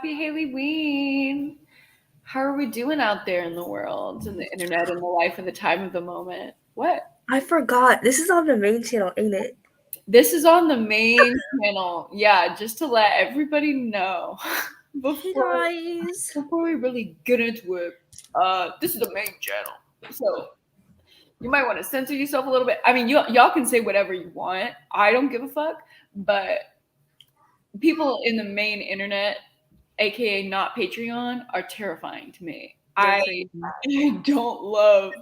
Happy Haileyween. How are we doing out there in the world, in the internet, in the life of the time of the moment? What? I forgot. This is on the main channel, ain't it? This is on the main channel. Yeah, just to let everybody know Hey before guys. before we really get into it. This is the main channel. So you might want to censor yourself a little bit. I mean, y'all can say whatever you want. I don't give a fuck. But people in the main internet, aka not Patreon, are terrifying to me. I don't love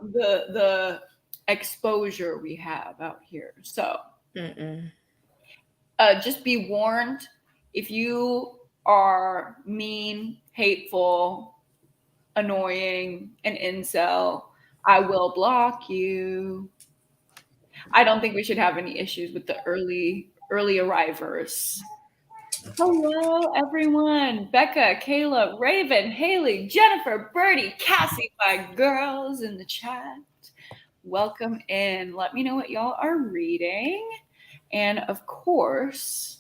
the exposure we have out here. So just be warned, if you are mean, hateful, annoying, an incel, I will block you. I don't think we should have any issues with the early arrivers. Hello, everyone. Becca, Kayla, Raven, Haley, Jennifer, Birdie, Cassie, my girls in the chat. Welcome in. Let me know what y'all are reading. And of course,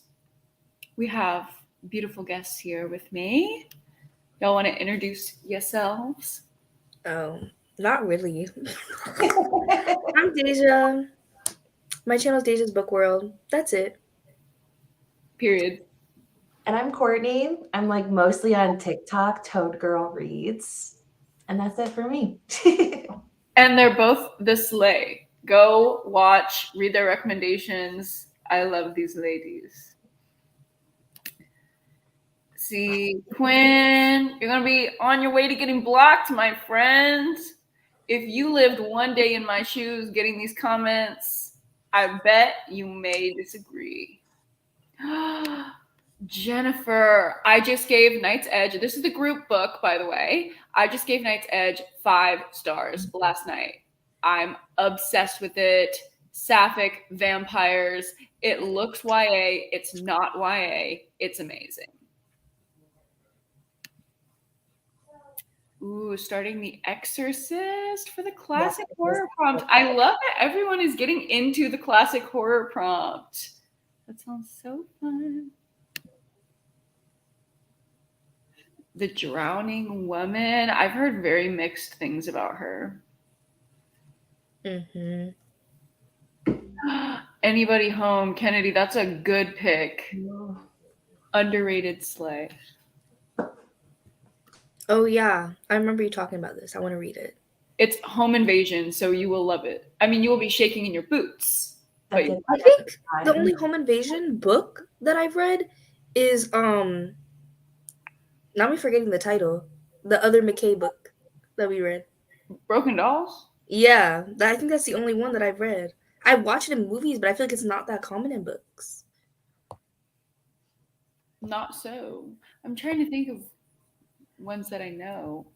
we have beautiful guests here with me. Y'all want to introduce yourselves? Oh, not really. I'm Deja. My channel's Deja's Book World. That's it. Period. And I'm Courtney. I'm like mostly on TikTok, Toad Girl Reads. And that's it for me. And they're both the slay. Go watch, read their recommendations. I love these ladies. See, Quinn, you're going to be on your way to getting blocked, my friend. If you lived one day in my shoes getting these comments, I bet you may disagree. Jennifer, I just gave Knight's Edge. This is the group book, by the way. I just gave Knight's Edge 5 stars last night. I'm obsessed with it. Sapphic vampires. It looks YA. It's not YA. It's amazing. Ooh, starting The Exorcist for the classic horror prompt. I love that everyone is getting into the classic horror prompt. That sounds so fun. The Drowning Woman. I've heard very mixed things about her. Anybody Home? Kennedy, that's a good pick. Underrated slay. Oh yeah, I remember you talking about this. I want to read it. It's home invasion, so you will love it. I mean, you will be shaking in your boots. I think the only home invasion book that I've read is now I'm forgetting the title. The other McKay book that we read. Broken Dolls? Yeah, I think that's the only one that I've read. I watched it in movies, but I feel like it's not that common in books. Not so. I'm trying to think of ones that I know.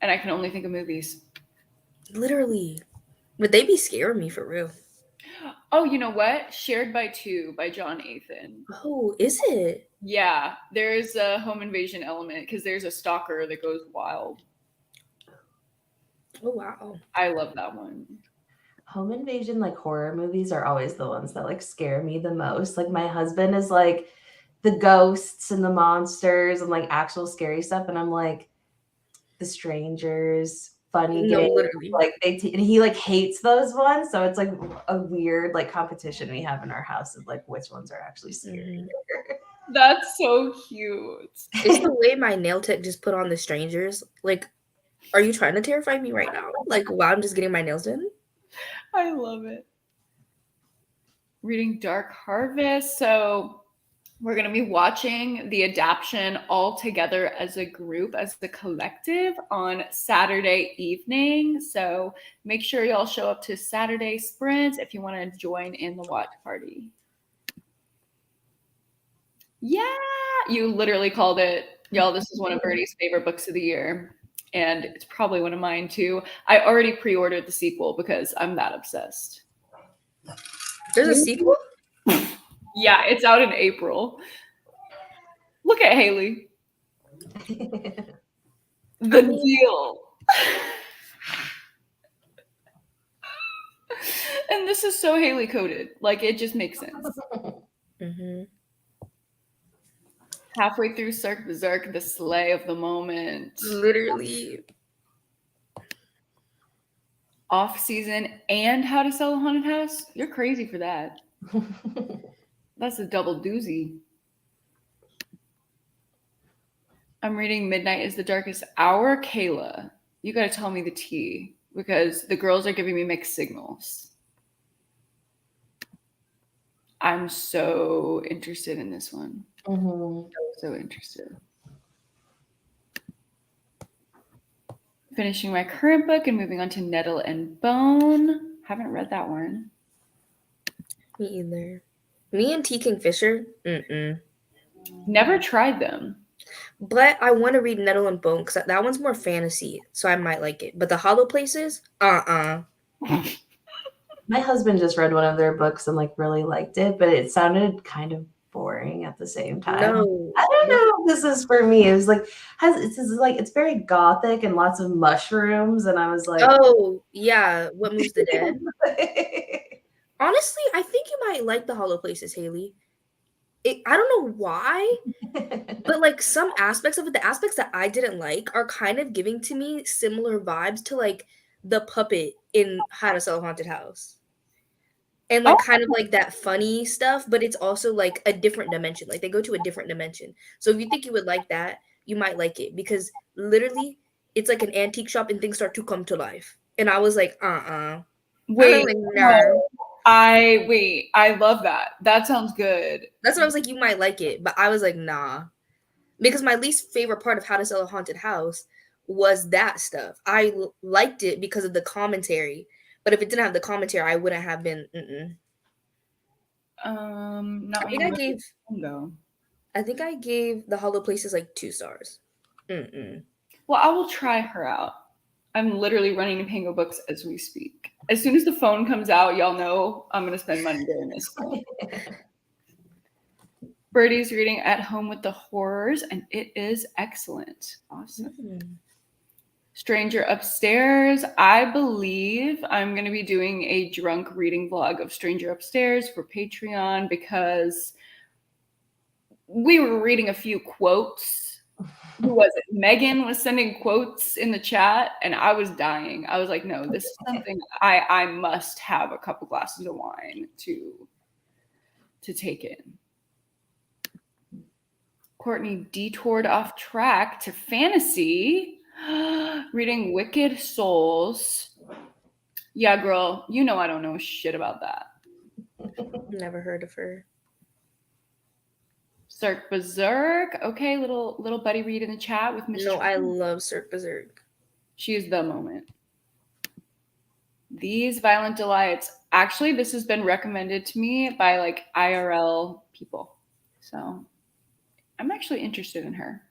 And I can only think of movies. Literally. Would they be scaring me for real? Oh, you know what? Shared by Two by John Athan. Oh, is it? Yeah, there's a home invasion element because there's a stalker that goes wild. Oh, wow. I love that one. Home invasion, like horror movies, are always the ones that like scare me the most. Like my husband is like the ghosts and the monsters and like actual scary stuff, and I'm like the strangers, funny games. Literally. Like and he like hates those ones, so it's like a weird like competition we have in our house of like which ones are actually scary. That's so cute. It's the way my nail tech just put on the strangers. Like, are you trying to terrify me right now? Like, while I'm just getting my nails done? I love it. Reading Dark Harvest. So we're going to be watching the adaptation all together as a group, as a collective on Saturday evening. So make sure y'all show up to Saturday Sprint if you want to join in the watch party. Yeah, you literally called it. Y'all, this is one of Birdie's favorite books of the year. And it's probably one of mine too. I already pre-ordered the sequel because I'm that obsessed. There's a sequel? Yeah, it's out in April. Look at Haley. The deal. And this is so Haley coded. Like, it just makes sense. Halfway through Cirque Berserk, the slay of the moment. Literally. Off season and How to Sell a Haunted House? You're crazy for that. That's a double doozy. I'm reading Midnight is the Darkest Hour. Kayla, you got to tell me the tea because the girls are giving me mixed signals. I'm so interested in this one. So interested. Finishing my current book and moving on to Nettle and Bone. Haven't read that one. Me either. Me and T. Kingfisher? Never tried them. But I want to read Nettle and Bone because that one's more fantasy, so I might like it. But the Hollow Places? My husband just read one of their books and like really liked it, but it sounded kind of boring at the same time. No. I don't know if this is for me. It was like it's very gothic and lots of mushrooms, and I was like, oh yeah, What Moves the Dead? Honestly, I think you might like the Hollow Places, Haley. I don't know why, but like some aspects of it, the aspects that I didn't like are kind of giving to me similar vibes to like the puppet in How to Sell a Haunted House. And like kind of like that funny stuff, but it's also like a different dimension. Like they go to a different dimension. So if you think you would like that, you might like it because literally it's like an antique shop and things start to come to life. And I was like, Wait, like, no. I love that. That sounds good. That's what I was like, you might like it, but I was like, nah. Because my least favorite part of How to Sell a Haunted House was that stuff. I liked it because of the commentary, but if it didn't have the commentary, I wouldn't have been. Not I think I think I gave the Hollow Places like 2 stars. Well, I will try her out. I'm literally running to Pango Books as we speak. As soon as the phone comes out, y'all know I'm going to spend money during this school. Birdie's reading At Home with the Horrors, and it is excellent. Awesome. Stranger Upstairs. I believe I'm going to be doing a drunk reading vlog of Stranger Upstairs for Patreon because we were reading a few quotes. Who was it? Megan was sending quotes in the chat and I was dying. I was like, no, this is something I must have a couple glasses of wine to take in. Courtney detoured off track to fantasy, reading Wicked Souls. Yeah, girl, you know I don't know shit about that. Never heard of her. Cirque Berserk. Okay, little buddy read in the chat with Miss. No, I love Cirque Berserk. She is the moment. These Violent Delights. Actually, this has been recommended to me by like IRL people. So I'm actually interested in her.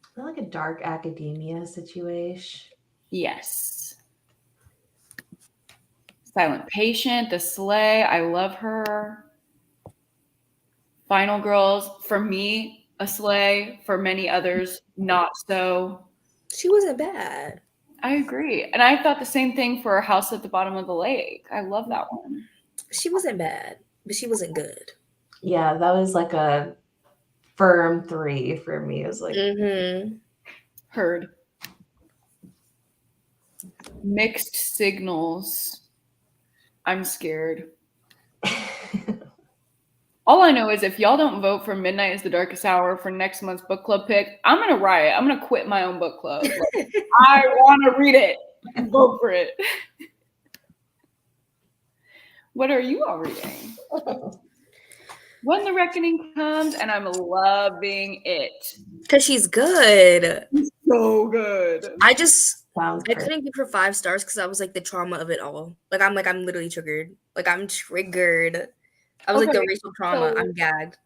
I feel like a dark academia situation. Yes. Silent Patient, The Slay. I love her. Final Girls, for me, a slay. For many others, not so. She wasn't bad. I agree. And I thought the same thing for House at the Bottom of the Lake. I love that one. She wasn't bad, but she wasn't good. Yeah, that was like a firm 3 for me. It was like Heard. Mixed Signals. I'm scared. All I know is if y'all don't vote for Midnight is the Darkest Hour for next month's book club pick, I'm going to riot. I'm going to quit my own book club. I want to read it. Vote for it. What are you all reading? When the Reckoning Comes, and I'm loving it. Because she's good. So good. I couldn't give her 5 stars because I was like the trauma of it all. I'm literally triggered. Like I'm triggered. I was like the racial trauma. I'm gagged.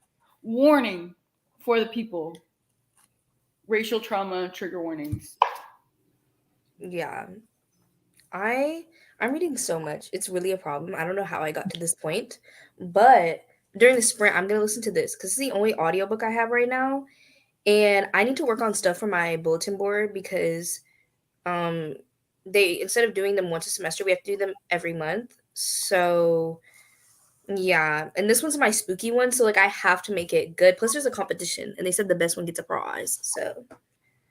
Warning for the people. Racial trauma trigger warnings. Yeah. I'm reading so much. It's really a problem. I don't know how I got to this point. But during the sprint, I'm going to listen to this because it's the only audiobook I have right now. And I need to work on stuff for my bulletin board because they instead of doing them once a semester, we have to do them every month. So Yeah, and this one's my spooky one, so like I have to make it good. Plus, there's a competition, and they said the best one gets a prize. So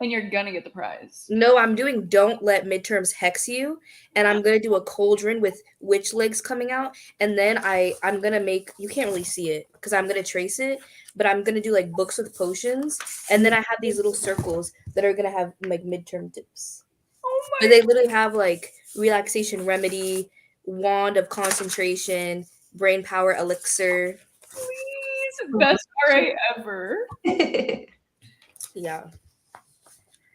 And you're gonna get the prize. no, I'm doing Don't Let Midterms Hex You, and I'm gonna do a cauldron with witch legs coming out, and then I'm gonna make, you can't really see it because I'm gonna trace it, but I'm gonna do like books with potions, and then I have these little circles that are gonna have like midterm tips. Oh But my they literally have like relaxation remedy, wand of concentration, brain power elixir. please. Best RA ever. Yeah.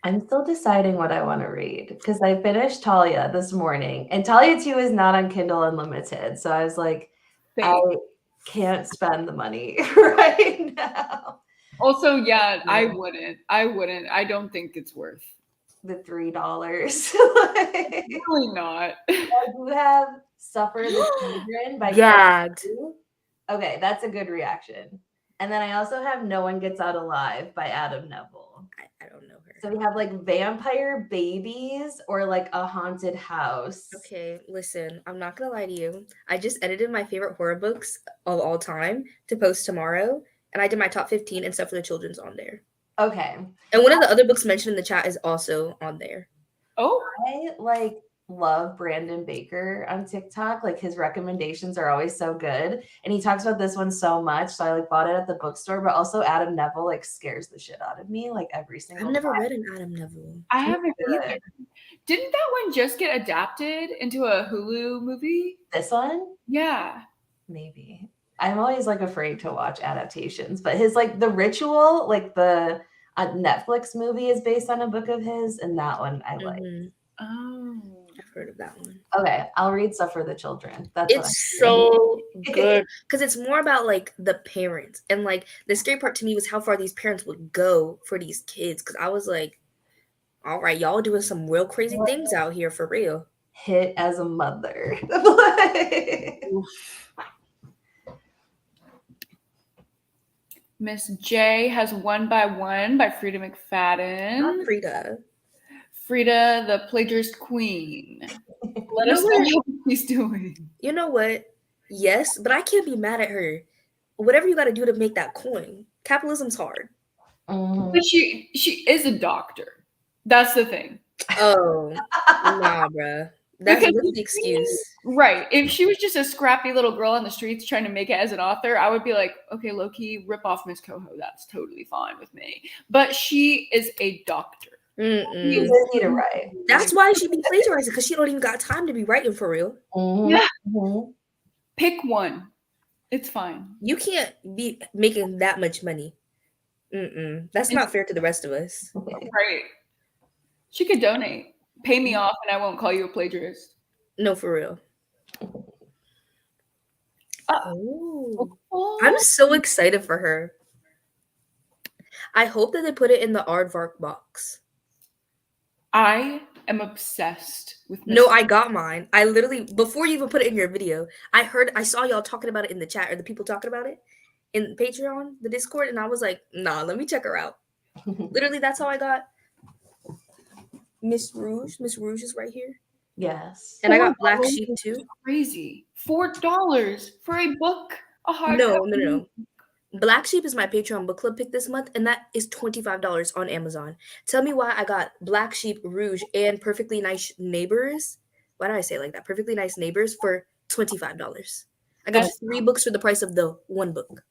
I'm still deciding what I want to read because I finished Talia this morning, and Talia 2 is not on Kindle Unlimited. So I was like, I can't spend the money right now. Also, yeah, I wouldn't. I don't think it's worth the $3. really not. I do have Suffer the Children by Gagged. Okay, that's a good reaction. And then I also have No One Gets Out Alive by Adam Neville. I don't know her. So we have like vampire babies or like a haunted house. Okay, listen, I'm not gonna lie to you. I just edited my favorite horror books of all time to post tomorrow, and I did my top 15 and Stuff for the Children's on there. Okay. And one of the other books mentioned in the chat is also on there. Oh, I like love Brandon Baker on TikTok. Like his recommendations are always so good. And he talks about this one so much. So I like bought it at the bookstore, but also Adam Neville like scares the shit out of me like every single I've never time. read an Adam Neville. I haven't either. Didn't that one just get adapted into a Hulu movie? This one? Yeah. Maybe. I'm always like afraid to watch adaptations, but his like The Ritual, like the Netflix movie is based on a book of his, and that one I like. Oh, I've heard of that one. Okay, I'll read Suffer the Children. That's It's so good because it's more about like the parents, and like the scary part to me was how far these parents would go for these kids. Because I was like, all right, y'all doing some real crazy things out here for real. Hit as a mother. Miss J has One by One by Frida McFadden. Not Frida. Frida, the plagiarist queen. Let us know what she's doing. You know what? Yes, but I can't be mad at her. Whatever you got to do to make that coin. Capitalism's hard. But she is a doctor. That's the thing. Oh, nah, bruh. That's really the excuse. Right. If she was just a scrappy little girl on the streets trying to make it as an author, I would be like, okay, low-key, rip off Miss Coho. That's totally fine with me. But she is a doctor. You need to write. That's why she be plagiarizing, because she don't even got time to be writing for real. Yeah. Pick one. It's fine. You can't be making that much money. That's not fair to the rest of us. Right. She could donate. Pay me off and I won't call you a plagiarist. No, for real. I'm so excited for her. I hope that they put it in the aardvark box. I am obsessed with No, I got mine. I literally, before you even put it in your video, I saw y'all talking about it in the chat, or the people talking about it in Patreon, the Discord, and I was like, nah, let me check her out. Literally, that's how I got Miss Rouge. Miss Rouge is right here. Yes. And I got Black Sheep too. Crazy. $4 for a book. A hard No. Black Sheep is my Patreon book club pick this month, and that is $25 on Amazon. Tell me why I got Black Sheep, Rouge, and Perfectly Nice Neighbors. Why did I say it like that? Perfectly Nice Neighbors for $25. I got 3 books for the price of the 1 book.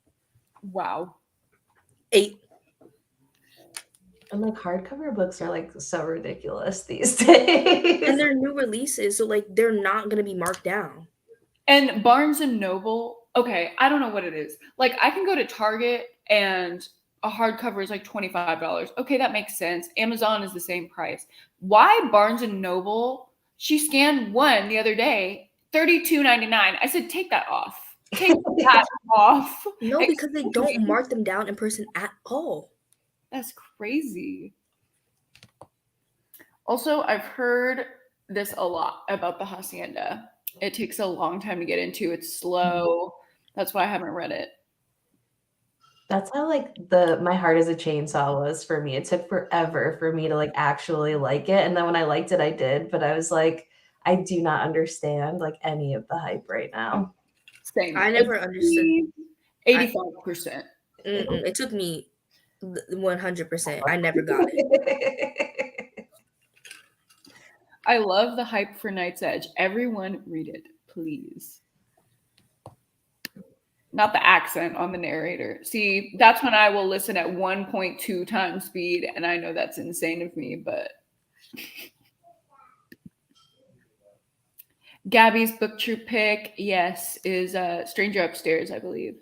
Wow. 8. And like hardcover books are like so ridiculous these days. And they're new releases, so like they're not gonna be marked down. And Barnes and Noble, okay, I don't know what it is. Like I can go to Target and a hardcover is like $25. Okay, that makes sense. Amazon is the same price. Why Barnes and Noble? She scanned one the other day, $32.99. I said, take that off. Take that off. No, because they don't mark them down in person at all. That's crazy. Also, I've heard this a lot about the Hacienda. It takes a long time to get into. It's slow. That's why I haven't read it. That's how like My Heart is a Chainsaw was for me. It took forever for me to like actually like it. And then when I liked it, I did. But I was like, I do not understand like any of the hype right now. Same. I never understood. 85%. It took me 100%. I never got it. I love the hype for Night's Edge. Everyone read it, please. Not the accent on the narrator. See, that's when I will listen at 1.2 times speed, and I know that's insane of me, but Gabby's book troop pick, yes, is Stranger Upstairs, I believe.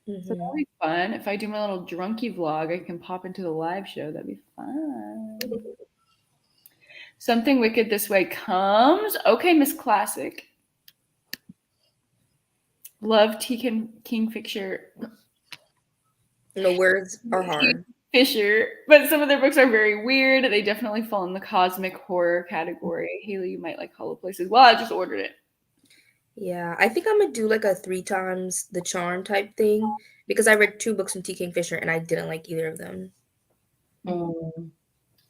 So that'll be fun. If I do my little drunkie vlog, I can pop into the live show. That'd be fun. Something Wicked This Way comes. Okay, Miss Classic. Love Kingfisher. No, words are hard. Fisher, but some of their books are very weird. They definitely fall in the cosmic horror category. Haley, you might like Hollow Places. Well, I just ordered it. Yeah, I think I'm gonna do like a 3 times the charm type thing because I read 2 books from T. Kingfisher and I didn't like either of them.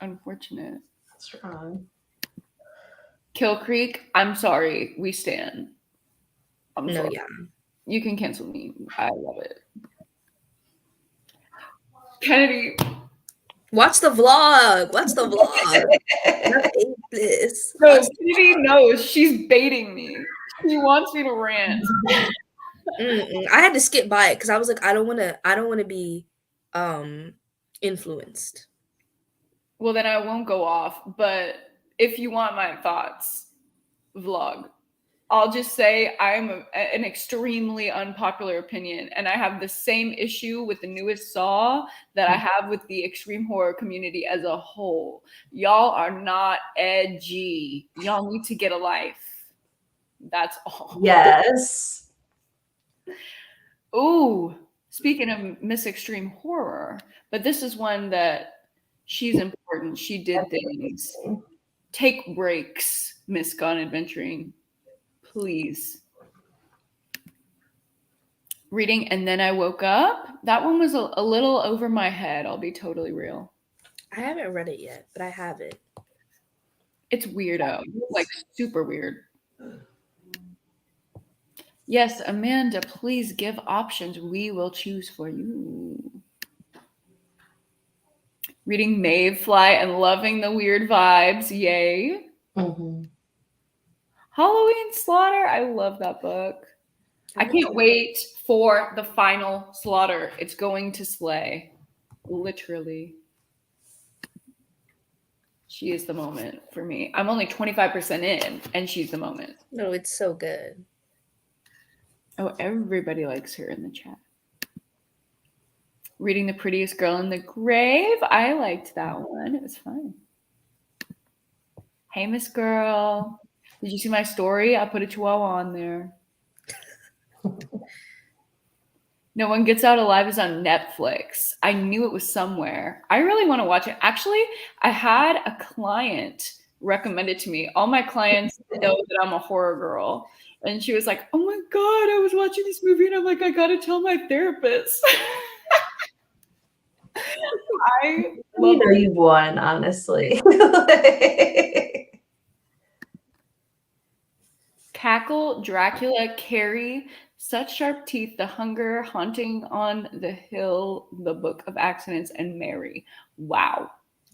Unfortunate. That's wrong. Kill Creek, I'm sorry, we stand. I'm sorry. Yeah. You can cancel me. I love it. Kennedy. Watch the vlog. Watch the vlog. No, Kennedy knows she's baiting me. She wants me to rant. I had to skip by it because I was like, I don't want to be influenced. Well, then I won't go off. But if you want my thoughts, vlog. I'll just say I'm an extremely unpopular opinion, and I have the same issue with the newest Saw that I have with the extreme horror community as a whole. Y'all are not edgy. Y'all need to get a life. That's all. Yes. Ooh, speaking of Miss Extreme Horror, but this is one that she's important. She did things. Take breaks, Miss Gone Adventuring. Please. Reading And Then I Woke Up. That one was a little over my head. I'll be totally real. I haven't read it yet, but I have it. It's weirdo. Like super weird. Yes, Amanda, please give options. We will choose for you. Reading Mayfly and loving the weird vibes. Yay. Halloween Slaughter. I love that book. I can't wait for the final slaughter. It's going to slay. Literally. She is the moment for me. I'm only 25% in, and she's the moment. No, it's so good. Oh, everybody likes her in the chat. Reading The Prettiest Girl in the Grave. I liked that one. It was fun. Hey, Miss Girl. Did you see my story? I put a chihuahua on there. No One Gets Out Alive is on Netflix. I knew it was somewhere. I really want to watch it. Actually, I had a client recommend it to me. All my clients know that I'm a horror girl. And she was like, oh my God, I was watching this movie. And I'm like, I got to tell my therapist. I love Neither you've won, honestly. Cackle, Dracula, Carrie, Such Sharp Teeth, The Hunger, Haunting on the Hill, The Book of Accidents, and Mary. Wow.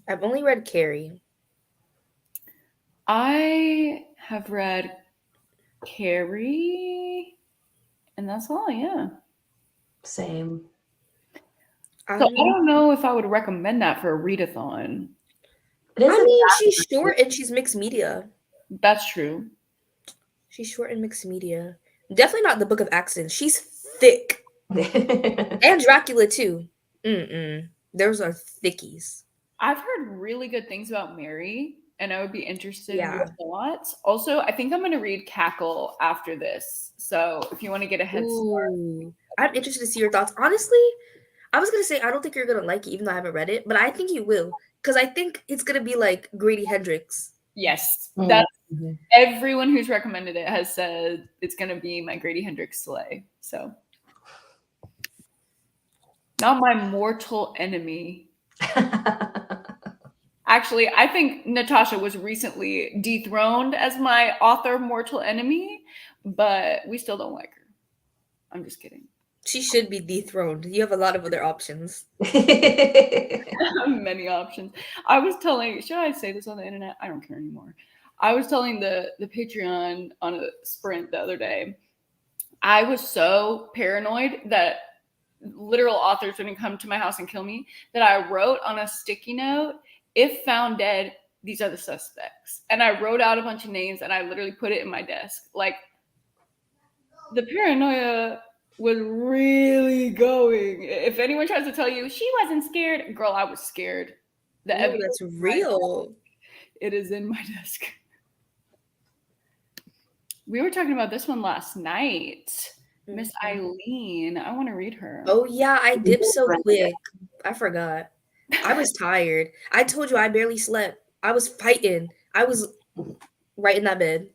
I've only read Carrie. I have read Carrie, and that's all, yeah. Same. So I don't know if I would recommend that for a readathon. I mean, she's short and she's mixed media. That's true. She's short and mixed media. Definitely not The Book of Accidents. She's thick. And Dracula, too. Those are thickies. I've heard really good things about Mary, and I would be interested in your thoughts. Also, I think I'm going to read Cackle after this. So if you want to get a head start. I'm interested to see your thoughts. Honestly, I was going to say, I don't think you're going to like it, even though I haven't read it. But I think you will. Because I think it's going to be like Grady Hendrix. Yes. That's everyone who's recommended it has said it's going to be my Grady Hendrix slay. So. Not my mortal enemy. Actually, I think Natasha was recently dethroned as my author mortal enemy, but we still don't like her. I'm just kidding. She should be dethroned. You have a lot of other options. Many options. I was telling, should I say this on the internet? I don't care anymore. I was telling the Patreon on a sprint the other day. I was so paranoid that literal authors wouldn't come to my house and kill me that I wrote on a sticky note, if found dead, these are the suspects. And I wrote out a bunch of names and I literally put it in my desk. Like, the paranoia was really going. If anyone tries to tell you she wasn't scared, girl, I was scared. The Oh, that's real. It is in my desk. We were talking about this one last night. Miss Eileen. I want to read her. Oh yeah, I dipped so quick. I forgot. I was tired. I told you I barely slept. I was fighting. I was right in that bed.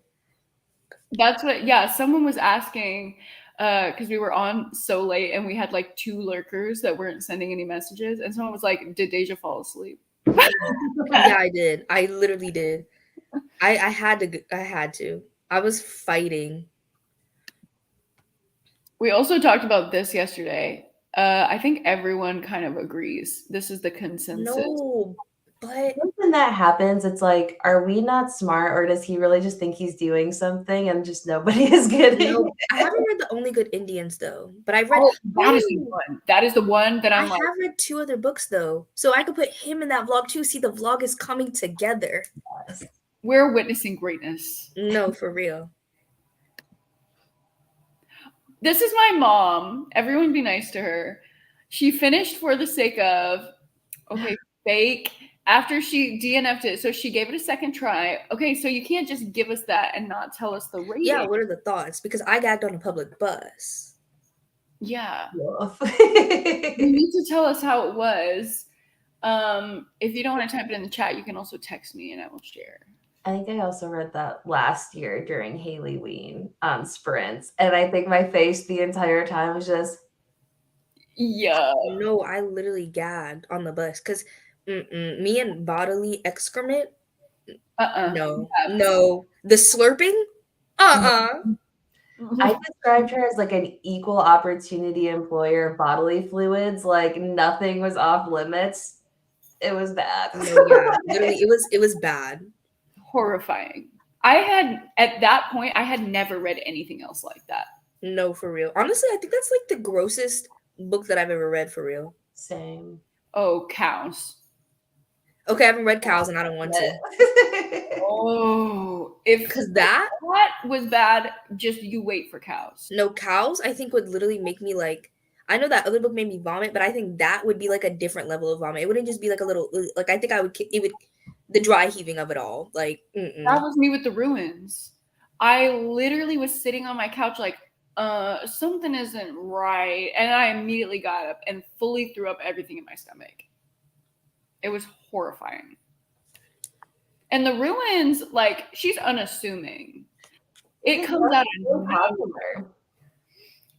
That's what, yeah, someone was asking, because we were on so late and we had like 2 lurkers that weren't sending any messages. And someone was like, did Deja fall asleep? Yeah, I did. I literally did. I had to. I was fighting. We also talked about this yesterday. I think everyone kind of agrees. This is the consensus. No, but when that happens, it's like, are we not smart, or does he really just think he's doing something and just nobody is getting? no, I haven't read The Only Good Indians though. But I read that is the one. That is the one that I have read 2 other books though, so I could put him in that vlog too. See, the vlog is coming together. We're witnessing greatness. No, for real. This is my mom. Everyone be nice to her. She finished For the Sake of, okay, fake, after she DNF'd it. So she gave it a second try. Okay, so you can't just give us that and not tell us the rating. Yeah, what are the thoughts? Because I gagged on a public bus. Yeah. You need to tell us how it was. If you don't want to type it in the chat, you can also text me and I will share. I think I also read that last year during haileyween sprints, and I think my face the entire time was just, yeah. No, I literally gagged on the bus because me and bodily excrement. No, the slurping. I described her as like an equal opportunity employer of bodily fluids. Like nothing was off limits. It was bad. No, yeah, literally, it was bad. Horrifying. At that point, I had never read anything else like that. No, for real. Honestly, I think that's like the grossest book that I've ever read, for real. Same. Oh, cows. Okay, I haven't read Cows and I don't want to. Oh, because that was bad, just you wait for Cows. No, Cows I think would literally make me like, I know that other book made me vomit, but I think that would be like a different level of vomit. It wouldn't just be like a little, like I think it would, the dry heaving of it all. Like, That was me with The Ruins. I literally was sitting on my couch like, something isn't right. And I immediately got up and fully threw up everything in my stomach. It was horrifying. And The Ruins, like, she's unassuming. It comes out of nowhere.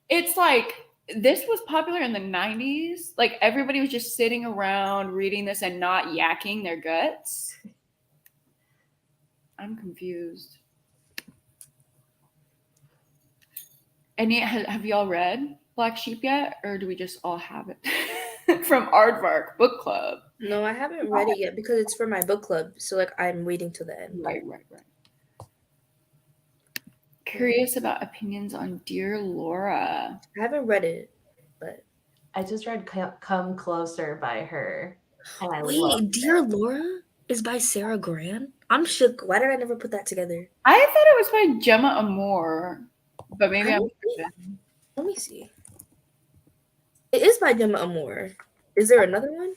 It's like, this was popular in the 90s. Like, everybody was just sitting around reading this and not yakking their guts. I'm confused. And have y'all read Black Sheep yet? Or do we just all have it from Aardvark Book Club? No, I haven't read it yet because it's for my book club. So, like, I'm waiting till the end. Right. Curious about opinions on Dear Laura. I haven't read it, but I just read Come Closer by her. And I Wait, Dear Laura is by Sarah Gran? I'm shook. Why did I never put that together? I thought it was by Gemma Amor, but maybe I'm Let me see. It is by Gemma Amor. Is there another one?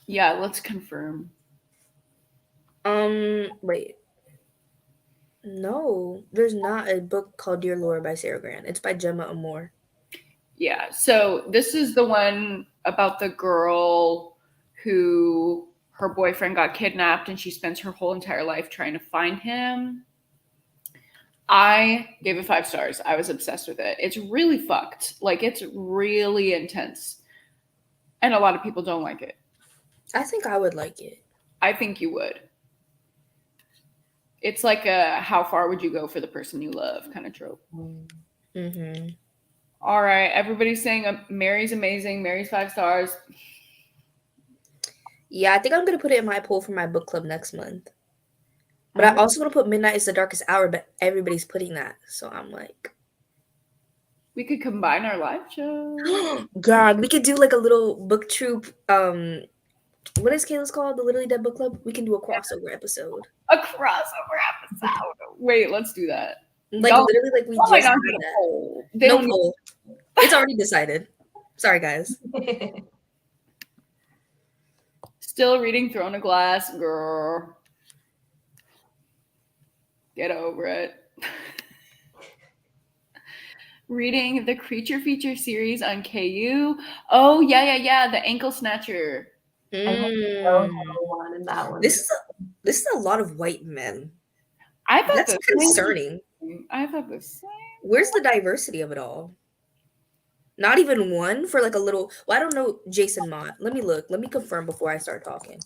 Yeah, let's confirm. Wait. No, there's not a book called Dear Laura by Sarah Gran. It's by Gemma Amor. Yeah, so this is the one about the girl who her boyfriend got kidnapped and she spends her whole entire life trying to find him. I gave it 5 stars. I was obsessed with it. It's really fucked. Like, it's really intense. And a lot of people don't like it. I think I would like it. I think you would. It's like a how far would you go for the person you love kind of trope. Mm-hmm. All right, everybody's saying Mary's amazing. Mary's 5 stars. Yeah, I think I'm gonna put it in my poll for my book club next month. But I also want to put Midnight is the Darkest Hour, but everybody's putting that, so I'm like, we could combine our live show. God, we could do like a little book troop. What is Kayla's called? The Literally Dead Book Club. We can do a crossover episode. A crossover episode. Wait, let's do that. Like Y'all- literally, like we y'all might just not did get a that. poll. They No don't need- poll. It's already decided. Sorry, guys. Still reading Throne of Glass, girl. Get over it. Reading the Creature Feature series on KU. Oh, yeah. The Ankle Snatcher. One in that one. This is a lot of white men. I thought That's the concerning. same. I thought the same. Where's the diversity of it all? Not even one for like a little. Well, I don't know Jason Mott. Let me look. Let me confirm before I start talking.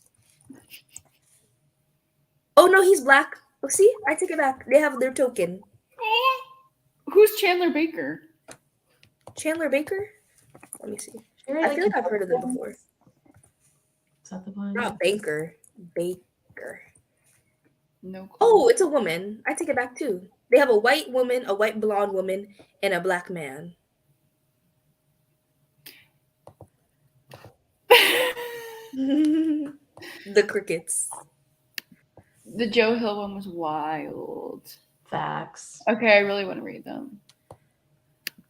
Oh no, he's black. Oh, see, I take it back. They have their token. Who's Chandler Baker? Chandler Baker. Let me see. I feel like I've heard of them before. Is that the one? Not Banker. Baker. No clue. Oh, it's a woman. I take it back too. They have a white woman, a white blonde woman, and a black man. The crickets. The Joe Hill one was wild. Facts. Okay, I really want to read them.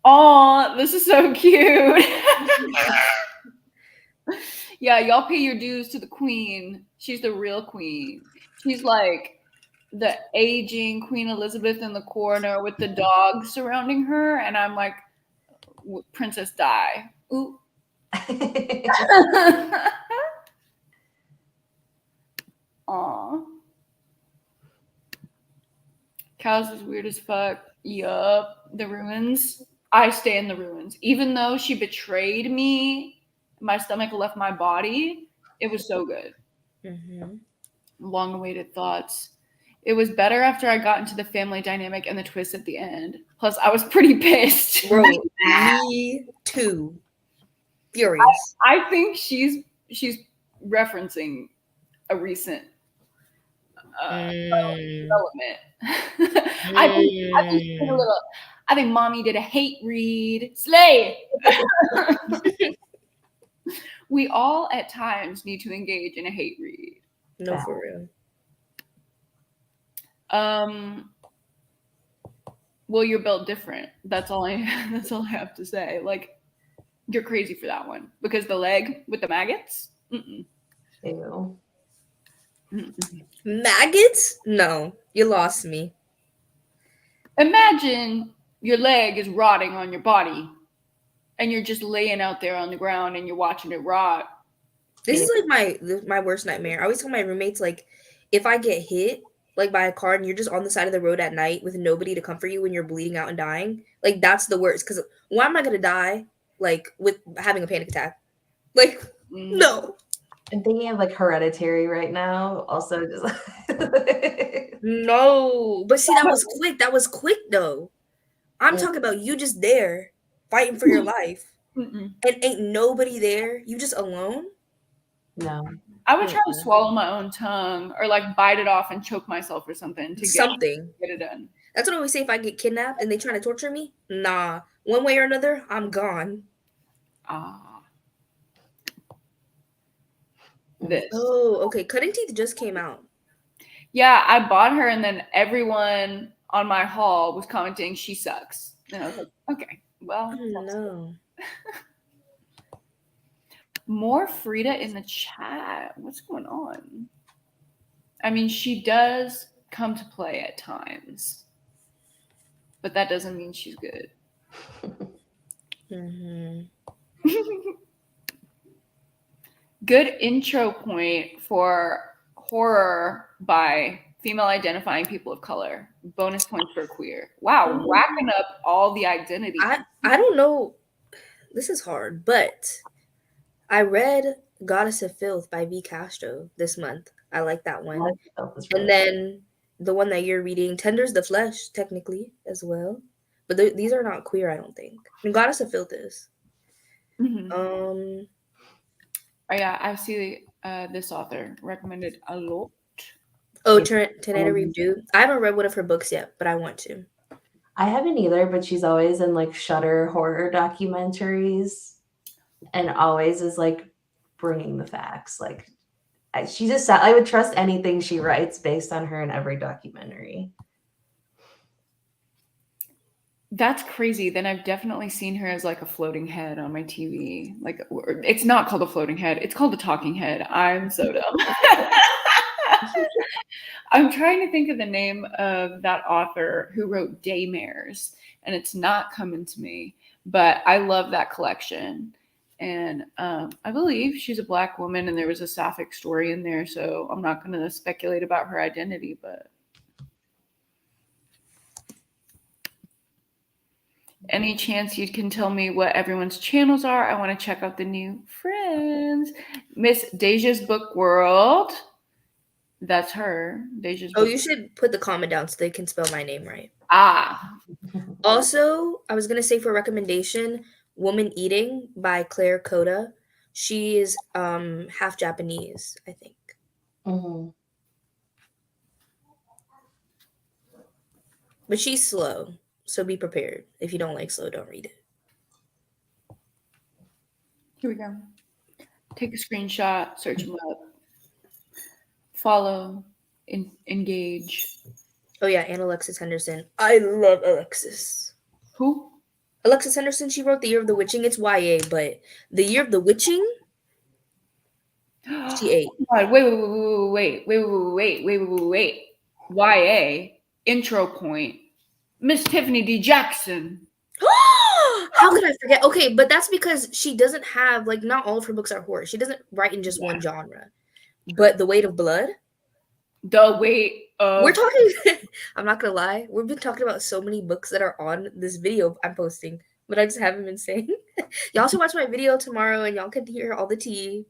Oh, this is so cute. Yeah, y'all pay your dues to the queen. She's the real queen. She's like the aging Queen Elizabeth in the corner with the dog surrounding her, and I'm like, Princess Di. Ooh. Aw. Cows is weird as fuck. Yup. The ruins. I stay in the ruins. Even though she betrayed me, my stomach left my body. It was so good. Mm-hmm. Long-awaited thoughts. It was better after I got into the family dynamic and the twist at the end. Plus, I was pretty pissed. Bro, me too. Furious. I think she's referencing a recent development. I think mommy did a hate read. Slay. We all at times need to engage in a hate read. No, for real. Well, you're built different. That's all I have to say. Like, you're crazy for that one because the leg with the maggots. Ew. Maggots? No, you lost me. Imagine your leg is rotting on your body, and you're just laying out there on the ground and you're watching it rot. This is like my worst nightmare. I always tell my roommates, like, if I get hit like by a car and you're just on the side of the road at night with nobody to comfort you when you're bleeding out and dying, like that's the worst. Because why am I gonna die like with having a panic attack? Like, no. I'm thinking of like Hereditary right now. Also, just no. But see, that was quick. That was quick though. I'm talking about you just there fighting for your life, and ain't nobody there. You just alone. No. I would try to swallow my own tongue or like bite it off and choke myself or something to get it done. That's what I always say if I get kidnapped and they try to torture me. Nah, one way or another, I'm gone. This. Oh, okay. Cutting Teeth just came out. Yeah, I bought her, and then everyone on my haul was commenting she sucks. And I was like, okay, well. No. More Frida in the chat. What's going on? I mean, she does come to play at times, but that doesn't mean she's good. Good intro point for horror by female identifying people of color. Bonus points for queer. Wow, racking up all the identity. I don't know. This is hard, but I read Goddess of Filth by V. Castro this month. I like that one. And then the one that you're reading, Tenders the Flesh, technically, as well. But these are not queer, I don't think. And Goddess of Filth is. Mhm. Um, Oh yeah, I see this author recommended a lot. oh, Yeah. Tenerife Do. I haven't read one of her books yet, but I want to. I haven't either, but she's always in like Shudder horror documentaries and always is like bringing the facts. Like she just, I would trust anything she writes based on her in every documentary. That's crazy. Then I've definitely seen her as like a floating head on my TV. Like it's not called a floating head. It's called a talking head. I'm so dumb. I'm trying to think of the name of that author who wrote Daymares, and it's not coming to me. But I love that collection. And I believe she's a Black woman, and there was a sapphic story in there. So I'm not going to speculate about her identity, but any chance you can tell me what everyone's channels are? I want to check out the new friends. Miss Deja's Book World. That's her. Deja's Oh, Book. you should put the comment down so they can spell my name right. Ah. Also, I was gonna say for recommendation, Woman Eating by Claire Coda. She is half Japanese, I think. Mm-hmm. But she's slow, so be prepared. If you don't like slow, don't read it. Here we go. Take a screenshot, search them up, follow, engage. Oh yeah, and Alexis Henderson. I love Alexis. Who? Alexis Henderson, she wrote The Year of the Witching. It's YA, but The Year of the Witching, she ate. God, wait. YA, intro point. Miss Tiffany D. Jackson. How could I forget? Okay, but that's because she doesn't have, like, not all of her books are horror. She doesn't write in just one genre. But The Weight of Blood? The Weight of... We're talking... I'm not gonna lie. We've been talking about so many books that are on this video I'm posting, but I just haven't been saying. Y'all should watch my video tomorrow, and y'all can hear all the tea.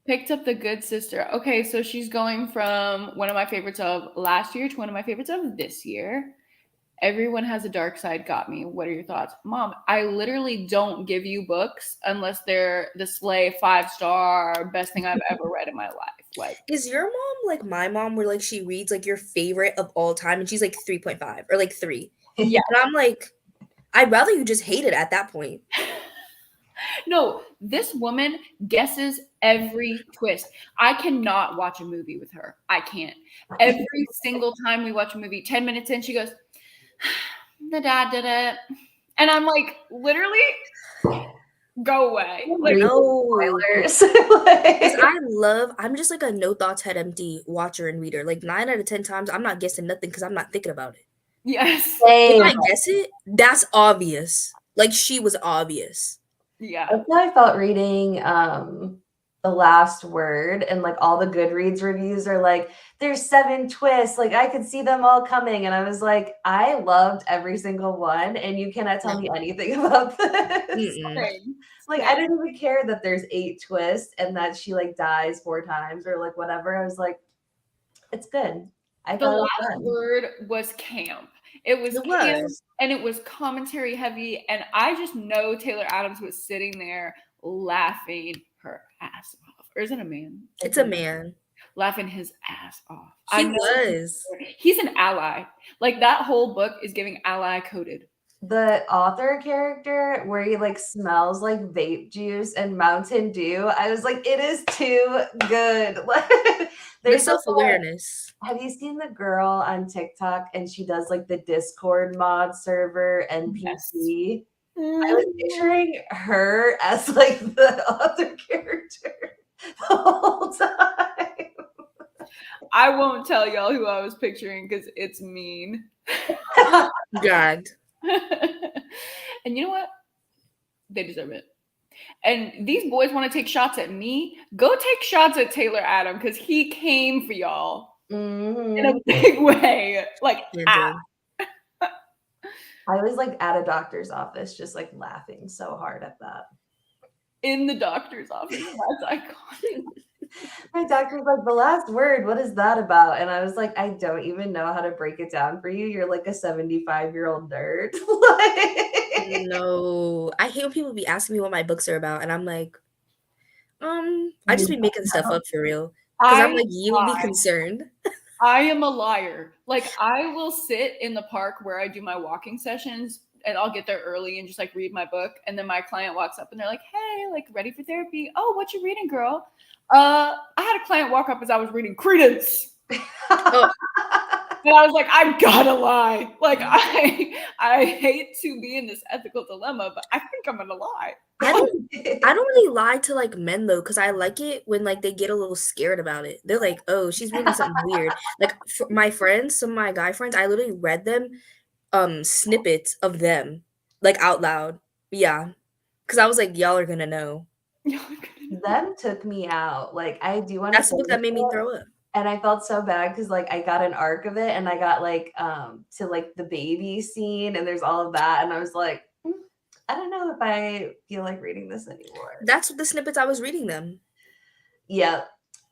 Picked up The Good Sister. Okay, so she's going from one of my favorites of last year to one of my favorites of this year. Everyone Has a Dark Side got me. What are your thoughts? Mom, I literally don't give you books unless they're the Slay 5-star best thing I've ever read in my life. Like, is your mom like my mom, where like she reads like your favorite of all time and she's like 3.5 or like 3? Yeah. And I'm like, I'd rather you just hate it at that point. No, this woman guesses every twist. I cannot watch a movie with her. I can't. Every single time we watch a movie, 10 minutes in, she goes, the dad did it. And I'm like, literally, go away. Like, No. Spoilers. I'm just like a no thoughts head empty watcher and reader. Like 9 out of 10 times, I'm not guessing nothing because I'm not thinking about it. yes. If I guess it, that's obvious. Like she was obvious. Yeah. That's how I felt reading The Last Word, and like all the Goodreads reviews are like, there's 7 twists, like I could see them all coming, and I was like, I loved every single one, and you cannot tell me anything about this. Like I didn't even care that there's 8 twists and that she like dies 4 times or like whatever. I was like, it's good. I The thought it was Last fun. Word was camp. It was camp, and it was commentary heavy, and I just know Taylor Adams was sitting there laughing her ass off. Or is it a man? It's a man. Laughing his ass off. He was. He's an ally. Like that whole book is giving ally coded. The author character where he like smells like vape juice and Mountain Dew, I was like, it is too good. There's self-awareness. Have you seen the girl on TikTok and she does like the Discord mod server NPC? Yes. I was picturing her as like the other character the whole time. I won't tell y'all who I was picturing because it's mean. Gagged. And you know what? They deserve it. And these boys want to take shots at me. Go take shots at Taylor Adams because he came for y'all in a big way. Like, I was like at a doctor's office, just like laughing so hard at that. In the doctor's office. That's iconic. My doctor's like, the last word, what is that about? And I was like, I don't even know how to break it down for you. You're like a 75-year-old nerd. No, I hate when people be asking me what my books are about, and I'm like, I You just be making stuff know. up for real. Because I'm I like, you would be concerned. I am a liar. Like, I will sit in the park where I do my walking sessions and I'll get there early and just like read my book. And then my client walks up and they're like, hey, like, ready for therapy? Oh, what you reading, girl? I had a client walk up as I was reading Credence. Oh, And I was like, I gotta lie. Like, I hate to be in this ethical dilemma, but I think I'm gonna lie. I don't really lie to like men though, because I like it when like they get a little scared about it. They're like, oh, she's reading something weird. Like my friends, some of my guy friends, I literally read them snippets of them like out loud. Yeah. Because I was like, y'all are gonna know. Them took me out. Like, I do want to That's the book that made me throw up. and I felt so bad because like I got an arc of it and I got like to like the baby scene and there's all of that and I was like, I don't know if I feel like reading this anymore. That's the snippets I was reading them. Yeah.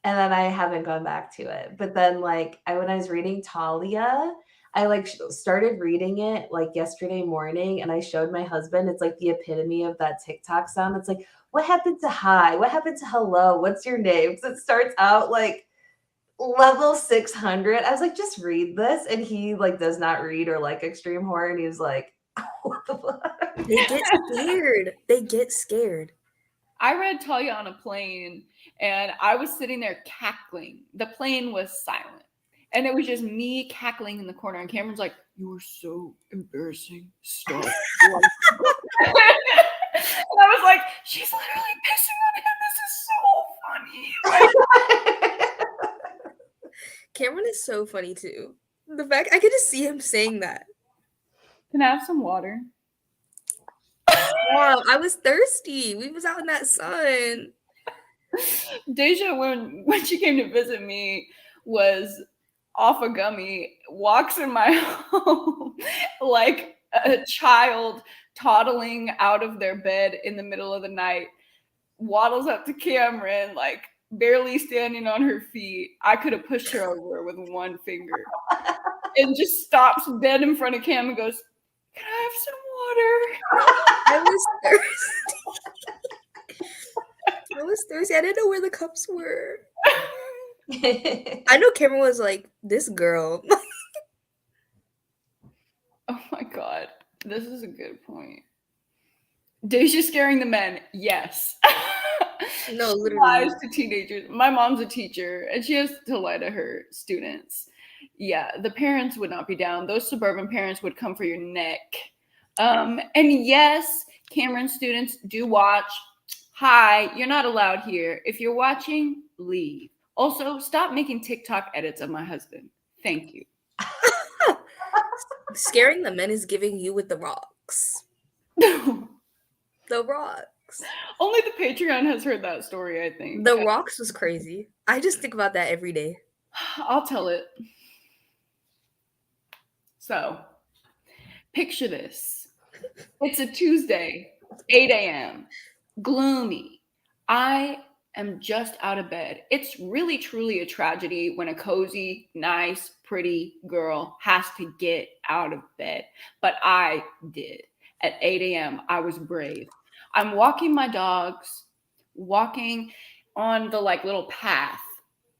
And then I haven't gone back to it. But then like when I was reading Talia, I like started reading it like yesterday morning and I showed my husband. It's like the epitome of that TikTok sound. It's like, what happened to hi? What happened to hello? What's your name? Because it starts out like level 600. I was like, just read this. And he like does not read or like extreme horror. And he was like, what the fuck? They get scared. They get scared. I read Talia on a plane and I was sitting there cackling. The plane was silent. And it was just me cackling in the corner. And Cameron's like, you were so embarrassing. Stop. And I was like, she's literally pissing on him. This is so funny. Cameron is so funny too. The fact I could just see him saying that. Can I have some water? Wow, I was thirsty. We was out in that sun. Deja, when she came to visit me, was off a gummy, walks in my home like a child toddling out of their bed in the middle of the night, waddles up to Cameron, like barely standing on her feet. I could have pushed her over with one finger. And just stops dead in front of Cam and goes, can I have some water? I was thirsty. I was thirsty. I didn't know where the cups were. I know Cameron was like, this girl. Oh my God. This is a good point. Deja scaring the men. Yes. No, she literally. lies to teenagers. My mom's a teacher and she has to lie to her students. Yeah, the parents would not be down. Those suburban parents would come for your neck. And yes, Cameron students do watch. Hi, you're not allowed here. If you're watching, leave. Also, stop making TikTok edits of my husband. Thank you. Scaring the men is giving you with the rocks. The rocks. Only the Patreon has heard that story, I think. The rocks was crazy. I just think about that every day. I'll tell it. So, picture this. It's a Tuesday, 8 a.m. Gloomy. I am just out of bed. It's really, truly a tragedy when a cozy, nice, pretty girl has to get out of bed. But I did. At 8 a.m., I was brave. I'm walking my dogs, walking on the like little path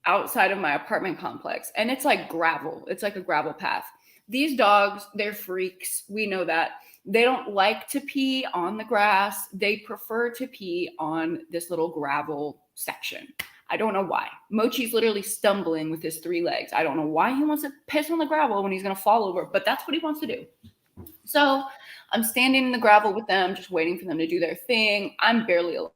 outside of my apartment complex. And it's like gravel. It's like a gravel path. These dogs, they're freaks. We know that. They don't like to pee on the grass. They prefer to pee on this little gravel section. I don't know why. Mochi's literally stumbling with his 3 legs. I don't know why he wants to piss on the gravel when he's going to fall over, but that's what he wants to do. So I'm standing in the gravel with them, just waiting for them to do their thing. I'm barely alive.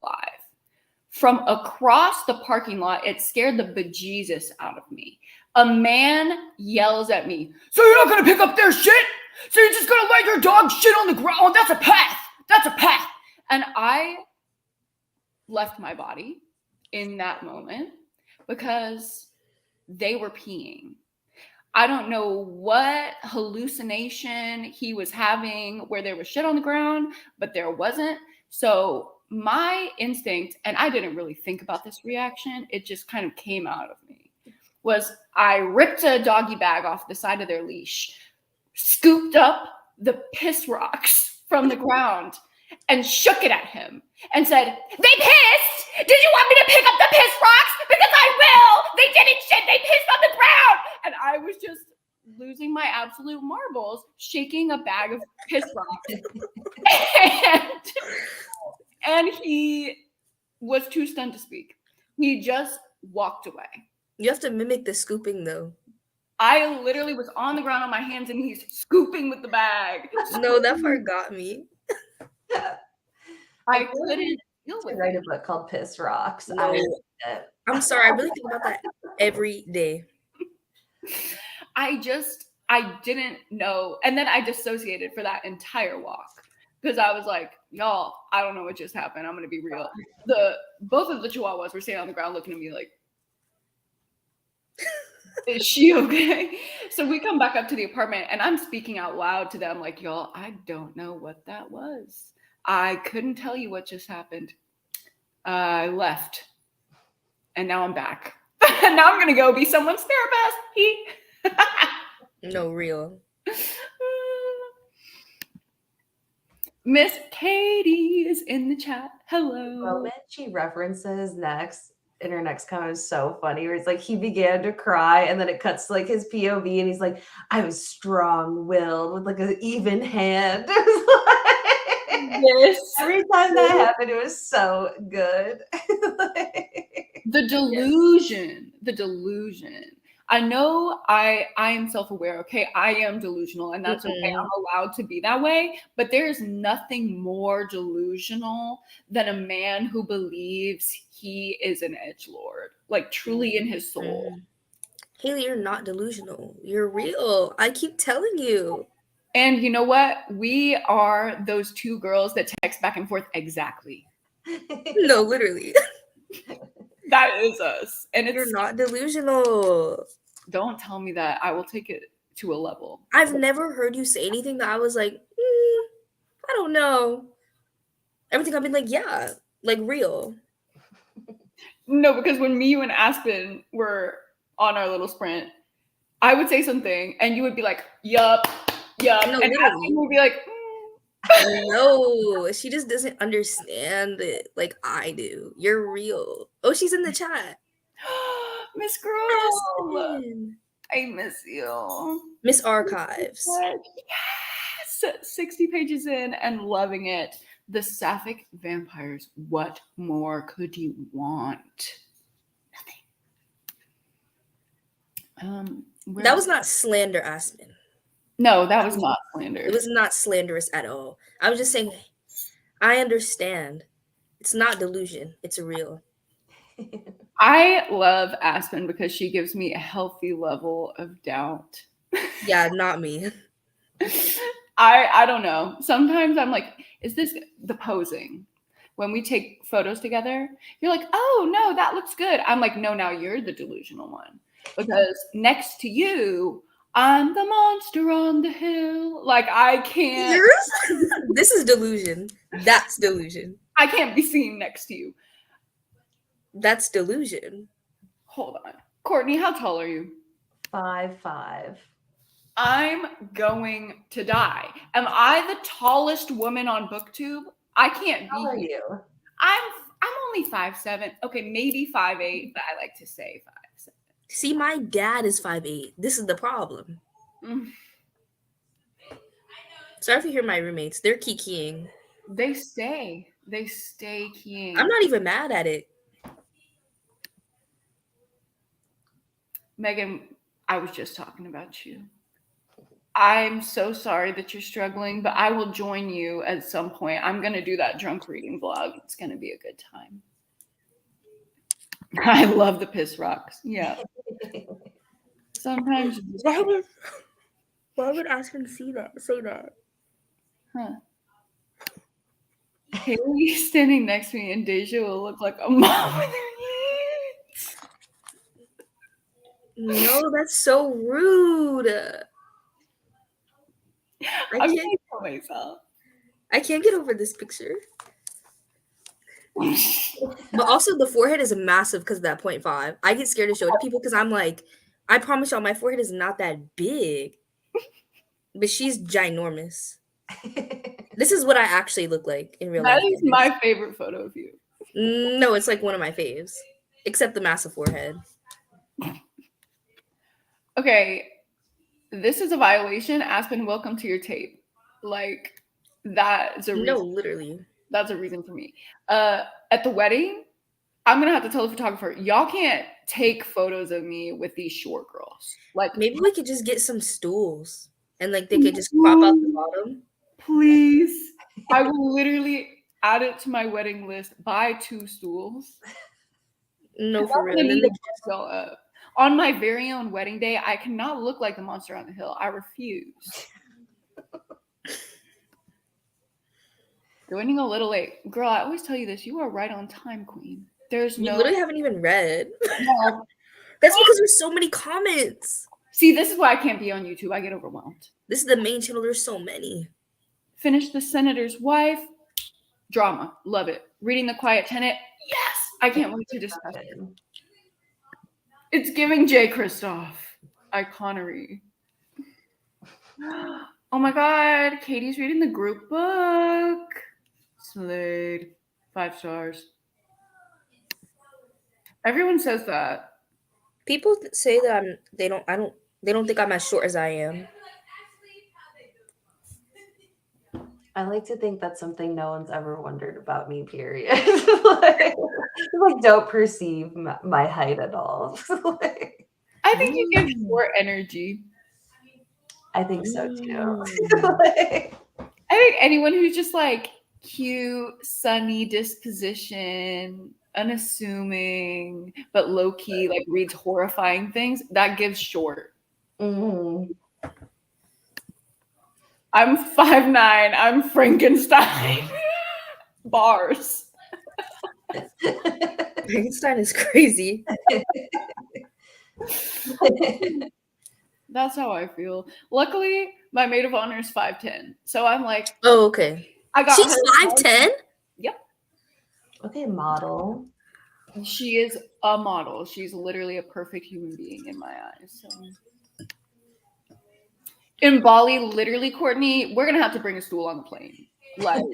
From across the parking lot, it scared the bejesus out of me. A man yells at me, so you're not going to pick up their shit? So you're just going to let your dog shit on the ground? Oh, that's a path. That's a path. And I left my body in that moment because they were peeing. I don't know what hallucination he was having where there was shit on the ground, but there wasn't. So my instinct, and I didn't really think about this reaction, it just kind of came out of me, was I ripped a doggy bag off the side of their leash, scooped up the piss rocks from the ground, and shook it at him and said, "They pissed! Did you want me to pick up the piss rocks? Because I will! They didn't shit, they pissed on the ground!" And I was just losing my absolute marbles, shaking a bag of piss rocks. and he was too stunned to speak. He just walked away. You have to mimic the scooping, though. I literally was on the ground on my hands and he's scooping with the bag. No, that part got me. I couldn't deal with Write it. a book called Piss Rocks. No. I'm sorry. I really think about that every day. I didn't know. And then I dissociated for that entire walk because I was like, y'all, I don't know what just happened. I'm going to be real. Both of the chihuahuas were sitting on the ground looking at me like, is she okay? So we come back up to the apartment and I'm speaking out loud to them like, y'all, I don't know what that was. I couldn't tell you what just happened. I left and now I'm back. And now I'm going to go be someone's therapist. No, real. Miss Katie is in the chat. Hello. The moment she references in her next comment is so funny. Where it's like he began to cry, and then it cuts to like his POV, and he's like, "I was strong-willed with like an even hand." Yes. Every time that happened, it was so good. The delusion. I know I am self-aware, okay? I am delusional, and that's okay. I'm allowed to be that way, but there is nothing more delusional than a man who believes he is an edgelord, like truly in his soul. Haley, you're not delusional. You're real. I keep telling you. And you know what? We are those two girls that text back and forth exactly. No, literally. That is us. And You're not delusional. Don't tell me that. I will take it to a level. I've never heard you say anything that I was like, I don't know. Everything I've been like, yeah, like real. No, because when me, you, and Aspen were on our little sprint, I would say something and you would be like, yup. No, and literally. Aspen would be like, No, she just doesn't understand it like I do. You're real. Oh, she's in the chat. Miss Girl. Aspen. I miss you. Miss Archives. Yes. 60 pages in and loving it. The Sapphic Vampires. What more could you want? Nothing. That was not slander, Aspen. No, that was not slander. It was not slanderous at all. I was just saying, I understand. It's not delusion. It's real. I love Aspen because she gives me a healthy level of doubt. Yeah, not me. I don't know. Sometimes I'm like, is this the posing? When we take photos together, you're like, oh, no, that looks good. I'm like, no, now you're the delusional one. Because next to you, I'm the monster on the hill. Like, I can't. This is delusion. That's delusion. I can't be seen next to you. That's delusion. Hold on. Courtney, how tall are you? 5'5". I'm going to die. Am I the tallest woman on BookTube? I can't be. How are you? I'm only 5'7". Okay, maybe 5'8", but I like to say 5'7". See, my dad is 5'8". This is the problem. Sorry if you hear my roommates. They're kikiing. They stay keying. I'm not even mad at it. Megan, I was just talking about you. I'm so sorry that you're struggling, but I will join you at some point. I'm going to do that drunk reading vlog. It's going to be a good time. I love the piss rocks. Yeah. Sometimes you just... Why would Aspen say that? Huh. Haley standing next to me and Deja will look like a mom with her kids. No, that's so rude. I can't myself. I can't get over this picture. But also the forehead is massive because of that 0.5. I get scared to show it to people because I'm like, I promise y'all, my forehead is not that big, but she's ginormous. This is what I actually look like in real life. That is my favorite photo of you. No, it's like one of my faves, except the massive forehead. Okay, this is a violation. Aspen, welcome to your tape. Like, that is a reason. No, literally. That's a reason for me. At the wedding, I'm gonna have to tell the photographer, y'all can't take photos of me with these short girls. Like, maybe we could just get some stools and like they could just crop out the bottom. Please. I will literally add it to my wedding list. Buy 2 stools. No, for real. And then go up. On my very own wedding day, I cannot look like the monster on the hill. I refuse. Joining a little late. Girl, I always tell you this. You are right on time, queen. There's you no... literally haven't even read. No. That's because there's so many comments. See, this is why I can't be on YouTube. I get overwhelmed. This is the main channel. There's so many. Finish the senator's wife. Drama. Love it. Reading the Quiet Tenant. Yes! I can't wait to discuss it. It's giving J. Kristoff. Iconery. Oh my god. Katie's reading the group book. Slade. 5 stars. Everyone says that. People say that they don't think I'm as short as I am. I like to think that's something no one's ever wondered about me, period. like, don't perceive my height at all. I think you give short energy. I think so too. I think anyone who's just like cute, sunny disposition, unassuming, but low-key, like reads horrifying things, that gives short. Mm-hmm. I'm 5'9". I'm Frankenstein. Bars. Frankenstein is crazy. That's how I feel. Luckily, my maid of honor is 5'10". So I'm like, oh, okay. I got She's 5'10"? Yep. Okay, model. She is a model. She's literally a perfect human being in my eyes. So. In Bali, literally, Courtney, we're gonna have to bring a stool on the plane. Like,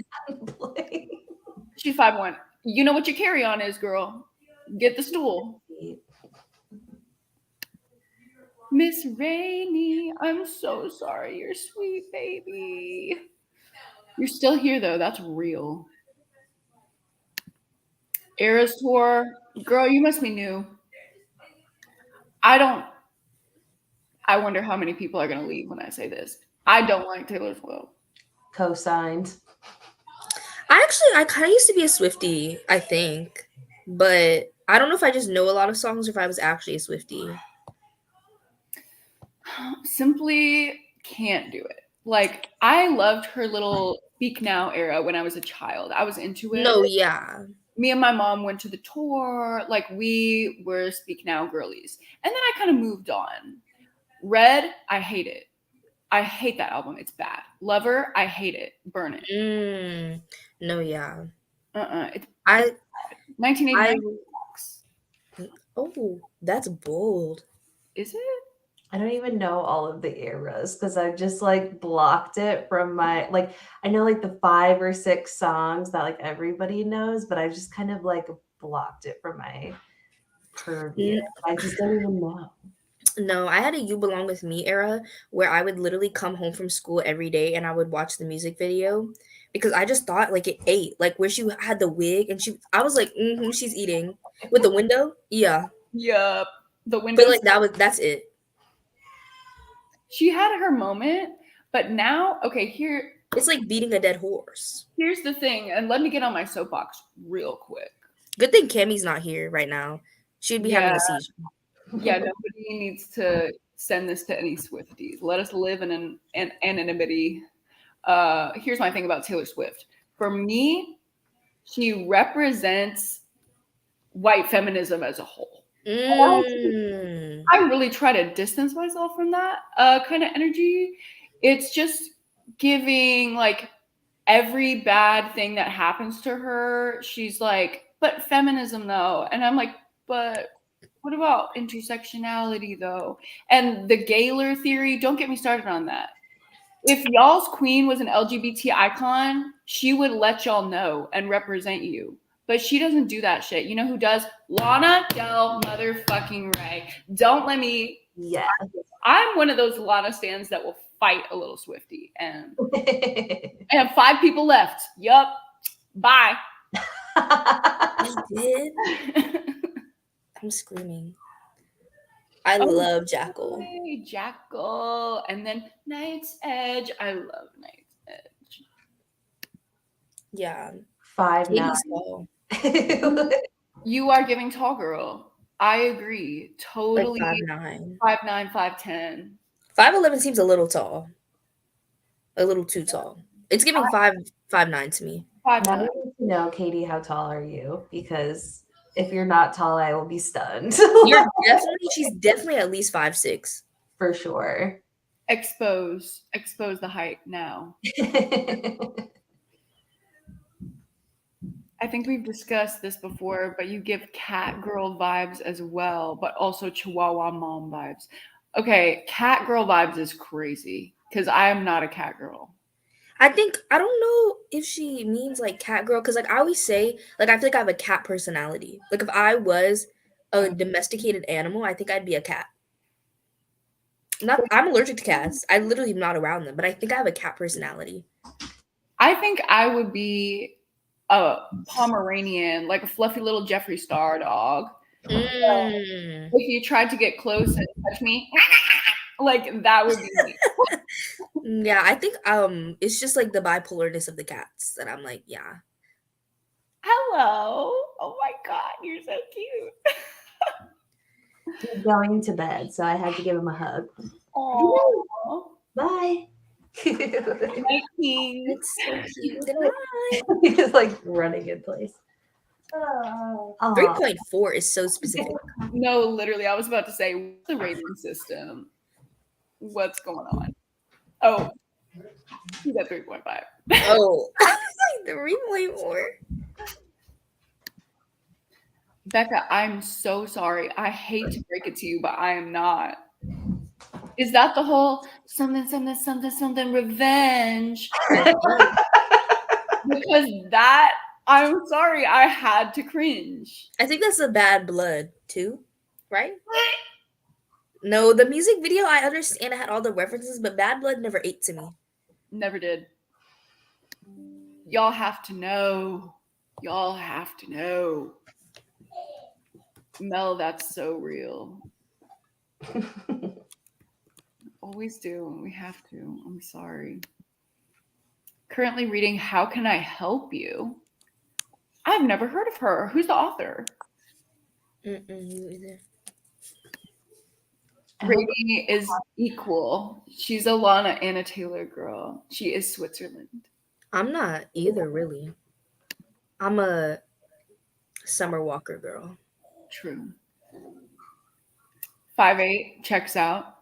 she's 5'1". You know what your carry-on is, girl. Get the stool. Miss Rainey, I'm so sorry. You're sweet, baby. You're still here, though. That's real. Eras Tour. Girl, you must be new. I wonder how many people are going to leave when I say this. I don't like Taylor Swift. Co-signed. I kind of used to be a Swiftie, I think. But I don't know if I just know a lot of songs or if I was actually a Swiftie. Simply can't do it. Like, I loved her little Speak Now era when I was a child. I was into it. No, yeah. Me and my mom went to the tour. Like, we were Speak Now girlies. And then I kind of moved on. Red, I hate it. I hate that album. It's bad. Lover, I hate it. Burn it. No, yeah. It's 1989. Oh, that's bold. Is it? I don't even know all of the eras because I've just like blocked it from my, like, I know like the 5 or 6 songs that like everybody knows, but I've just kind of like blocked it from my purview. I just don't even know. No, I had a You Belong With Me era where I would literally come home from school every day and I would watch the music video because I just thought like it ate, like where she had the wig and I was like, she's eating with the window. Yeah. Yep. The window. But like that's it. She had her moment, but now, okay, here. It's like beating a dead horse. Here's the thing, and let me get on my soapbox real quick. Good thing Cammie's not here right now. She'd be having a seizure. Yeah, nobody needs to send this to any Swifties. Let us live in an anonymity. Here's my thing about Taylor Swift. For me, she represents white feminism as a whole. I really try to distance myself from that kind of energy. It's just giving like every bad thing that happens to her, she's like, but feminism though. And I'm like, but what about intersectionality though? And the Gaylor theory, don't get me started on that. If y'all's queen was an LGBT icon, she would let y'all know and represent you. But she doesn't do that shit. You know who does? Lana Del motherfucking Ray. Don't let me. Yeah. I'm one of those Lana stands that will fight a little Swiftie. And I have 5 people left. Yup. Bye. I did. I'm screaming. I love Jackal. Hey, Jackal. And then Night's Edge. I love Night's Edge. Yeah. 5'9". You are giving tall girl. I agree. Totally. Like 5'9". 5'9", 5'10". 5'11" seems a little tall. A little too tall. It's giving 5'9" to me. 5'9". Now we need to know, Katie, how tall are you? Because if you're not tall, I will be stunned. She's definitely at least 5'6". For sure. Expose the height now. I think we've discussed this before, but you give cat girl vibes as well, but also Chihuahua mom vibes. Okay, cat girl vibes is crazy because I am not a cat girl. I don't know if she means like cat girl, because like I always say, like I feel like I have a cat personality. Like if I was a domesticated animal, I think I'd be a cat. I'm allergic to cats. I literally am not around them, but I think I have a cat personality. I think I would be a Pomeranian, like a fluffy little Jeffree Star dog. If you tried to get close and touch me, like that would be me. Yeah, I think it's just like the bipolarness of the cats that I'm like, yeah. Hello. Oh my God, you're so cute. He's going to bed, so I had to give him a hug. Aww. Bye. My king. It's so cute. Bye. He's like running in place. 3.4 is so specific. No, literally, I was about to say, what's the rating system? What's going on? Oh, he's at 3.5. Oh, 3.4. Becca, I'm so sorry. I hate to break it to you, but I am not. Is that the whole something revenge? Because that, I'm sorry, I had to cringe. I think that's the Bad Blood too, right? No, the music video, I understand it had all the references, but Bad Blood never ate to me. Never did. Y'all have to know. Y'all have to know. Mel, that's so real. Always do. We have to. I'm sorry. Currently reading How Can I Help You? I've never heard of her. Who's the author? You either. Rating is equal. She's a Lana Anna Taylor girl. She is Switzerland. I'm not either, really. I'm a Summer Walker girl. True. 5'8", checks out.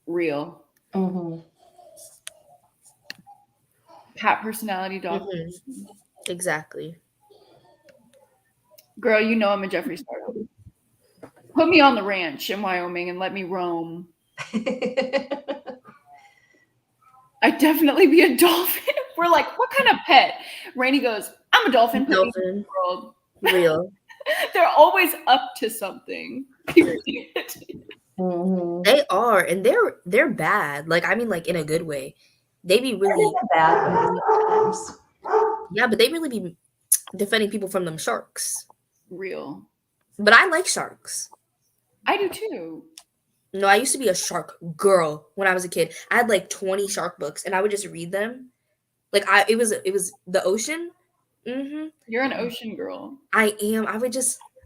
Real. Mm-hmm. Cat personality, dog. Mm-hmm. Exactly. Girl, you know I'm a Jeffree Star. Put me on the ranch in Wyoming and let me roam. I'd definitely be a dolphin. We're like, what kind of pet? Rainey goes, I'm a dolphin. Dolphin. World. Real. They're always up to something. Period. Mm-hmm. They are, and they're bad. Like, I mean, like in a good way. They be really bad sometimes. Yeah, but they really be defending people from them sharks. Real. But I like sharks. I do too. No, I used to be a shark girl when I was a kid. I had like 20 shark books, and I would just read them. Like it was the ocean. Mm-hmm. You're an ocean girl. I am.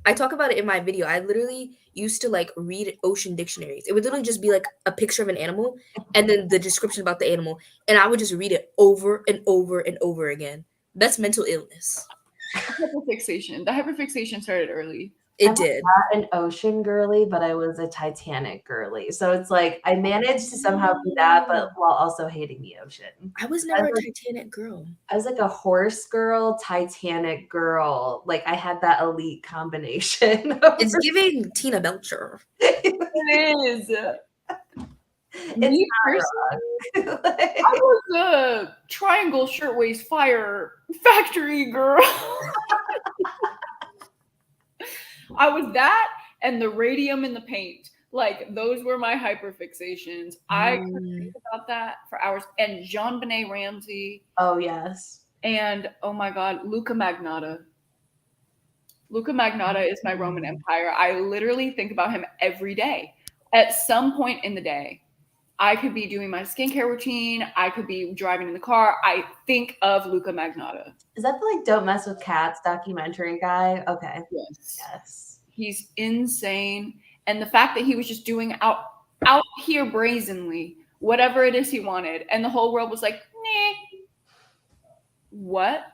I talk about it in my video. I literally used to like read ocean dictionaries. It would literally just be like a picture of an animal and then the description about the animal, and I would just read it over and over and over again. That's mental illness. Hyperfixation. The hyperfixation started early. It I'm did. not an ocean girly, but I was a Titanic girly. So it's like I managed to somehow be that, but while also hating the ocean. I was never a Titanic girl. I was like a horse girl, Titanic girl. Like I had that elite combination. It's giving Tina Belcher. It is. It's Me not personally, wrong. I was a triangle shirtwaist fire factory girl. I was that and the radium in the paint. Like those were my hyperfixations. I could think about that for hours. And Jean-Benet Ramsey. Oh yes. And oh my God, Luca Magnotta. Luca Magnotta is my Roman Empire. I literally think about him every day. At some point in the day, I could be doing my skincare routine. I could be driving in the car. I think of Luca Magnotta. Is that the like Don't Mess with Cats documentary guy? Okay. Yes. Yes. He's insane. And the fact that he was just doing out here brazenly whatever it is he wanted. And the whole world was like, nah. What?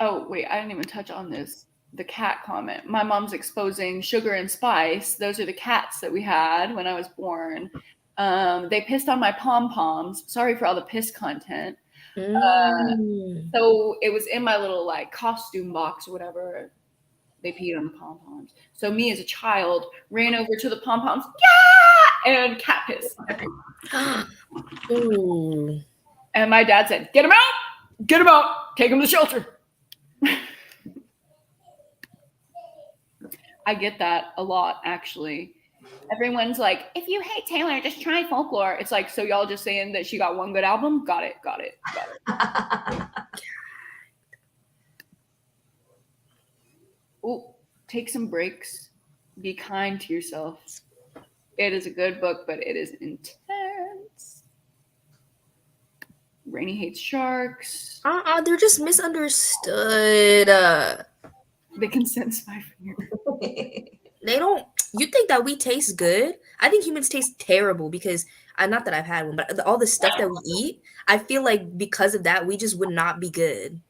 Oh, wait, I didn't even touch on this. The cat comment. My mom's exposing Sugar and Spice. Those are the cats that we had when I was born. They pissed on my pom-poms. Sorry for all the piss content. So it was in my little like costume box or whatever. They peed on the pom-poms. So me as a child ran over to the pom-poms, yeah, and cat piss. Ooh. And my dad said, get him out, take him to the shelter. I get that a lot, actually. Everyone's like, if you hate Taylor, just try Folklore. It's like, so y'all just saying that she got one good album? Got it. Ooh, take some breaks. Be kind to yourself. It is a good book, but it is intense. Rainy hates sharks. They're just misunderstood. They can sense my fear. They don't. You think that we taste good? I think humans taste terrible because not that I've had one, but all the stuff that we eat, I feel like because of that, we just would not be good.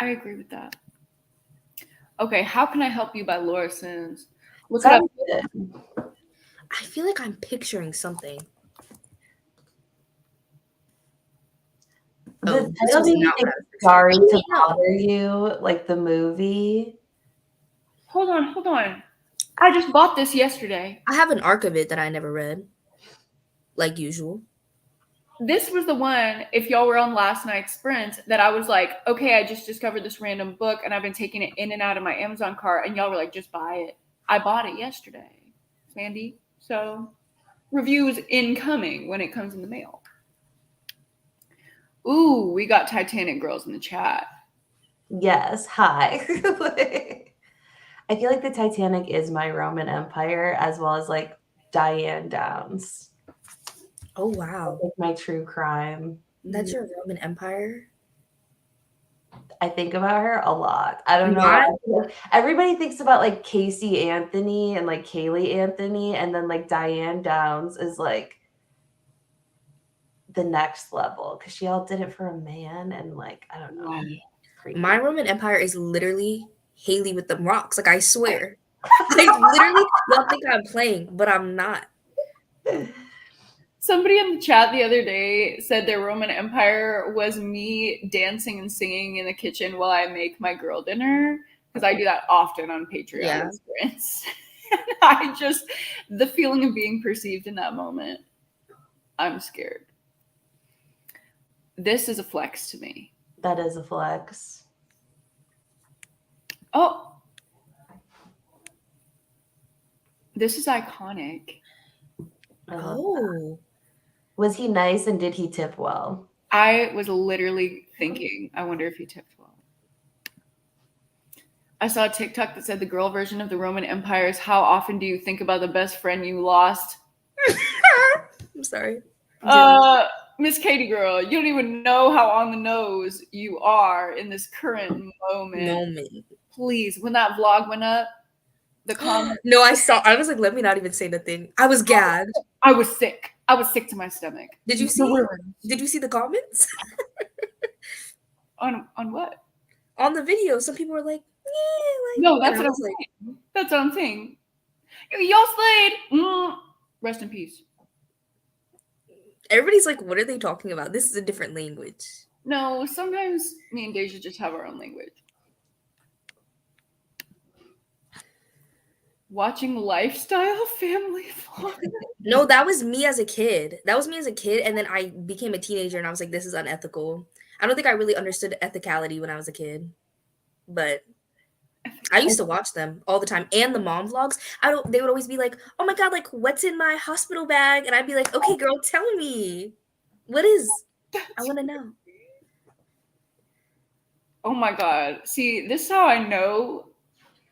I agree with that. Okay, How Can I Help You by Laura Sims. Look it up. I feel like I'm picturing something. The title made me think Sorry to Bother You, like the movie. Hold on. I just bought this yesterday. I have an arc of it that I never read, like usual. This was the one, if y'all were on last night's sprint, that I was like, okay, I just discovered this random book and I've been taking it in and out of my Amazon cart, and y'all were like, just buy it. I bought it yesterday, Sandy. So reviews incoming when it comes in the mail. Ooh, we got Titanic girls in the chat. Yes, hi. I feel like the Titanic is my Roman Empire, as well as like Diane Downs. Oh wow, like my true crime. That's your Roman Empire. I think about her a lot. I don't know. Everybody thinks about like Casey Anthony and like Kaylee Anthony, and then like Diane Downs is like the next level because she all did it for a man, and like I don't know. My Roman Empire is literally Haley with them rocks. Like I swear, I literally don't think I'm playing, but I'm not. Somebody in the chat the other day said their Roman Empire was me dancing and singing in the kitchen while I make my girl dinner, because I do that often on Patreon sprints. I just, the feeling of being perceived in that moment, I'm scared. This is a flex to me. That is a flex. Oh. This is iconic. Oh. Was he nice and did he tip well? I was literally thinking, I wonder if he tipped well. I saw a TikTok that said the girl version of the Roman Empire is how often do you think about the best friend you lost? I'm sorry. Miss Katie girl, you don't even know how on the nose you are in this current moment. Please, when that vlog went up, the comments. No, I saw. I was like, let me not even say nothing. I was gagged. I was sick. I was sick to my stomach. Did you see? Did you see the comments? On what? On the video, some people were like, yeah, like, No, that's and what I I'm was like, saying. That's what I'm saying. Y'all slayed. Rest in peace. everybody's like, what are they talking about? This is a different language. No, sometimes me and Deja just have our own language. Watching lifestyle family vlogs. No, that was me as a kid. That was me as a kid, and then I became a teenager, and I was like, this is unethical. I don't think I really understood ethicality when I was a kid, but I used to watch them all the time, and the mom vlogs. They would always be like, "Oh my god, like what's in my hospital bag?" And I'd be like, "Okay, girl, tell me, what is? I want to know." Oh my god. See, this is how I know,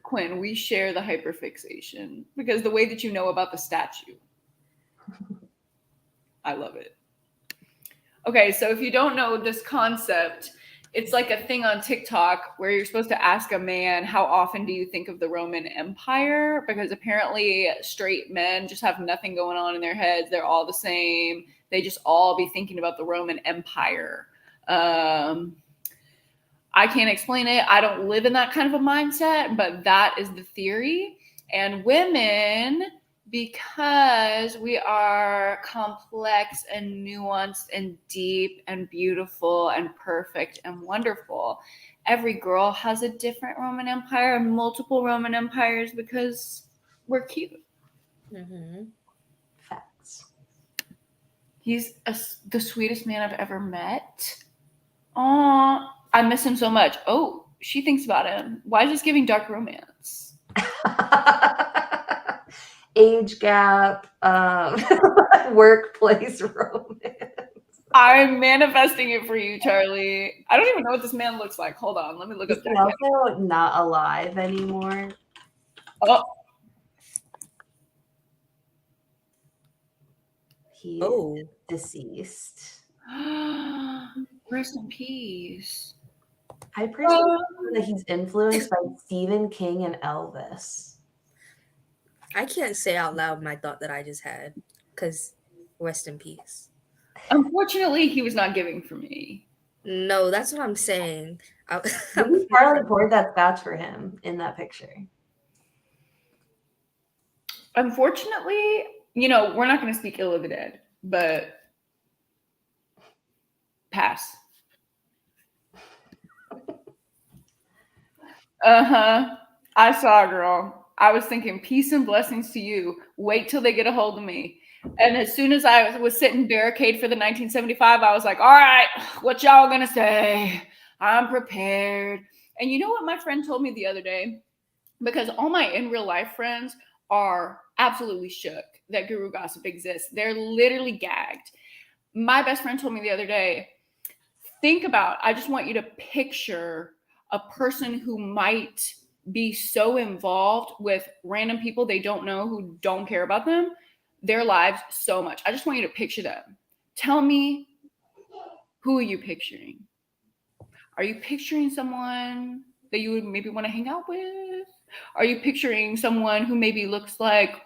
Quinn, we share the hyperfixation because the way that you know about the statue. I love it. Okay, so if you don't know this concept, it's like a thing on TikTok where you're supposed to ask a man, how often do you think of the Roman Empire? Because apparently straight men just have nothing going on in their heads. They're all the same. They just all be thinking about the Roman Empire. I can't explain it. I don't live in that kind of a mindset, but that is the theory. And women, because we are complex and nuanced and deep and beautiful and perfect and wonderful, every girl has a different Roman Empire and multiple Roman Empires because we're cute. Mm-hmm. Facts. He's the sweetest man I've ever met. Aw, I miss him so much. Oh, she thinks about him. Why is this giving dark romance? Age gap, workplace romance. I'm manifesting it for you, Charlie. I don't even know what this man looks like. Hold on, let me look Is up. he also not alive anymore? Oh, He Oh, is deceased. rest in peace. I personally know that he's influenced by Stephen King and Elvis. I can't say out loud my thought that I just had, because rest in peace. Unfortunately, he was not giving for me. No, that's what I'm saying. Maybe Charlie poured that scotch for him in that picture. Unfortunately, we're not going to speak ill of the dead, but pass. I saw a girl. I was thinking peace and blessings to you. Wait till they get a hold of me. And as soon as I was sitting barricade for the 1975, I was like, all right, what y'all gonna say? I'm prepared. And you know what my friend told me the other day? Because all my in real life friends are absolutely shook that Guru Gossip exists. They're literally gagged. My best friend told me the other day, I just want you to picture a person who might be so involved with random people they don't know who don't care about them, their lives so much. I just want you to picture them. Tell me, who are you picturing? Are you picturing someone that you would maybe want to hang out with? Are you picturing someone who maybe looks like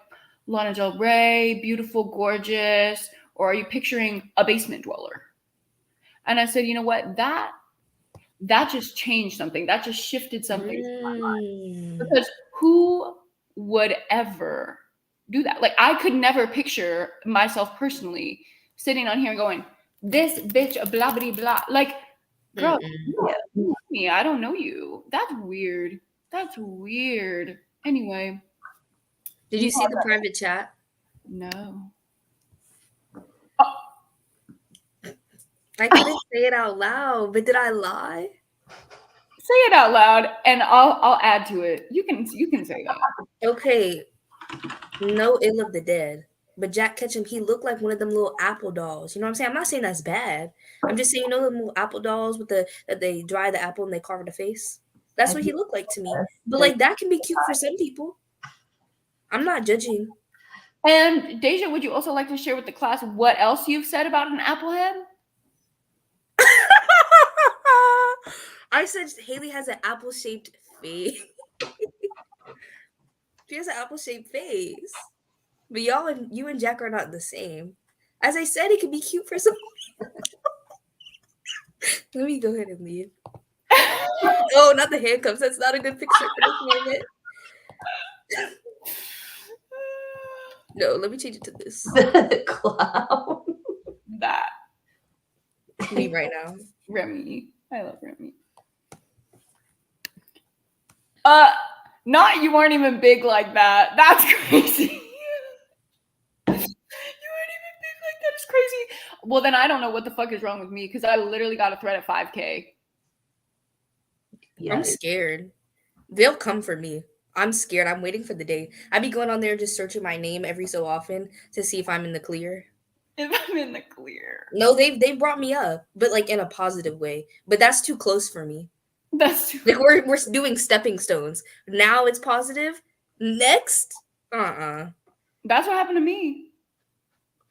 Lana Del Rey, beautiful, gorgeous? Or are you picturing a basement dweller? And I said, you know what? That just changed something. That just shifted something in my mind. Because who would ever do that? Like, I could never picture myself personally sitting on here going, this bitch, blah, blah, blah. Like, girl, you don't know me. I don't know you. That's weird. That's weird. Anyway. Did you see the private chat? No. I couldn't say it out loud, but did I lie? Say it out loud, and I'll add to it. You can say that. Okay. No ill of the dead, but Jack Ketchum, he looked like one of them little Apple dolls. You know what I'm saying? I'm not saying that's bad. I'm just saying, them little Apple dolls with that they dry the apple and they carve the face. That's what he looked like to me. But like that can be cute for some people. I'm not judging. And Deja, would you also like to share with the class what else you've said about an apple head? I said Haley has an apple-shaped face. She has an apple-shaped face. But you and Jack are not the same. As I said, it can be cute for some people. Let me go ahead and leave. No, not the handcuffs. That's not a good picture for this moment. No, let me change it to this. The clown. That. Me right now. Remy. I love Remy. Not you weren't even big like that. That's crazy. You weren't even big like that. It's crazy. Well, then I don't know what the fuck is wrong with me because I literally got a threat at 5K. Yeah. I'm scared. They'll come for me. I'm scared. I'm waiting for the day. I be going on there just searching my name every so often to see if I'm in the clear. If I'm in the clear. No, they brought me up, but like in a positive way. But that's too close for me. That's too Like we're doing stepping stones. Now it's positive. Next, That's what happened to me.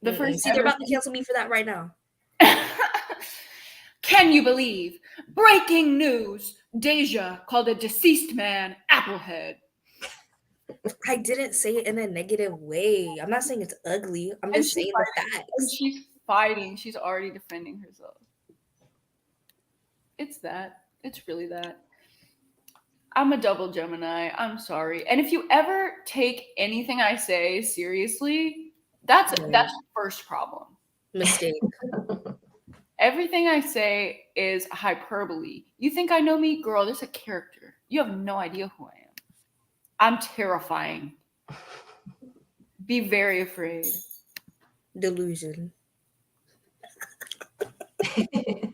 The first See, they're about to cancel me for that right now. Can you believe? Breaking news. Deja called a deceased man Applehead. I didn't say it in a negative way. I'm not saying it's ugly. I'm just saying the And facts. she's fighting. She's already defending herself. It's that. It's really that. I'm a double Gemini. I'm sorry. And if you ever take anything I say seriously, that's the first problem. Mistake. Everything I say is hyperbole. You think I know me? Girl, this is a character. You have no idea who I am. I'm terrifying. Be very afraid. Delusion.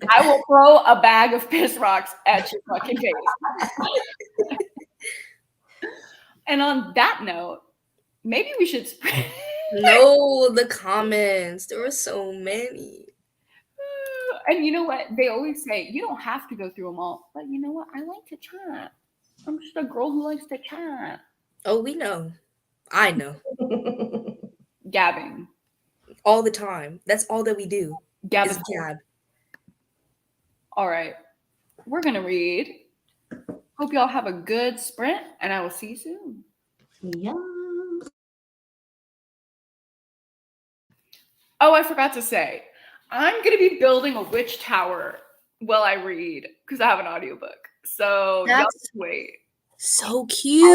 I will throw a bag of piss rocks at your fucking face. And on that note, maybe we should spread. No, the comments. There were so many. And you know what? They always say you don't have to go through them all. But you know what? I like to chat. I'm just a girl who likes to chat. Oh, we know. I know. Gabbing. All the time. That's all that we do. Gab. Is gab. All right. We're going to read. Hope y'all have a good sprint, and I will see you soon. Yeah. Oh, I forgot to say, I'm going to be building a witch tower while I read because I have an audiobook. So y'all just wait. So cute.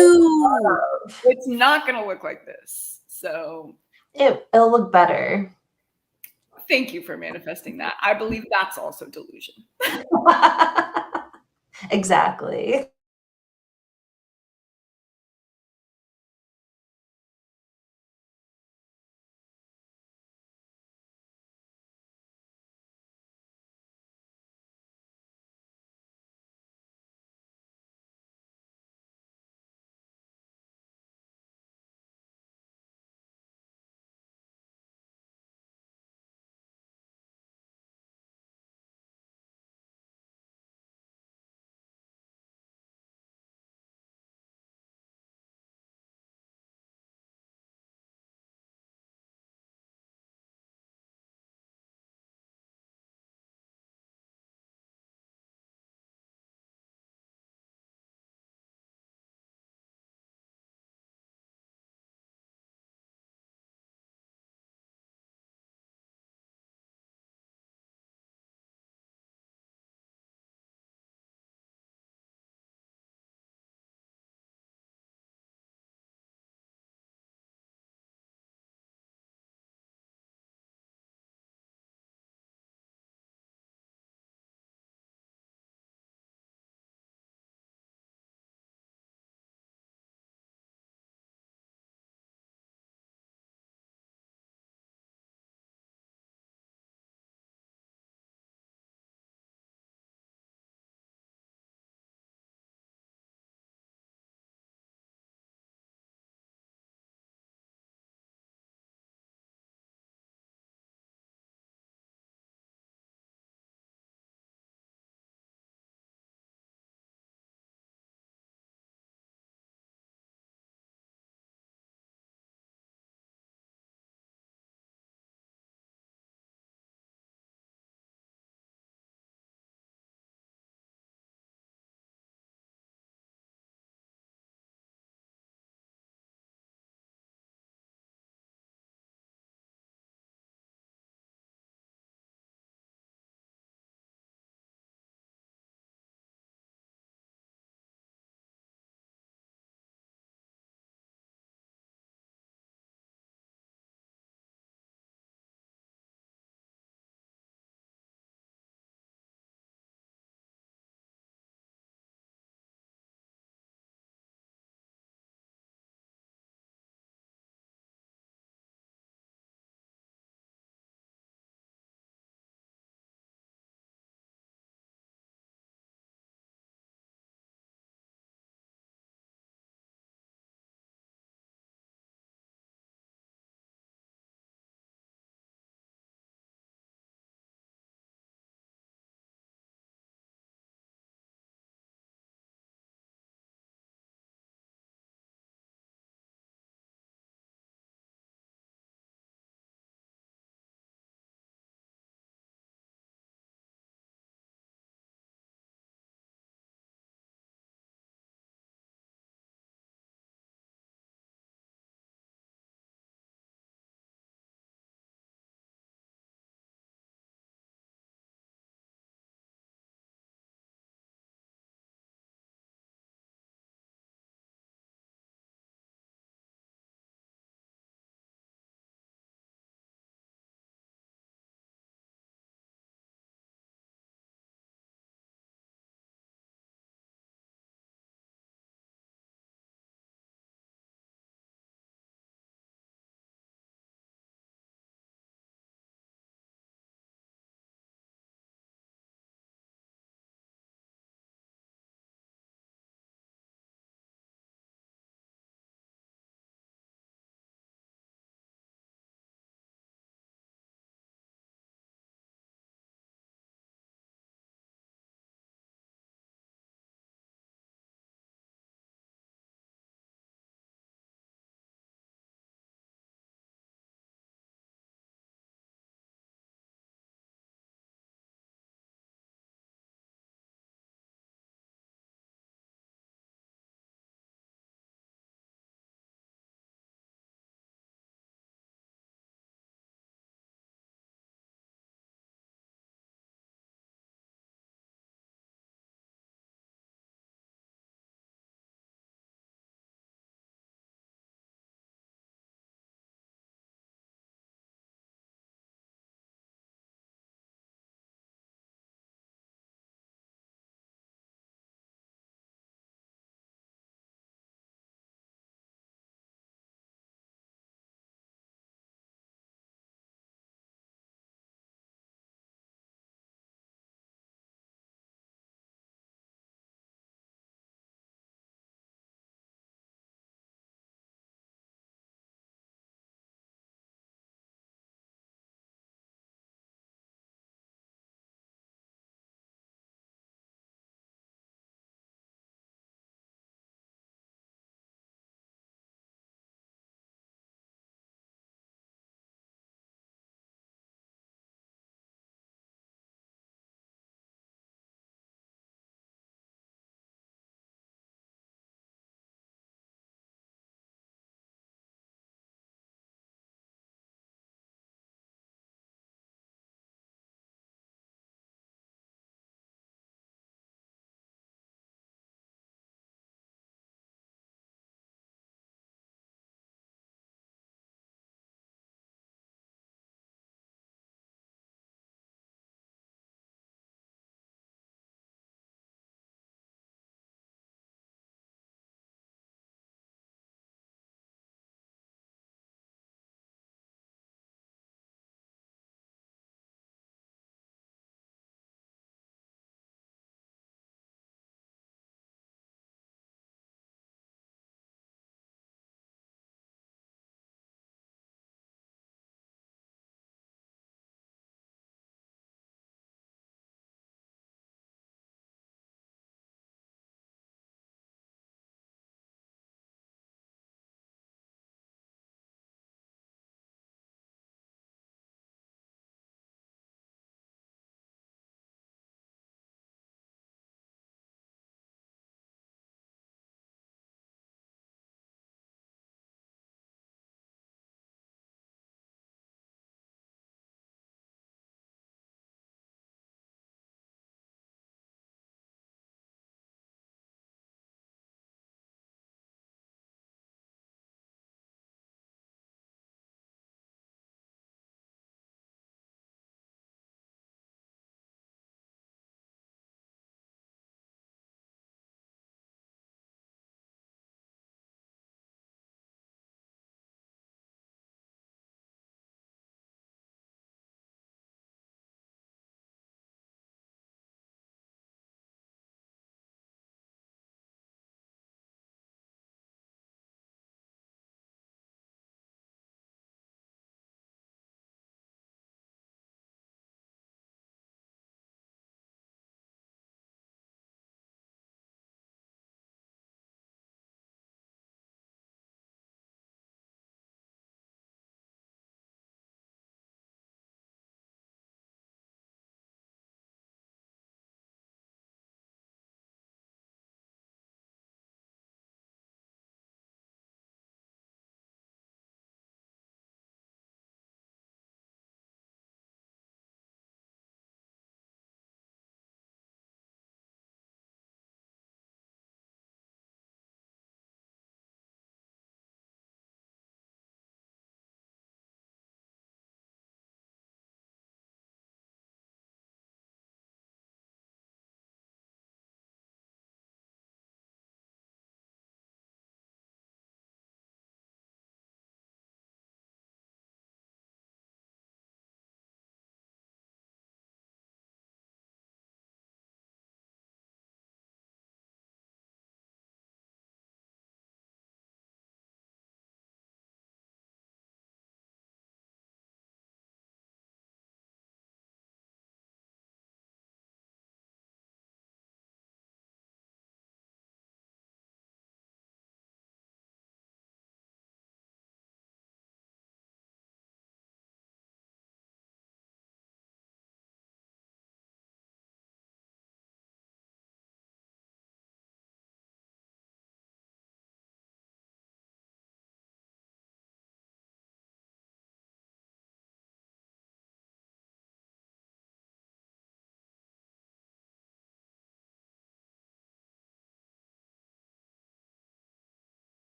It's not going to look like this. So it'll look better. Thank you for manifesting that. I believe that's also delusion. Exactly.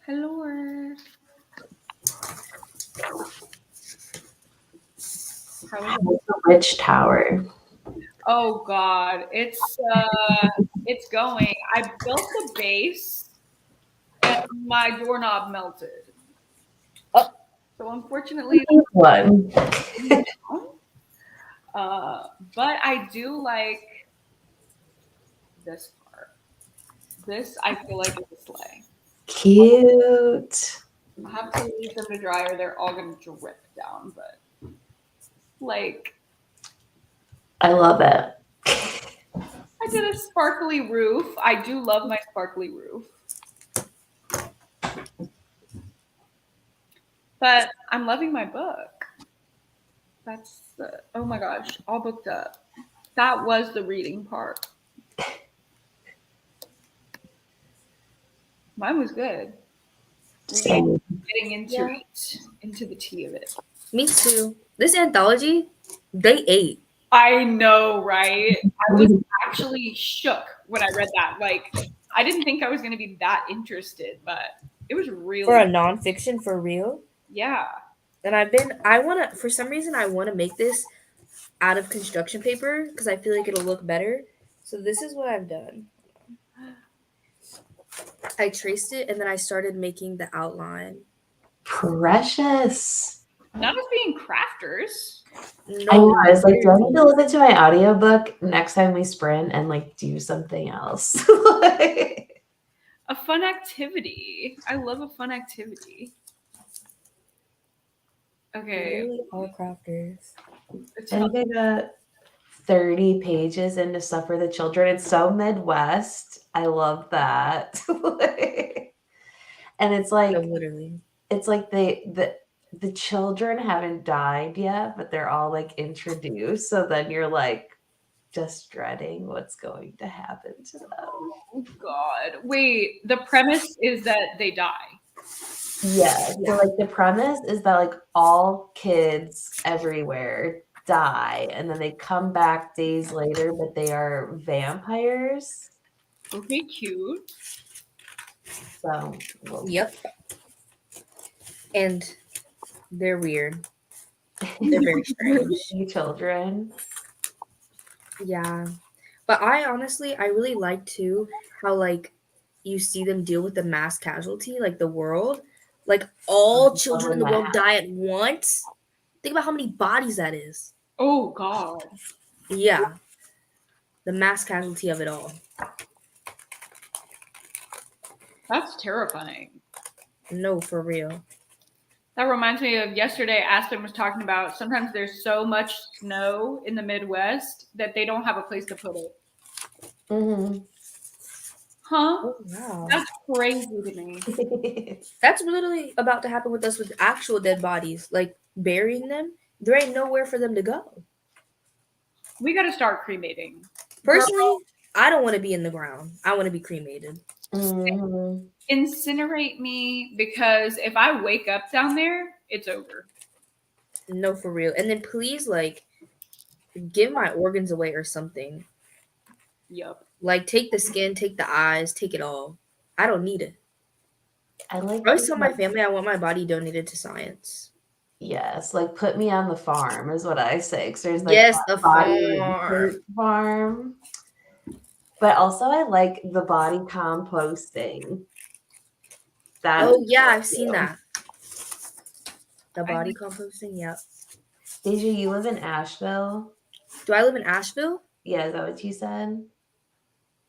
Hello. How is it? The Witch Tower. Oh God, it's going. I built the base and my doorknob melted. Oh. So unfortunately, One. but I do like this part. This I feel like is a sleigh. Cute. I have to leave them to dry or they're all gonna drip down. But like, I love it. I did a sparkly roof. I do love my sparkly roof. But I'm loving my book. That's oh my gosh, all booked up. That was the reading part. Mine was good. Same. Getting into Yeah. it, into the tea of it. Me too. This anthology, they ate. I know, right? I was actually shook when I read that. Like, I didn't think I was going to be that interested, but it was really For a nonfiction, for real. yeah. And for some reason, I want to make this out of construction paper because I feel like it'll look better. So this is what I've done. I traced it and then I started making the outline. Precious. Not as being crafters. No, I know. I was like, do I need to listen to my audiobook next time we sprint and like do something else? A fun activity. I love a fun activity. Okay. Literally all crafters. I think I got 30 pages into Stuff for the Children. It's so Midwest. I love that. And it's like, No, literally. it's like the children haven't died yet, but they're all like introduced. So then you're like just dreading what's going to happen to them. Oh God. Wait, the premise is that they die. Yeah. So like the premise is that like all kids everywhere die and then they come back days later, but they are vampires. Okay, cute. So Yep. And they're weird. They're very strange. you children. Yeah. But I really like too how like you see them deal with the mass casualty, like the world. Like all children in the world die at once. Think about how many bodies that is. Oh God. Yeah. The mass casualty of it all. That's terrifying. No, for real. That reminds me of yesterday. Aspen was talking about sometimes there's so much snow in the Midwest that they don't have a place to put it. Mm-hmm. Huh? Oh, wow. That's crazy to me. That's literally about to happen with us with actual dead bodies. Like burying them, there ain't nowhere for them to go. We got to start cremating. Personally, I don't want to be in the ground. I want to be cremated. Mm-hmm. Incinerate me, because if I wake up down there, it's over. No, for real. And then please, like, give my organs away or something. Yup. Like, take the skin, take the eyes, take it all. I don't need it. I like. I always tell my family I want my body donated to science. Yes, like put me on the farm is what I say. Because there's like Yes, the body farm. farm. But also, I like the body composting. Oh yeah, I've seen that. The body composting, yep. Deja, you live in Asheville? Do I live in Asheville? Yeah, is that what you said?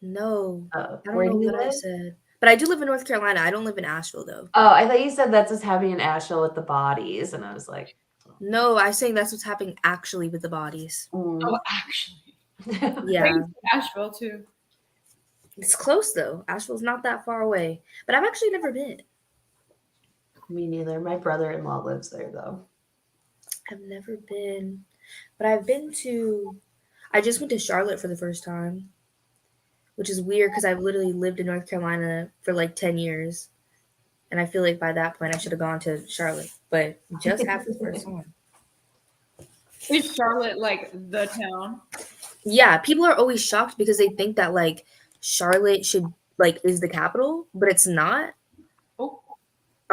No. Oh, I don't where know do you what I live? said. But I do live in North Carolina. I don't live in Asheville though. Oh, I thought you said that's what's happening in Asheville with the bodies, and I was like, no, I'm saying that's what's happening actually with the bodies. Oh, actually. Yeah. Asheville too. It's close though. Asheville's not that far away. But I've actually never been. Me neither. My brother-in-law lives there though. I've never been. But I just went to Charlotte for the first time. Which is weird because I've literally lived in North Carolina for like 10 years. And I feel like by that point I should have gone to Charlotte. But just after the first time. Is Charlotte like the town? Yeah, people are always shocked because they think that like Charlotte should like is the capital, but it's not. Oh.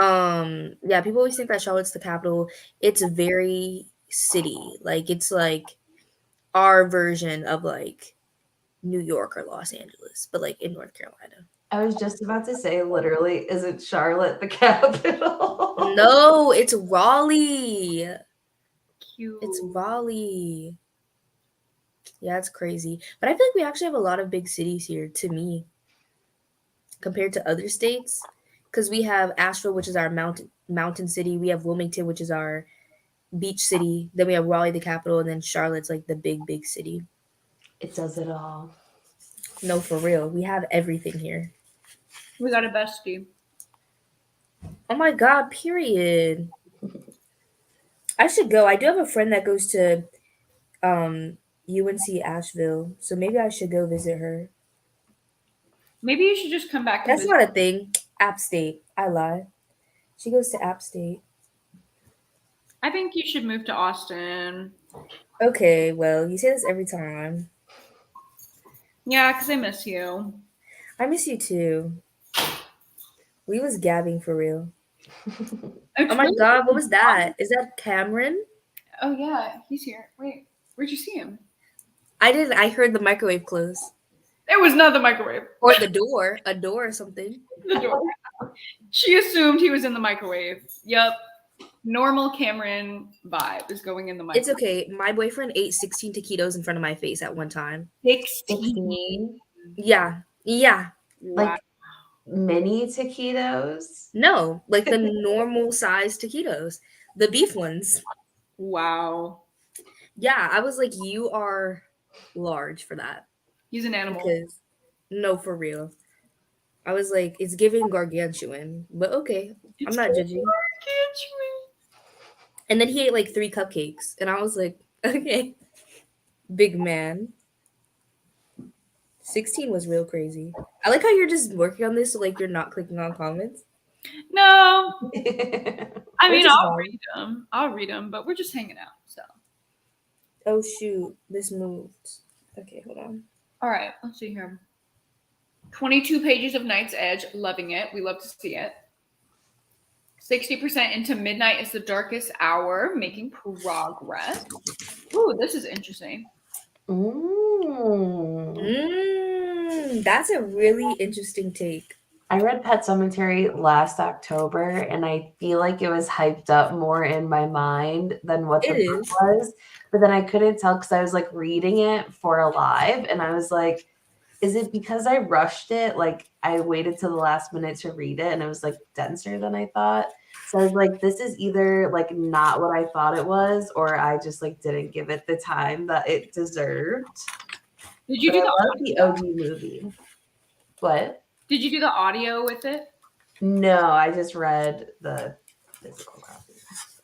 Yeah, people always think that Charlotte's the capital. It's very city. Like it's like our version of like New York or Los Angeles, but like in North Carolina. I was just about to say, literally, isn't Charlotte the capital? No, it's Raleigh. Cute. It's Raleigh. Yeah, it's crazy. But I feel like we actually have a lot of big cities here to me compared to other states. Because we have Asheville, which is our mountain city. We have Wilmington, which is our beach city. Then we have Raleigh, the capital, and then Charlotte's like the big city. It does it all. No, for real. We have everything here. We got a bestie. Oh my god, period. I should go. I do have a friend that goes to UNC Asheville, so maybe I should go visit her. Maybe you should just come back and That's visit. not a thing. App State. I lie. She goes to App State. I think you should move to Austin. Okay, well, you say this every time. Yeah, because I miss you. I miss you too. We was gabbing for real. Oh my god, what was that? Is that Cameron? Oh yeah, he's here. Wait, where'd you see him? I didn't. I heard the microwave close. It was not the microwave. Or the door. A door or something. The door. She assumed he was in the microwave. Yep. Normal Cameron vibe is going in the microwave. It's okay. My boyfriend ate 16 taquitos in front of my face at one time. 16? Yeah. Yeah. Wow. Like mini taquitos? No, like the normal size taquitos. The beef ones. Wow. Yeah, I was like, you are large for that. He's an animal. Because, no, for real. I was like, it's giving gargantuan. But okay, I'm not judging. Gargantuan. And then he ate like 3 cupcakes. And I was like, okay. Big man. 16 was real crazy. I like how you're just working on this so like you're not clicking on comments. No. I mean, is I'll fine. read them. I'll read them, but we're just hanging out. So. Oh shoot, this moved. Okay, hold on. All right, let's see here. 22 pages of Night's Edge. Loving it. We love to see it. 60% into midnight is the darkest hour. Making progress. Ooh, this is interesting. That's a really interesting take. I read Pet Sematary last October, and I feel like it was hyped up more in my mind than what the book was. But then I couldn't tell because I was like reading it for a live, and I was like, is it because I rushed it? Like I waited till the last minute to read it, and it was like denser than I thought. So I was like, this is either like not what I thought it was, or I just like didn't give it the time that it deserved. Did you do the OG movie? What? Did you do the audio with it? No, I just read the physical copy.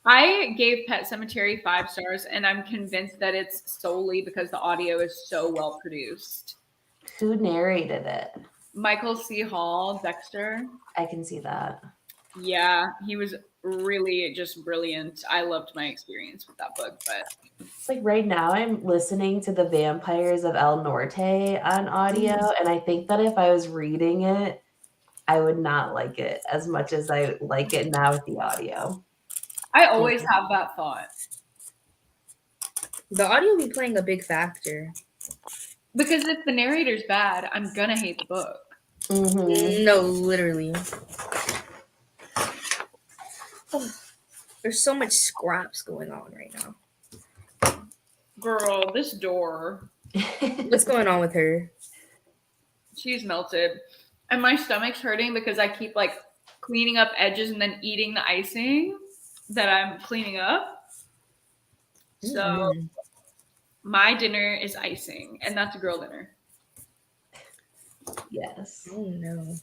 I gave Pet Sematary 5 stars, and I'm convinced that it's solely because the audio is so well produced. Who narrated it? Michael C. Hall, Dexter. I can see that. Yeah, he was really just brilliant. I loved my experience with that book, but it's like right now I'm listening to The Vampires of El Norte on audio, and I think that if I was reading it, I would not like it as much as I like it now with the audio. I always have that thought. The audio be playing a big factor. Because if the narrator's bad, I'm gonna hate the book. Mm-hmm. No, literally. Oh, there's so much scraps going on right now. Girl, this door. What's going on with her? She's melted. And my stomach's hurting because I keep like cleaning up edges and then eating the icing that I'm cleaning up. So my dinner is icing, and that's a girl dinner. Yes. Oh no.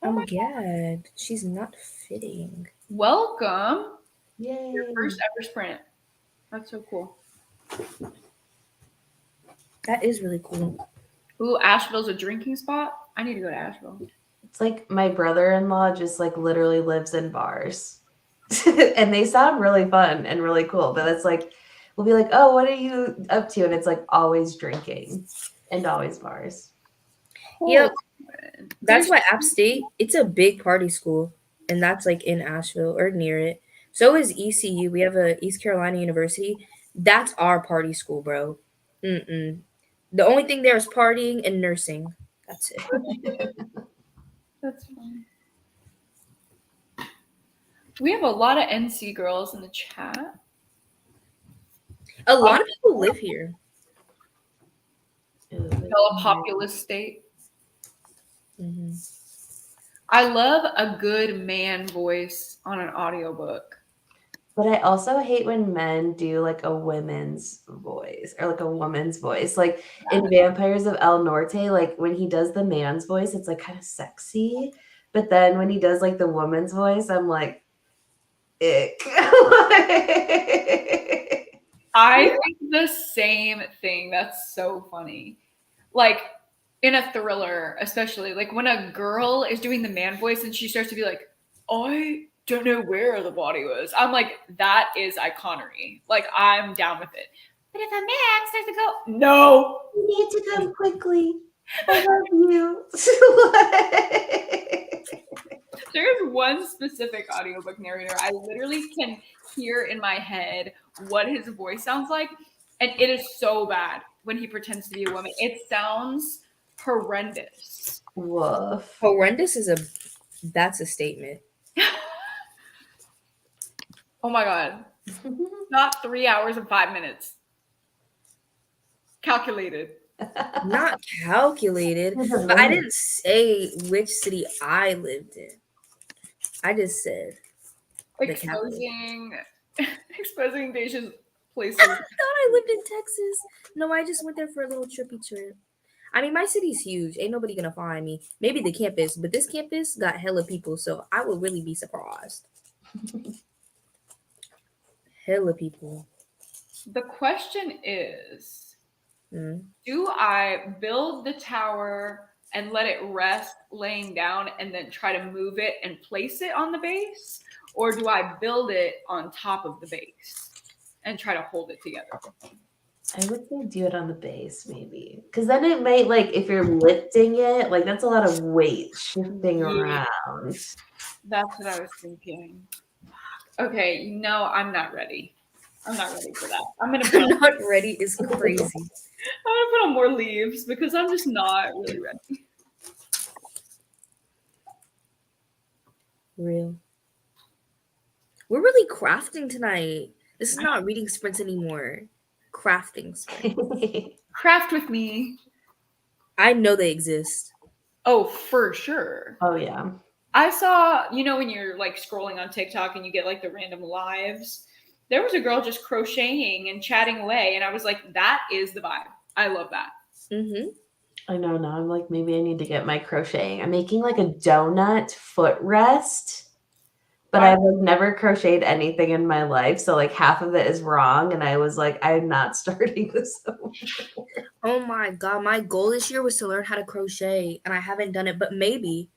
Oh my god, she's not fitting. Welcome. Yay. Your first ever sprint. That's so cool. That is really cool. Ooh, Asheville's a drinking spot. I need to go to Asheville. It's like my brother-in-law just like literally lives in bars. And they sound really fun and really cool. But it's like, we'll be like, oh, what are you up to? And it's like always drinking and always bars. Yep. on. That's There's- why App State, it's a big party school, and that's like in Asheville or near it. So is ECU. We have a East Carolina University. That's our party school, bro. Mm-mm. The only thing there is partying and nursing. That's it. That's fine. We have a lot of NC girls in the chat. A lot of people live here. Still a populous state. Mm-hmm. I love a good man voice on an audiobook. But I also hate when men do like a women's voice or like a woman's voice. Like in Vampires of El Norte, like when he does the man's voice, it's like kind of sexy. But then when he does like the woman's voice, I'm like, ick. I think the same thing. That's so funny. Like in a thriller, especially like when a girl is doing the man voice and she starts to be like, I don't know where the body was. I'm like, that is iconery. Like I'm down with it. But if a man starts to go, no, You need to come quickly. I love you. There's one specific audiobook narrator I literally can hear in my head what his voice sounds like, and it is so bad when he pretends to be a woman. It sounds horrendous. Woof. Horrendous that's a statement. Oh my god. Not 3 hours and 5 minutes. Calculated. Not calculated, but I didn't say which city I lived in. I just said Exposing Deja's places. I thought I lived in Texas. No, I just went there for a little trippy trip. I mean, my city's huge. Ain't nobody gonna find me. Maybe the campus, but this campus got hella people, so I would really be surprised. Hella people. The question is, Mm. do I build the tower and let it rest laying down and then try to move it and place it on the base? Or do I build it on top of the base and try to hold it together? I would say do it on the base, maybe. Because then it might, like, if you're lifting it, like, that's a lot of weight shifting around. That's what I was thinking. Okay, no, I'm not ready. I'm not ready for that. I'm gonna put I'm not ready is crazy. I'm gonna put on more leaves because I'm just not really ready. Real. We're really crafting tonight. This is not reading sprints anymore. Crafting sprints. Craft with me. I know they exist. Oh, for sure. Oh, yeah. I saw, when you're like scrolling on TikTok and you get like the random lives, there was a girl just crocheting and chatting away. And I was like, that is the vibe. I love that. Mm-hmm. I know now. I'm like, maybe I need to get my crocheting. I'm making like a donut footrest, but I've like never crocheted anything in my life. So like half of it is wrong. And I was like, I'm not starting this over. Oh my god, my goal this year was to learn how to crochet, and I haven't done it, but maybe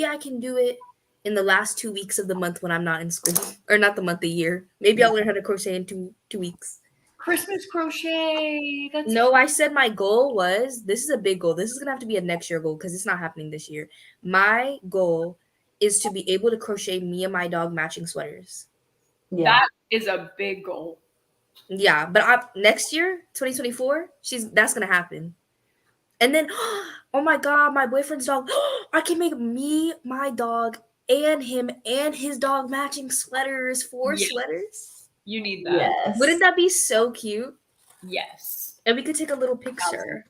I can do it in the last 2 weeks of the month when I'm not in school. Or not the month, the year. Maybe I'll learn how to crochet in two weeks. Christmas crochet. No, I said my goal was, this is a big goal. This is going to have to be a next year goal because it's not happening this year. My goal is to be able to crochet me and my dog matching sweaters. Yeah. That is a big goal. Yeah, but next year, 2024, that's going to happen. And then, oh my god, my boyfriend's dog, I can make me, my dog, and him and his dog matching sweaters, 4 sweaters. You need that. Yes. Wouldn't that be so cute? Yes. And we could take a little picture.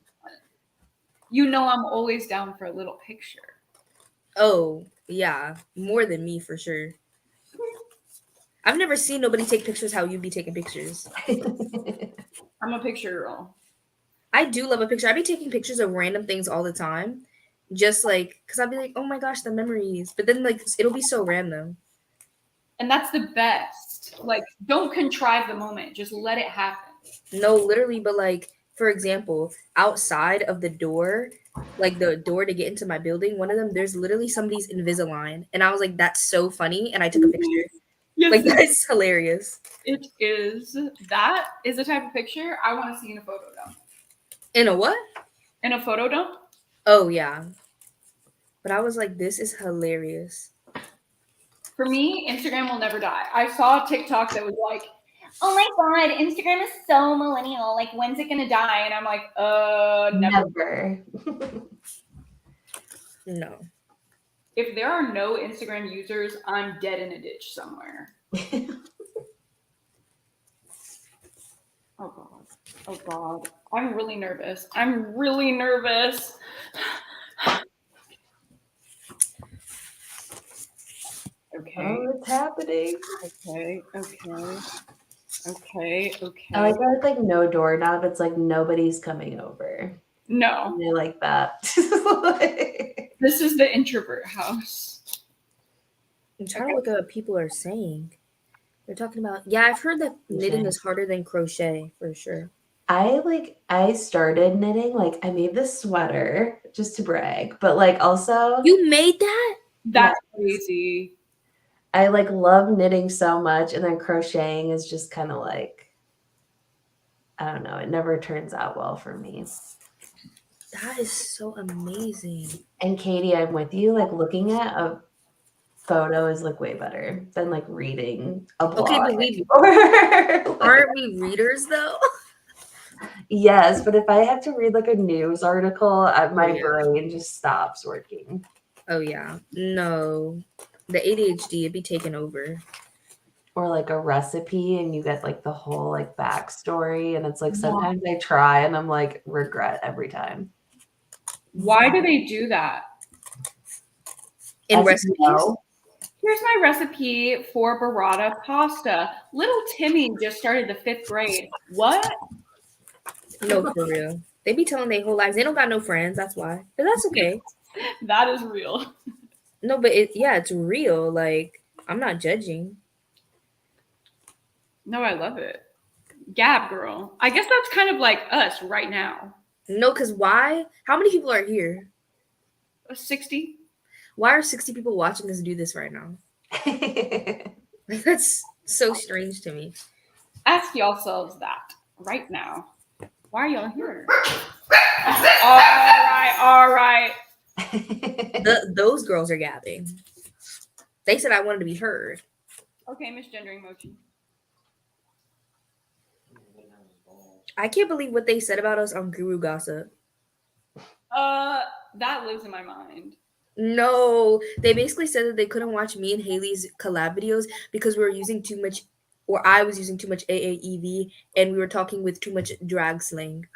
I'm always down for a little picture. Oh, yeah. More than me, for sure. I've never seen nobody take pictures how you be taking pictures. I'm a picture girl. I do love a picture. I be taking pictures of random things all the time. Just like, because I'll be like, oh my gosh, the memories. But then like, it'll be so random. And that's the best. Like, don't contrive the moment. Just let it happen. No, literally, but like, for example, outside of the door, like the door to get into my building, one of them, there's literally somebody's Invisalign. And I was like, that's so funny. And I took a picture. Yes, like, that's hilarious. It is. That is the type of picture I want to see in a photo dump. In a what? In a photo dump? Oh yeah. But I was like, this is hilarious. For me, Instagram will never die. I saw a TikTok that was like, oh my God, Instagram is so millennial. Like, when's it gonna die? And I'm like, never. No. If there are no Instagram users, I'm dead in a ditch somewhere. Oh God. Oh God. I'm really nervous. Okay. Oh, it's happening. Okay. I like that it's like no doorknob. It's like nobody's coming over. No. I like that. This is the introvert house. I'm trying to look at what people are saying. They're talking about, yeah, I've heard that knitting is harder than crochet for sure. I started knitting, like I made this sweater just to brag, but like also You made that? That's crazy. I like love knitting so much, and then crocheting is just kind of like, I don't know, it never turns out well for me. That is so amazing. And Katie, I'm with you. Like looking at a photo is like way better than like reading a blog. Okay, but aren't we readers though? Yes, but if I have to read like a news article, my brain just stops working. Oh yeah, no, the ADHD it'd be taken over. Or like a recipe, and you get like the whole like backstory, and it's like sometimes I try and I'm like regret every time. Why do they do that? In recipes? Here's my recipe for burrata pasta. Little Timmy just started the 5th grade. What? No, for real. They be telling their whole lives. They don't got no friends. That's why. But that's okay. That is real. No, but it's real. Like, I'm not judging. No, I love it. Gab girl. I guess that's kind of like us right now. No, because why? How many people are here? 60. Why are 60 people watching us do this right now? That's so strange to me. Ask yourselves that right now. Why are y'all here? All right. Those girls are gabbing. They said I wanted to be heard. Okay, misgendering Mochi. I can't believe what they said about us on Guru Gossip. That lives in my mind. No, they basically said that they couldn't watch me and Haley's collab videos because we were using too much, or I was using too much AAEV, and we were talking with too much drag slang.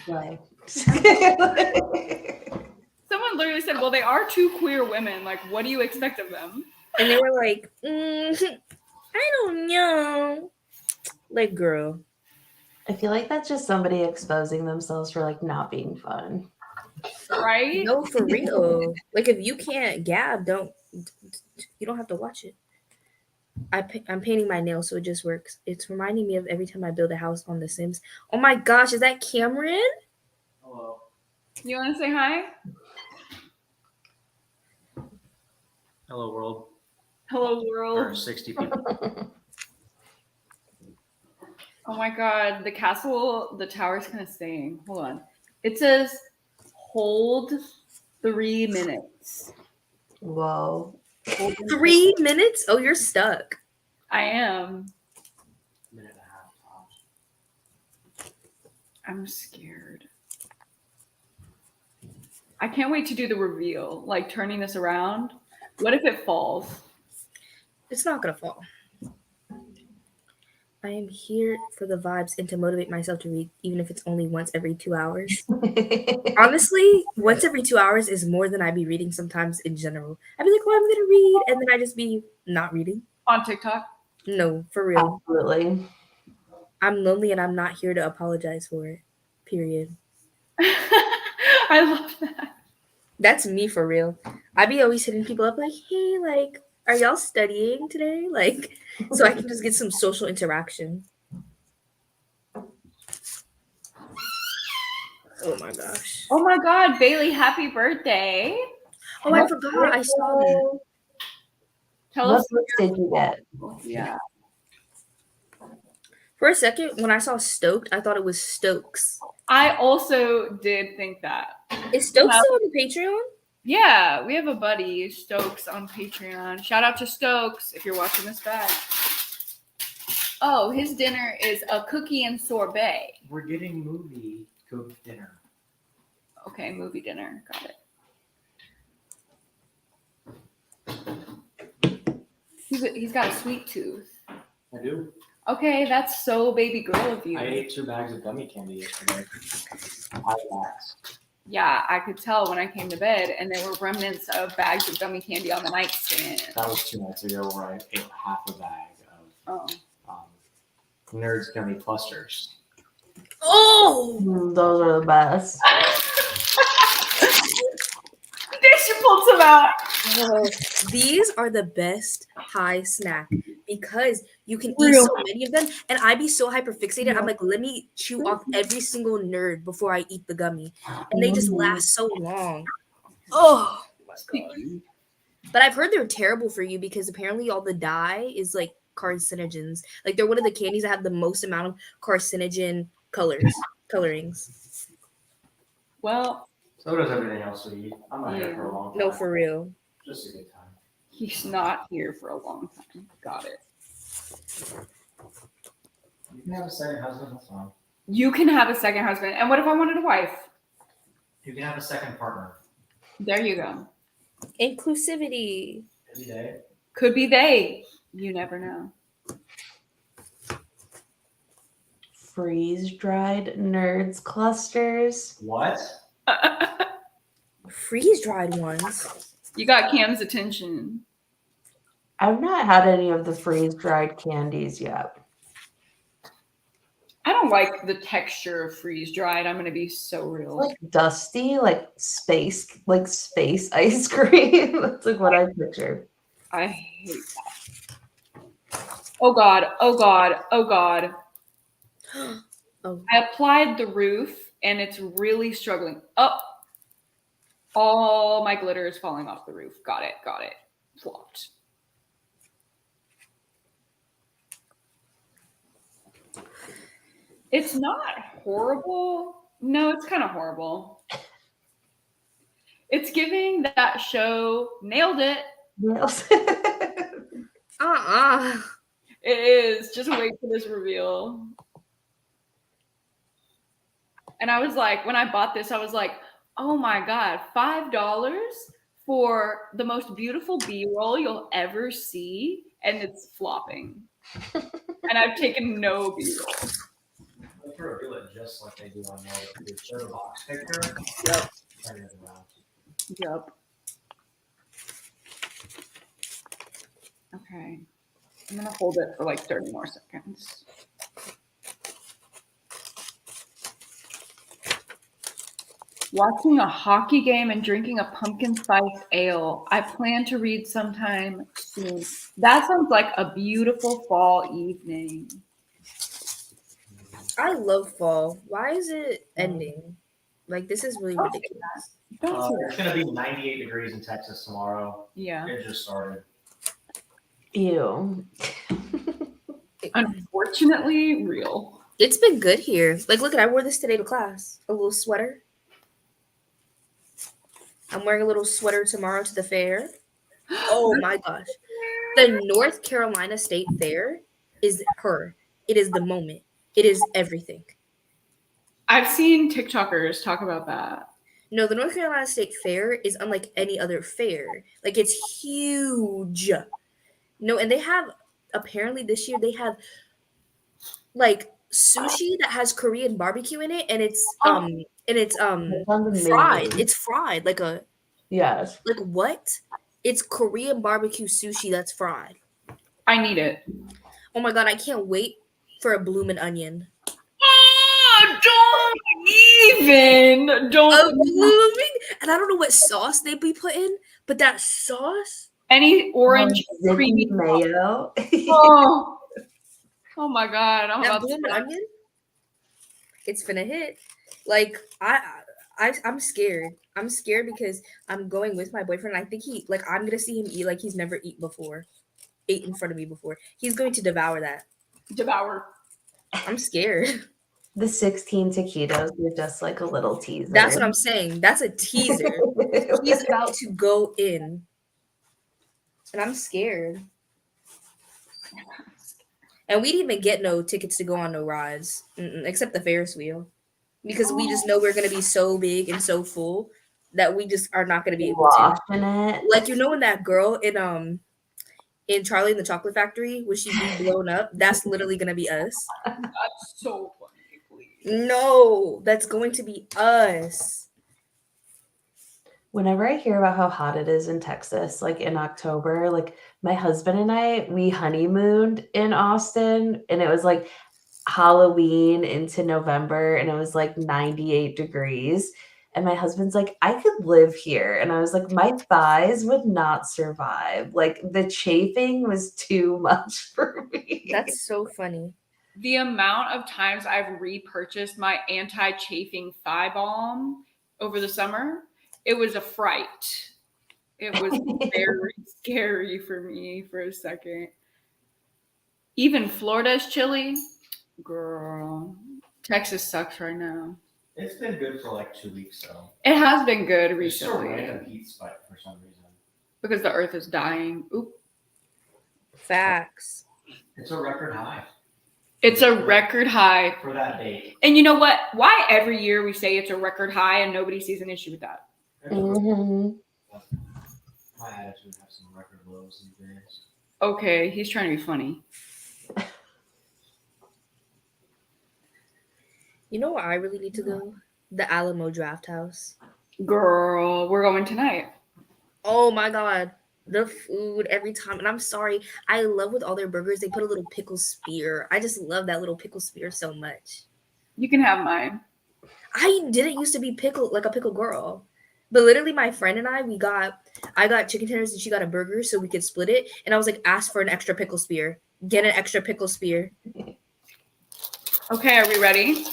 Right. Someone literally said, well, they are 2 queer women. Like, what do you expect of them? And they were like, I don't know. Like, girl. I feel like that's just somebody exposing themselves for like not being fun. Right? No, for real. Like, if you can't gab, you don't have to watch it. I'm painting my nails, so it just works. It's reminding me of every time I build a house on The Sims. Oh my gosh, is that Cameron? Hello. You want to say hi? Hello, world. Hello, There are world. 60 people. Oh my God. The tower's kind of saying, hold on. It says, hold 3 minutes. Whoa. 3 minutes? Oh, you're stuck. I am. Minute and a half tops. I'm scared. I can't wait to do the reveal, like turning this around. What if it falls? It's not gonna fall. I am here for the vibes and to motivate myself to read, even if it's only once every 2 hours. Honestly, once every 2 hours is more than I'd be reading sometimes in general. I'd be like, well, I'm gonna read, and then I just be not reading. On TikTok? No, for real. Absolutely. I'm lonely and I'm not here to apologize for it. Period. I love that. That's me for real. I be always hitting people up like, hey, like, are y'all studying today? Like, so I can just get some social interaction. Oh my gosh. Oh my God, Bailey, happy birthday. Oh, I forgot. I saw that. Tell What us. books did you get? Yeah. For a second, when I saw Stoked, I thought it was Stokes. I also did think that. Is Stokes Well- still on the Patreon? Yeah, we have a buddy, Stokes, on Patreon. Shout out to Stokes if you're watching this back. Oh, his dinner is a cookie and sorbet. We're getting movie cooked dinner. Okay, movie dinner. Got it. He's got a sweet tooth. I do. Okay, that's so baby girl of you. I ate 2 bags of gummy candy yesterday. 5 bags. Yeah, I could tell when I came to bed, and there were remnants of bags of gummy candy on the nightstand. That was 2 nights ago where I ate half a bag of Nerds gummy clusters. Oh! Those are the best. She pulled some out. Oh, these are the best high snack because you can eat so many of them, and I be so hyper fixated. I'm like, let me chew off every single nerd before I eat the gummy, and they just last so long. Oh my god! But I've heard they're terrible for you because apparently all the dye is like carcinogens. Like they're one of the candies that have the most amount of carcinogen colorings. Well, So does everything else we eat. I'm not here for a long time. No, for real. Just a good time. he's not here for a long time. Got it. You can have a second husband, that's fine. You can have a second husband. And what if I wanted a wife? You can have a second partner. There you go. Inclusivity. Every day. Could be they. You never know. Freeze-dried Nerds clusters. What? Freeze-dried ones. You got Cam's attention. I've not had any of the freeze-dried candies yet. I don't like the texture of freeze dried. I'm gonna be so real. Like dusty, like space ice cream. That's like what I picture. I hate that. Oh god, oh god, oh god. Oh. I applied the roof and it's really struggling. Oh, all my glitter is falling off the roof. Got it, got it. Flopped. It's not horrible. No, it's kind of horrible. It's giving that show Nailed It. Yes. It is. Just wait for this reveal. And I was like, when I bought this, I was like, oh my God, $5 for the most beautiful B-roll you'll ever see. And it's flopping. And I've taken no B-roll. They reveal it just like they do on the show the box picture. Yep. Turn it around. Yep. Okay. I'm going to hold it for like 30 more seconds. Watching a hockey game and drinking a pumpkin spice ale. I plan to read sometime soon. That sounds like a beautiful fall evening. I love fall. Why is it ending? Like, this is really ridiculous. Don't say It's that. going to be 98 degrees in Texas tomorrow. Yeah. It just started. Ew. Unfortunately, real. It's been good here. Like, look, I wore this today to class. A little sweater. I'm wearing a little sweater tomorrow to the fair. Oh my gosh. The North Carolina State Fair is her. It is the moment. It is everything. I've seen TikTokers talk about that. No, the North Carolina State Fair is unlike any other fair. Like, it's huge. No, and they have, apparently this year, they have, like, sushi that has Korean barbecue in it, and it's, That sounds fried. amazing. It's fried. Like Yes. like what? It's Korean barbecue sushi that's fried. I need it. Oh my God, I can't wait for a bloomin' onion. Don't even. A Don't. blooming, and I don't know what sauce they be putting, but that sauce. Any orange Zippy creamy mayo. Oh. Oh my God. I'm That about to bloomin' start. onion. It's finna hit. Like I'm scared. I'm scared because I'm going with my boyfriend. And I think I'm gonna see him eat like he's never ate in front of me before. He's going to devour that. Devour. I'm scared. The 16 taquitos were just like a little teaser. That's what I'm saying. That's a teaser. He's about to go in. And I'm scared. And we didn't even get no tickets to go on no rides, except the Ferris wheel. Because we just know we're going to be so big and so full that we just are not going to be able to. In it. Like, you know when that girl in Charlie and the Chocolate Factory, when she be blown up, that's literally going to be us. That's so funny, please. No, that's going to be us. Whenever I hear about how hot it is in Texas, like in October, like my husband and I, we honeymooned in Austin, and it was like Halloween into November, and it was like 98 degrees. And my husband's like, I could live here. And I was like, my thighs would not survive. Like the chafing was too much for me. That's so funny. The amount of times I've repurchased my anti-chafing thigh balm over the summer, it was a fright. It was very scary for me for a second. Even Florida's chilly. Girl, Texas sucks right now. It's been good for like 2 weeks though. It has been good It's still recently random heat spike for some reason. because the earth is dying. Oop. Facts. It's a record high It's a record high. for that date. And you know what? Why every year we say it's a record high and nobody sees an issue with that? Mhm. My attitude have some record lows these days. Okay, he's trying to be funny. You know where I really need to go? The Alamo Draft House. Girl, we're going tonight. Oh my god. The food every time. And I'm sorry. I love with all their burgers, they put a little pickle spear. I just love that little pickle spear so much. You can have mine. I didn't used to be pickle like a pickle girl. But literally my friend and I got chicken tenders and she got a burger so we could split it. And I was like, ask for an extra pickle spear. Get an extra pickle spear. Okay, are we ready?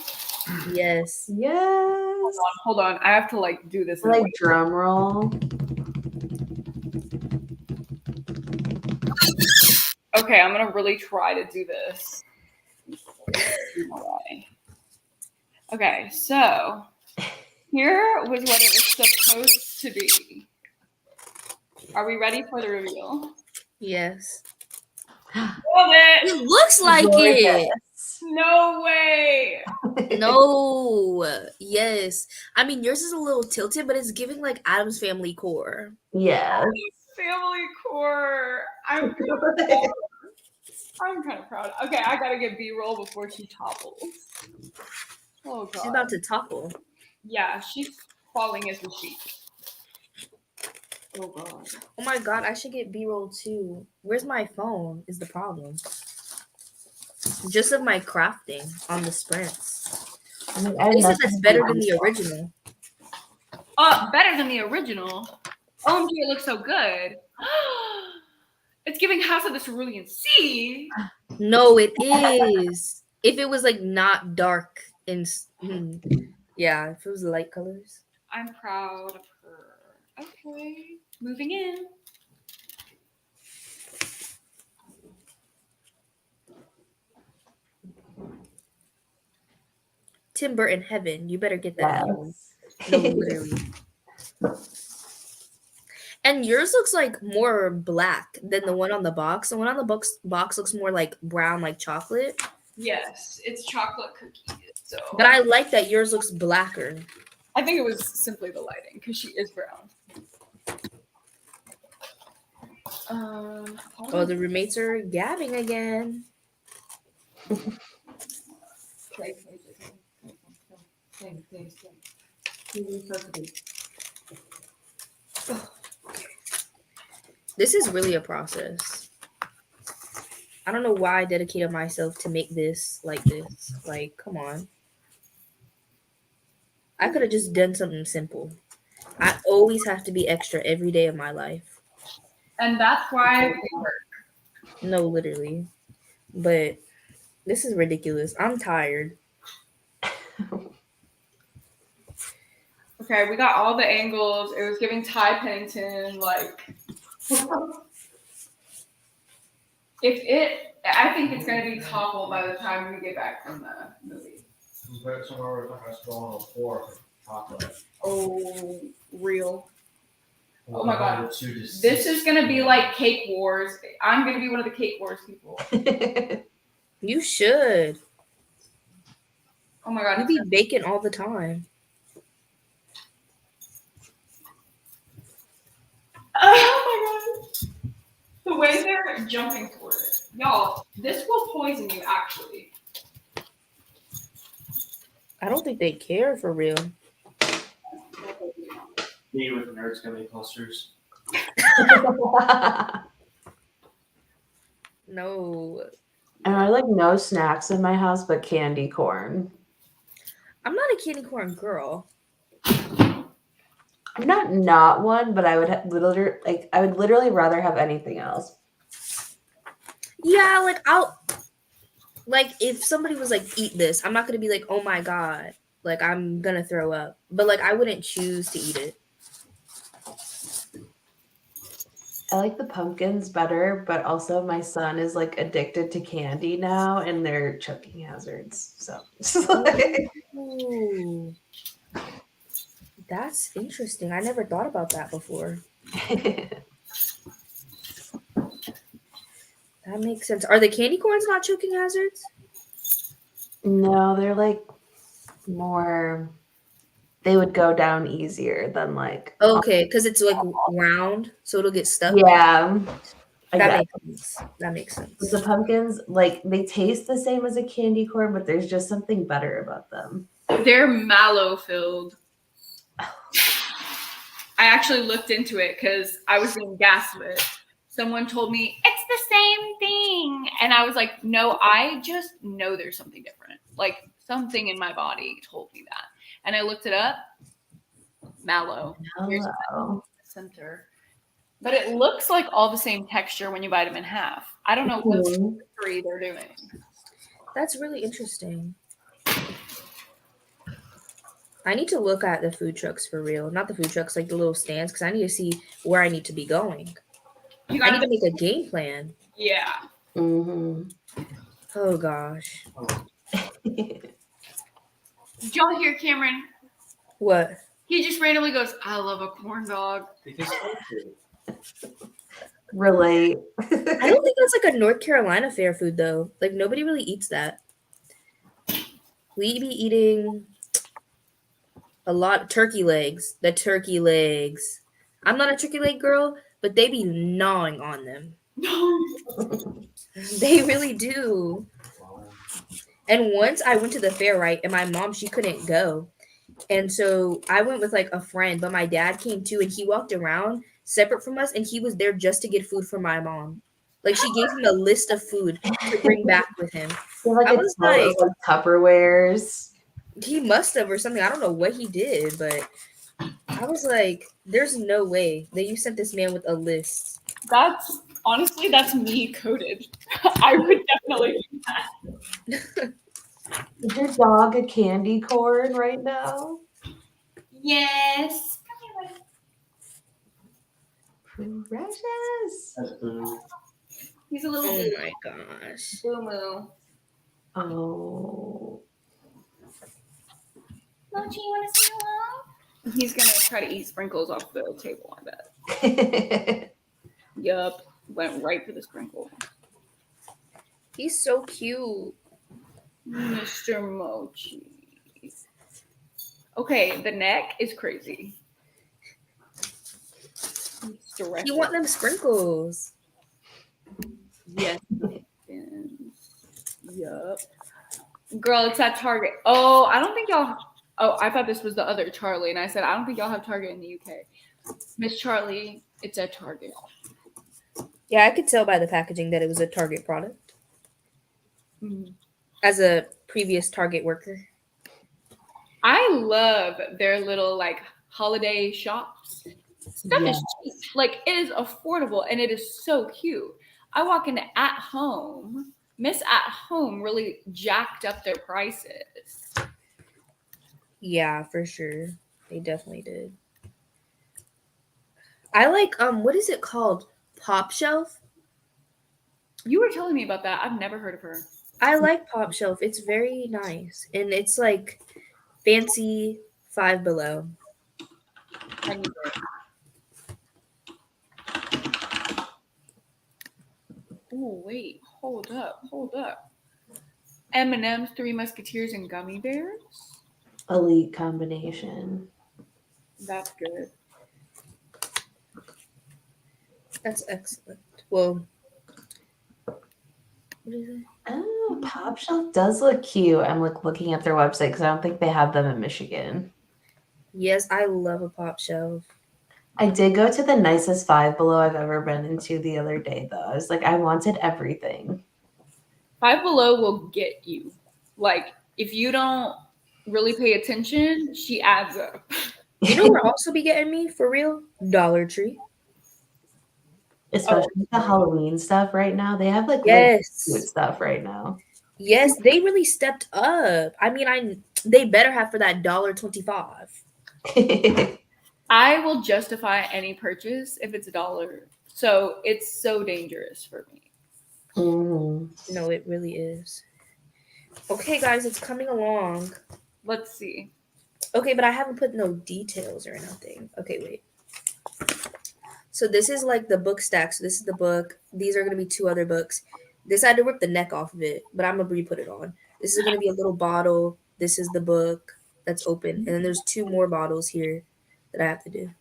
Yes. Yes. Hold on. I have to like do this. Like drum roll. Okay, I'm gonna really try to do this. Okay, so here was what it was supposed to be. Are we ready for the reveal? Yes. Love it! It looks like it. No way! No. Yes. I mean, yours is a little tilted, but it's giving like Adam's Family core. Yes. Family core. I'm kind of proud. Okay, I gotta get B-roll before she topples. Oh god. She's about to topple. Yeah, she's falling as a sheep. Oh god. Oh my god, I should get B-roll too. Where's my phone is the problem. Just of my crafting on the sprints. I mean, They said that's better than the original. Better than the original. OMG, it looks so good. It's giving House of the Cerulean Sea. No, it is. If it was like not dark and yeah, if it was light colors. I'm proud of her. Okay, moving in. Tim Burton heaven, you better get that. Yes. No, literally. And yours looks like more black than the one on the box. The one on the box looks more like brown, like chocolate. Yes, it's chocolate cookies. So, But I like that yours looks blacker. I think it was simply the lighting because she is brown. Oh, the roommates are gabbing again. This is really a process. I don't know why I dedicated myself to make this like this. Like, come on. I could have just done something simple. I always have to be extra every day of my life. And that's why we work. No, literally. But this is ridiculous. I'm tired. Okay, we got all the angles. It was giving Ty Pennington, like, if it I think it's gonna be toppled by the time we get back from the movie. Put it somewhere where it's not gonna spill on the floor for chocolate. Oh, real. Or Oh my one of God. the two deceased This is gonna be people. like Cake Wars. I'm gonna be one of the Cake Wars people. You should. Oh my God. You be baking all the time. Oh my God. The way they're jumping toward it. Y'all, this will poison you actually. I don't think they care for real. Me with Nerds Gummy Clusters. No. And I like no snacks in my house but candy corn. I'm not a candy corn girl. I'm not one, but I would literally rather have anything else. Yeah, like if somebody was like, eat this, I'm not gonna be like, oh my God, like I'm gonna throw up. But like I wouldn't choose to eat it. I like the pumpkins better, but also my son is like addicted to candy now and they're choking hazards. So Ooh. That's interesting. I never thought about that before. That makes sense. Are the candy corns not choking hazards? No, they're like more, they would go down easier than like Okay, because it's like round, so it'll get stuck. yeah. That makes sense. That makes sense. The pumpkins, like they taste the same as a candy corn, but there's just something better about them. They're mallow filled. I actually looked into it because I was being gaslit. Someone told me it's the same thing. And I was like, no, I just know there's something different. Like something in my body told me that. And I looked it up. Mallow. Here's the center. But it looks like all the same texture when you bite them in half. I don't know what trickery they're doing. That's really interesting. I need to look at the food trucks for real. Not the food trucks, like the little stands, because I need to see where I need to be going. I need to make a game plan. Yeah. Mm-hmm. Oh, gosh. Did y'all hear Cameron? What? He just randomly goes, I love a corn dog. Relate. I don't think that's like a North Carolina fair food, though. Like, nobody really eats that. We be eating a lot of turkey legs. The turkey legs. I'm not a turkey leg girl, but they be gnawing on them. They really do. And once I went to the fair, right, and my mom, she couldn't go. And so I went with like a friend, but my dad came too, and he walked around separate from us, and he was there just to get food for my mom. Like she gave him a list of food to bring back with him. Like I was like, Tupperwares. He must have or something. I don't know what he did, but I was like, there's no way that you sent this man with a list. That's honestly, that's me coded. I would definitely do that. Is your dog a candy corn right now? Yes. Precious. He's a little Oh my gosh. boo-moo. Oh. Mochi, you want to say hello? He's going to try to eat sprinkles off the table, I bet. Yup. Went right for the sprinkle. He's so cute. Mr. Mochi. Okay, the neck is crazy. You want them sprinkles. Yes. Yup. Girl, it's at Target. Oh, I don't think y'all. Oh, I thought this was the other Charlie, and I said I don't think y'all have Target in the UK. Miss Charlie, it's at Target. Yeah, I could tell by the packaging that it was a Target product. Mm. As a previous Target worker. I love their little like holiday shops. Stuff is cheap. Like it is affordable and it is so cute. I walk into At Home. Miss At Home really jacked up their prices. Yeah, for sure. They definitely did. I like what is it called? Pop Shelf? You were telling me about that. I've never heard of her. I like Pop Shelf. It's very nice. And it's like fancy Five Below. I need it. Oh, wait. Hold up. M&M's, Three Musketeers, and Gummy Bears? Elite combination. That's good. That's excellent. Well, what is it? Oh, Pop Shelf does look cute. I'm looking at their website because I don't think they have them in Michigan. Yes, I love a Pop Shelf. I did go to the nicest Five Below I've ever been into the other day, though. I was like, I wanted everything. Five Below will get you. Like, if you don't really pay attention, she adds up. You know where also be getting me for real? Dollar Tree. Especially the Halloween stuff right now. They have like Yes. good stuff right now. Yes, they really stepped up. I mean, they better have for that $1.25. I will justify any purchase if it's $1. So it's so dangerous for me. Mm-hmm. No, it really is. Okay, guys, it's coming along. Let's see. Okay, but I haven't put no details or anything. Okay, wait. So this is like the book stack. So this is the book. These are going to be 2 other books. This I had to rip the neck off of it, but I'm going to re-put it on. This is going to be a little bottle. This is the book that's open. And then there's 2 more bottles here that I have to do.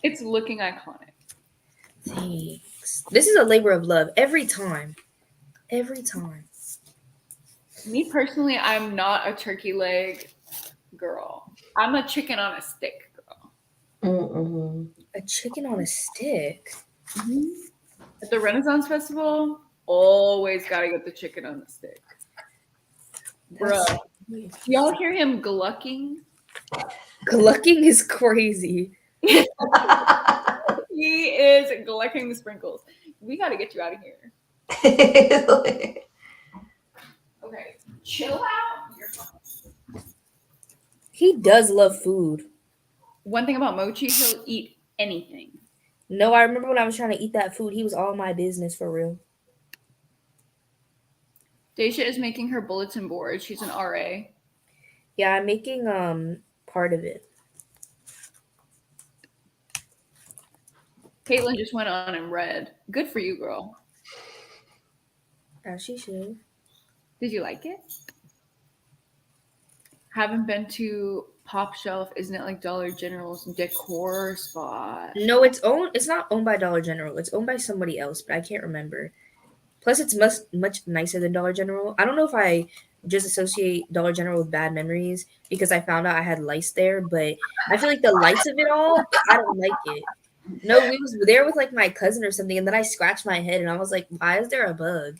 It's looking iconic. Thanks. This is a labor of love every time. Every time. Me personally, I'm not a turkey leg girl. I'm a chicken on a stick girl. Mm-hmm. A chicken on a stick? Mm-hmm. At the Renaissance Festival, always gotta get the chicken on the stick. Bro, y'all hear him glucking? Glucking is crazy. He is glucking the sprinkles. We gotta get you out of here. Okay, chill out. You're fine. He does love food. One thing about Mochi, he'll eat anything. No, I remember when I was trying to eat that food, he was all my business for real. Daisha is making her bulletin board. She's an RA. Yeah, I'm making part of it. Caitlin just went on and read. Good for you, girl. As she should. Did you like it? Haven't been to Pop Shelf. Isn't it like Dollar General's decor spot? No, it's not owned by Dollar General. It's owned by somebody else, but I can't remember. Plus, it's much nicer than Dollar General. I don't know if I just associate Dollar General with bad memories because I found out I had lice there, but I feel like the lights of it all, I don't like it. No, we was there with like my cousin or something, and then I scratched my head and I was like, why is there a bug?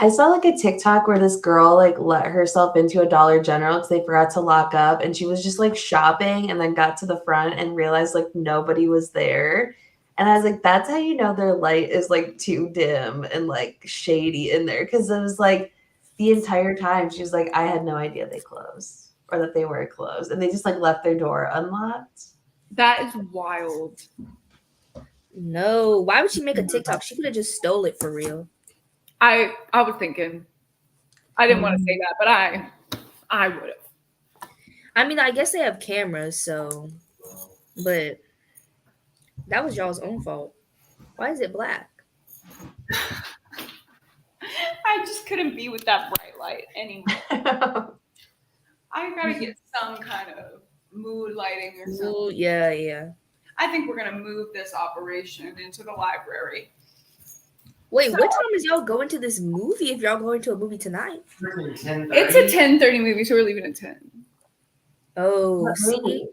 I saw like a TikTok where this girl like let herself into a Dollar General because they forgot to lock up, and she was just like shopping and then got to the front and realized like nobody was there. And I was like, that's how you know their light is like too dim and like shady in there, because it was like the entire time she was like, I had no idea they closed or that they were closed, and they just like left their door unlocked. That is wild. No, why would she make a TikTok? She could have just stole it for real. I was thinking. I didn't want to say that, but I would have. I mean, I guess they have cameras, so, but that was y'all's own fault. Why is it black? I just couldn't be with that bright light anymore. I gotta get some kind of mood lighting or something. Ooh, yeah. I think we're gonna move this operation into the library. Wait, what time is y'all going to this movie if y'all going to a movie tonight? It's a 10:30 movie, so we're leaving at 10. Oh, see?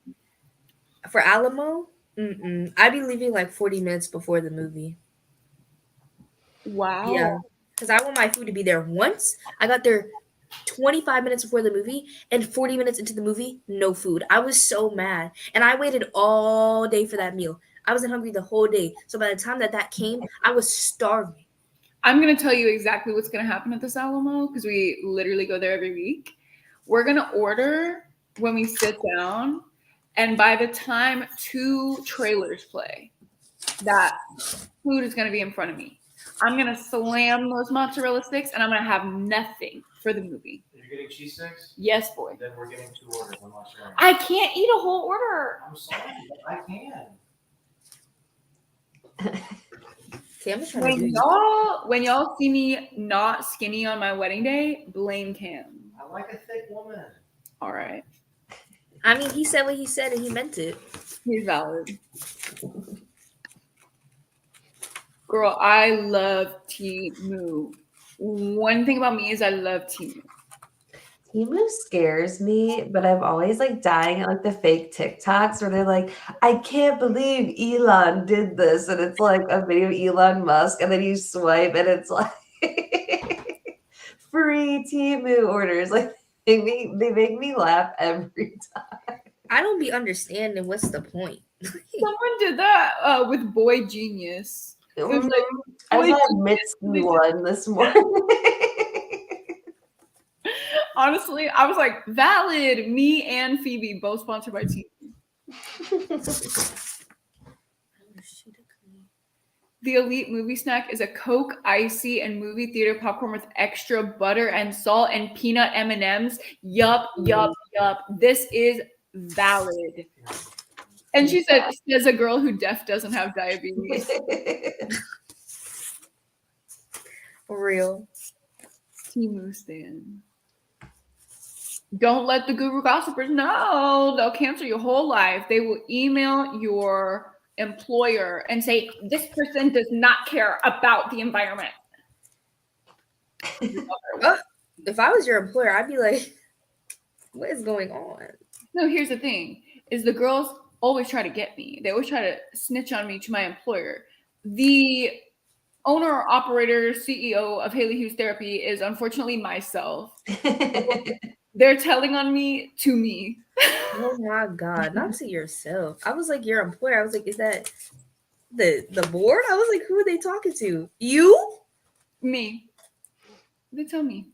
For Alamo? I'd be leaving like 40 minutes before the movie. Wow. Yeah. Because I want my food to be there once. I got there 25 minutes before the movie, and 40 minutes into the movie, no food. I was so mad. And I waited all day for that meal. I wasn't hungry the whole day. So by the time that came, I was starving. I'm going to tell you exactly what's going to happen at this Alamo because we literally go there every week. We're going to order when we sit down, and by the time 2 trailers play, that food is going to be in front of me. I'm gonna slam those mozzarella sticks, and I'm gonna have nothing for the movie. You're getting cheese sticks? Yes, boy. Then we're getting 2 orders. I'm not sure. I can't eat a whole order. I'm sorry, but I can. Cam is trying to do When y'all see me not skinny on my wedding day, blame Cam. I like a thick woman. All right, I mean, he said what he said and he meant it. he's valid. Girl, I love Temu. One thing about me is I love Temu. Temu scares me, but I'm always like dying at like the fake TikToks where they're like, I can't believe Elon did this. And it's like a video of Elon Musk, and then you swipe and it's like free Temu orders. Like they make me laugh every time. I don't be understanding what's the point. Someone did that with Boy Genius. It was like, I saw a Boy Mitski one this morning. honestly, I was like, valid. Me and Phoebe both sponsored by Temu. The elite movie snack is a Coke, icy, and movie theater popcorn with extra butter and salt and peanut M&Ms. Yup, yup, yup. This is valid. And she said, says a girl who deaf doesn't have diabetes. For real. Temu stand. Don't let the guru gossipers know. They'll cancel your whole life. They will email your employer and say, this person does not care about the environment. If I was your employer, I'd be like, what is going on? No, here's the thing, is the girls always try to get me. They always try to snitch on me to my employer. The owner, operator, CEO of Haley Hughes Therapy is unfortunately myself. They're telling on me to me. Oh my God, not to yourself. I was like your employer. I was like, is that the board? I was like, who are they talking to? You? Me. They tell me.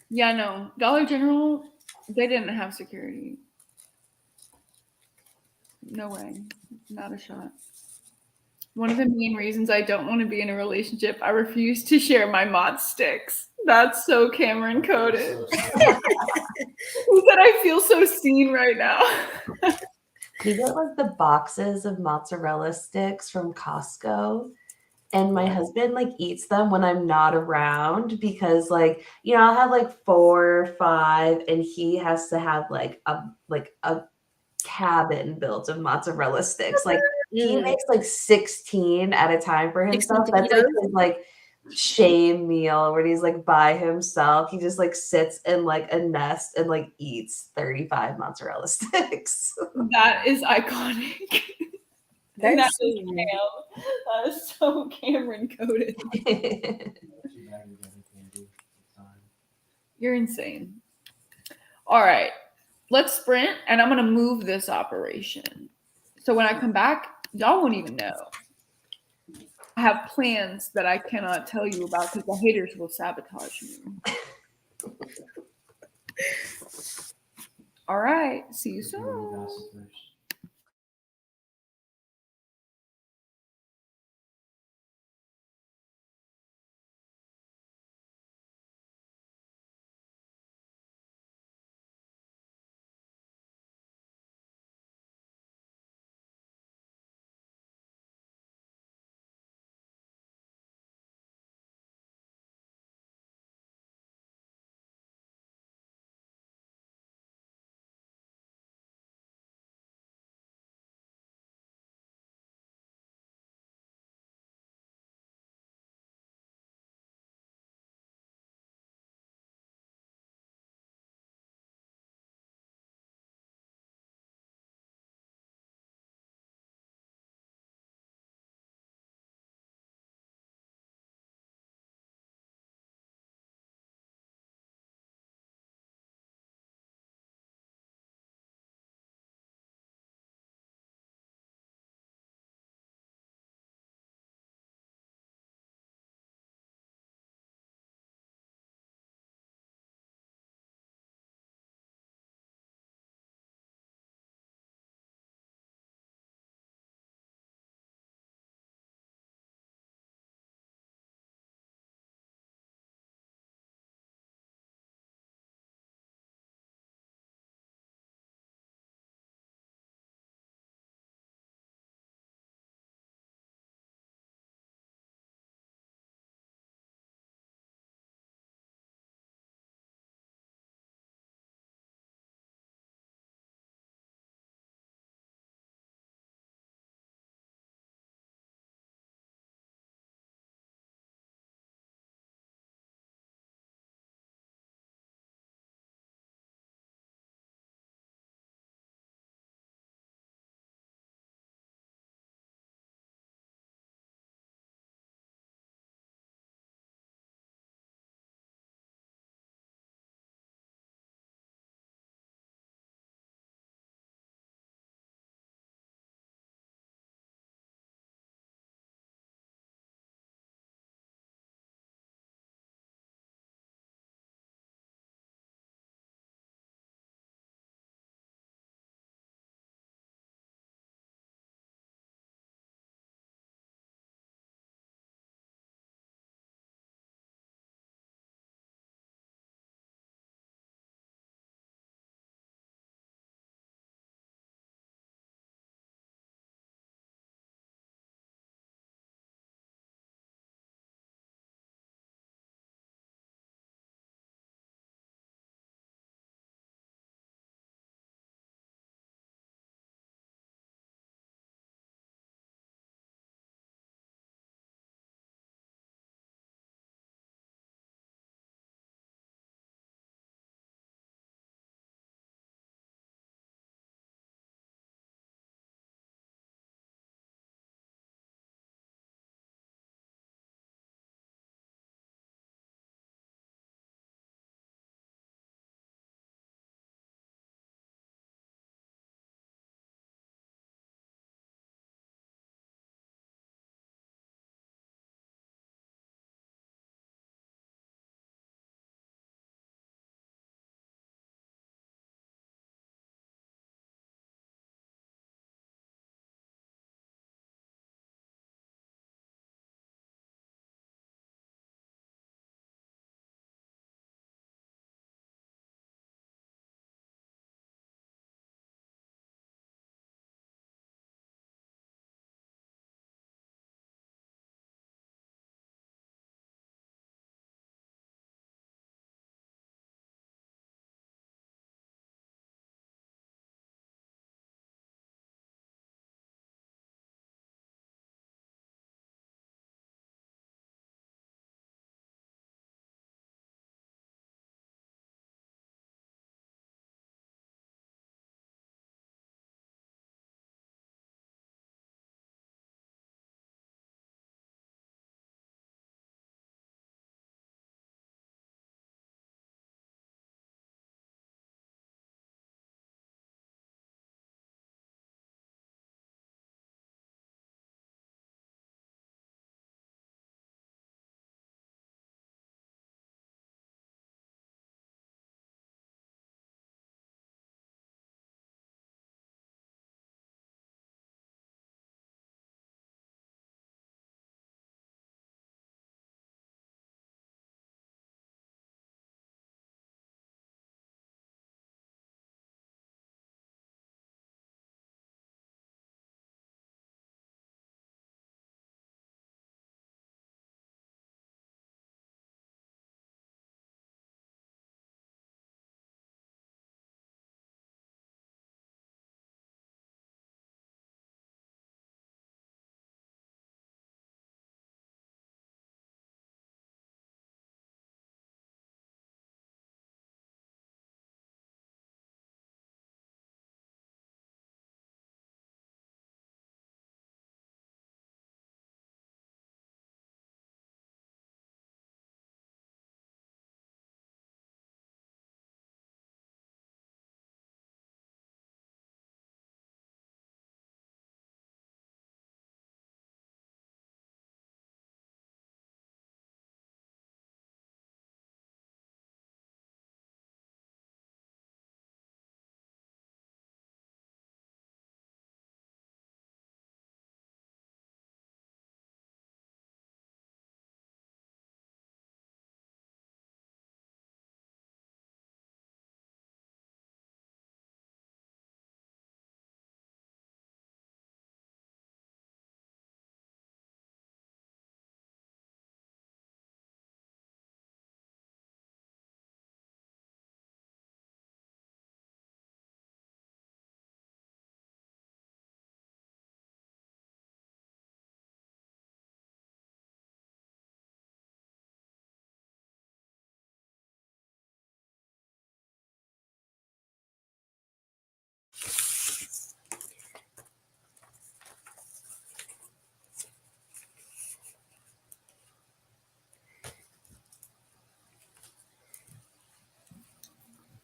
Yeah, no. Dollar General, they didn't have security. No way. Not a shot. One of the main reasons I don't want to be in a relationship, I refuse to share my mod sticks. That's so Cameron coded. Who said I feel so seen right now? We get like the boxes of mozzarella sticks from Costco, and my husband like eats them when I'm not around because like, you know, I'll have like 4 or 5 and he has to have like a cabin built of mozzarella sticks. Like he makes like 16 at a time for himself. That's like his like shame meal where he's like by himself. He just like sits in like a nest and like eats 35 mozzarella sticks. That is iconic. That is so Cameron coded. You're insane. All right, let's sprint, and I'm gonna move this operation. So when I come back, y'all won't even know. I have plans that I cannot tell you about because the haters will sabotage me. All right, see you soon.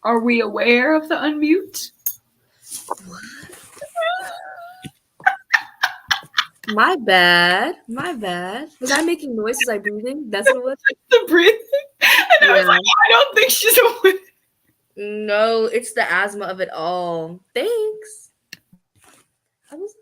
Are we aware of the unmute? My bad. My bad. Was I making noises? I breathing? That's what it was? The breathing? And I was Yeah. like, I don't think she's aware. No, it's the asthma of it all. Thanks. I was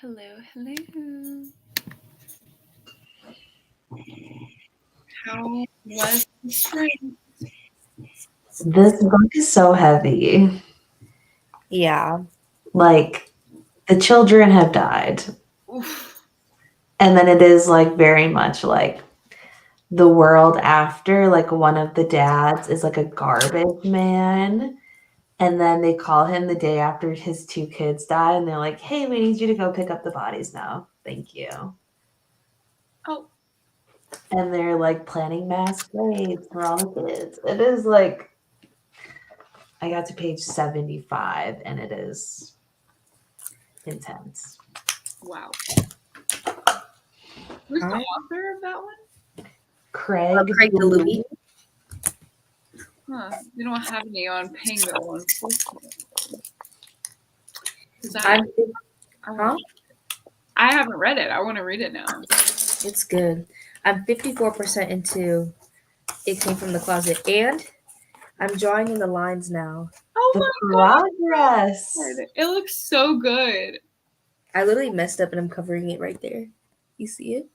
Hello, hello. How was the spring? This book is so heavy. Yeah. Like, the children have died. Oof. And then it is like very much like the world after. Like, one of the dads is like a garbage man. And then they call him the day after his 2 kids die. And they're like, hey, we need you to go pick up the bodies now. Thank you. Oh, And they're like planning mass graves for all the kids. It is like, I got to page 75 and it is intense. wow. Who's the Huh? author of that one? Craig Craig Deluey. Huh. They don't have any on Pango, unfortunately. 'Cause I'm, I I haven't read it. I want to read it now. it's good. I'm 54% into It Came from the Closet, and I'm drawing in the lines now. Oh The my progress. god! It looks so good. I literally messed up and I'm covering it right there. You see it?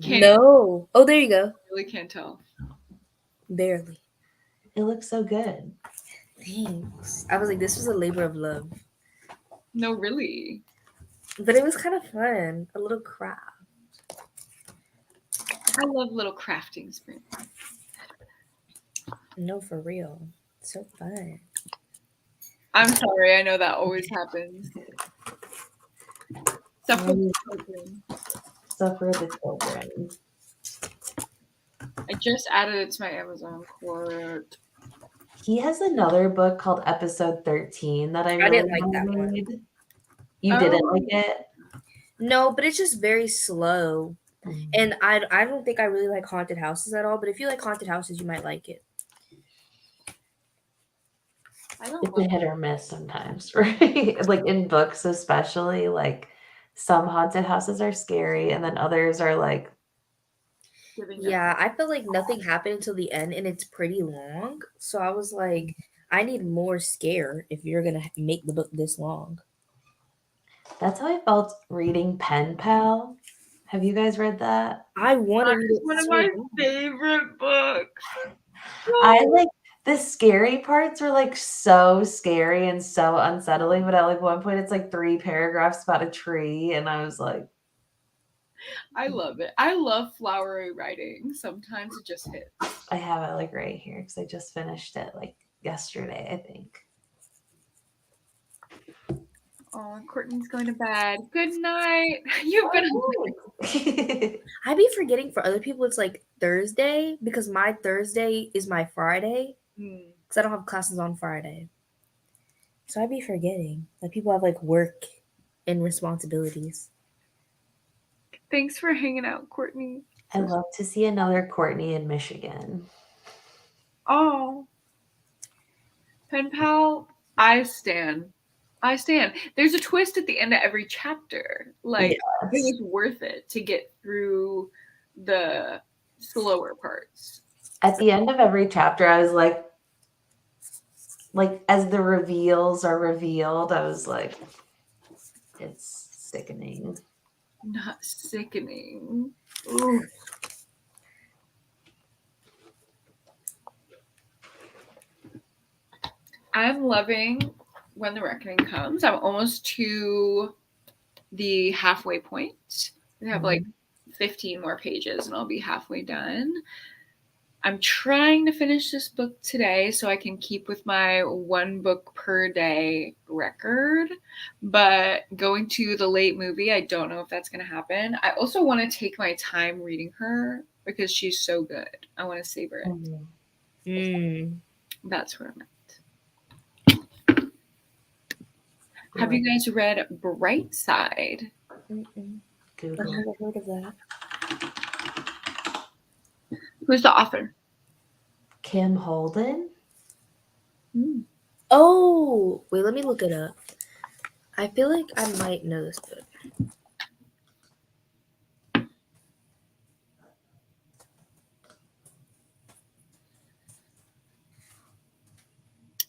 Can't No. Oh, there you go. really can't tell. Barely. It looks so good. Thanks. I was like, this was a labor of love. No, really. But it was kind of fun. A little craft. I love little crafting spring. No, for real. It's so fun. I'm sorry. I know that always happens. Except for the children. Suffer the children. I just added it to my Amazon cart. He has another book called Episode 13 that I really didn't like that want to one. read. You didn't Oh. like it? No, but it's just very slow. And I don't think I really like haunted houses at all. But if you like haunted houses, you might like it. I don't It's a like hit or miss sometimes, right? Like in books, especially, like some haunted houses are scary, and then others are like, giving it. Yeah, I feel like nothing happened until the end, and it's pretty long. So I was like, I need more scare if you're gonna make the book this long. that's how I felt reading Pen Pal. Have you guys read that? I want to read It's it. one of so my bad. favorite books. I like the scary parts are like so scary and so unsettling, but at like one point it's like 3 paragraphs about a tree, and I was like, I love it. I love flowery writing. Sometimes it just hits. I have it like right here because I just finished it like yesterday, I think. Oh, Courtney's going to bed. Good night. You've been. I be forgetting for other people it's like Thursday because my Thursday is my Friday because I don't have classes on Friday. So I be forgetting like people have like work and responsibilities. Thanks for hanging out, Courtney. I'd love to see another Courtney in Michigan. Oh, Pen Pal, I stand. I stand. There's a twist at the end of every chapter. Like it was worth it to get through the slower parts. At the end of every chapter, I was like as the reveals are revealed, I was like, it's sickening. Not sickening. Ooh. I'm loving When the Reckoning Comes. I'm almost to the halfway point. I have like 15 more pages and I'll be halfway done. I'm trying to finish this book today so I can keep with my 1 book per day record. But going to the late movie, I don't know if that's going to happen. I also want to take my time reading her because she's so good. I want to savor it. That's where I'm at. Have you guys read Bright Side? Google. I've never heard of that. Who's the author? Kim Holden? Oh, wait, let me look it up. I feel like I might know this book.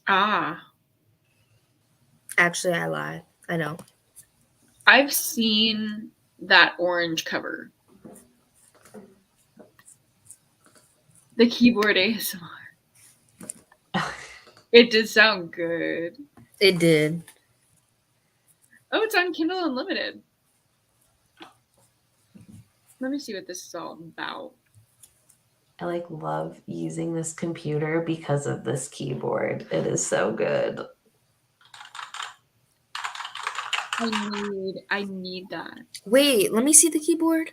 Ah. Actually, I lied. I know. I've seen that orange cover. The keyboard ASMR. It did sound good. It did. Oh, it's on Kindle Unlimited. Let me see what this is all about. I like love using this computer because of this keyboard. It is so good. I need that. Wait, let me see the keyboard.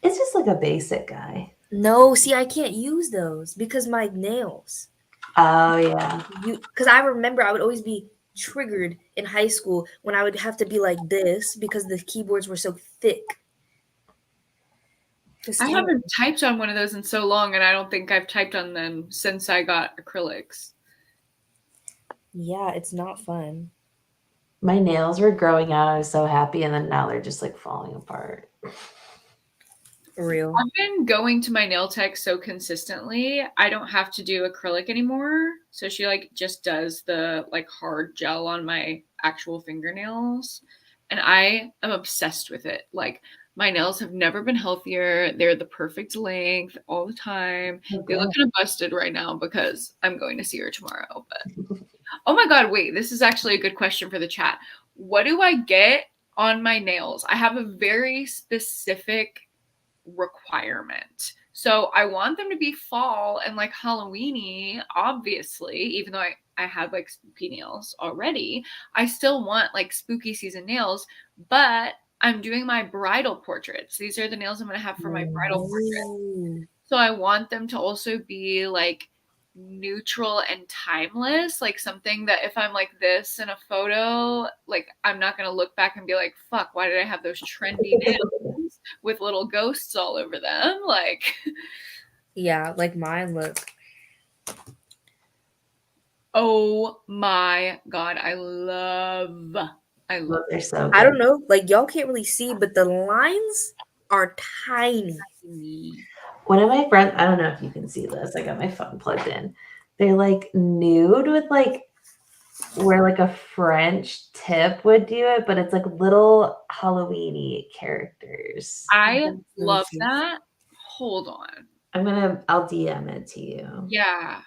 It's just like a basic guy. No, see, I can't use those because my nails. Oh yeah. Because I remember I would always be triggered in high school when I would have to be like this because the keyboards were so thick. I haven't typed on one of those in so long, and I don't think I've typed on them since I got acrylics. Yeah, it's not fun. My nails were growing out. I was so happy, and then now they're just like falling apart. Real. I've been going to my nail tech so consistently, I don't have to do acrylic anymore. So she like just does the like hard gel on my actual fingernails, and I am obsessed with it. Like my nails have never been healthier. They're the perfect length all the time. Okay. They look kind of busted right now because I'm going to see her tomorrow. But oh my God, wait, this is actually a good question for the chat. What do I get on my nails? I have a very specific requirement. So I want them to be fall and like Halloweeny, obviously, even though I have like spooky nails already. I still want like spooky season nails, but I'm doing my bridal portraits. These are the nails I'm going to have for my bridal portrait. So I want them to also be like neutral and timeless, like something that if I'm like this in a photo, like I'm not going to look back and be like, fuck, why did I have those trendy nails with little ghosts all over them? Like, yeah, like mine look. Oh my God, I love They're so good. I don't know, like y'all can't really see, but the lines are tiny. One of my friends, I don't know if you can see this. I got my phone plugged in. They're like nude with like where like a French tip would do it, but it's like little Halloweeny characters. I love that. Hold on. I'll DM it to you. Yeah.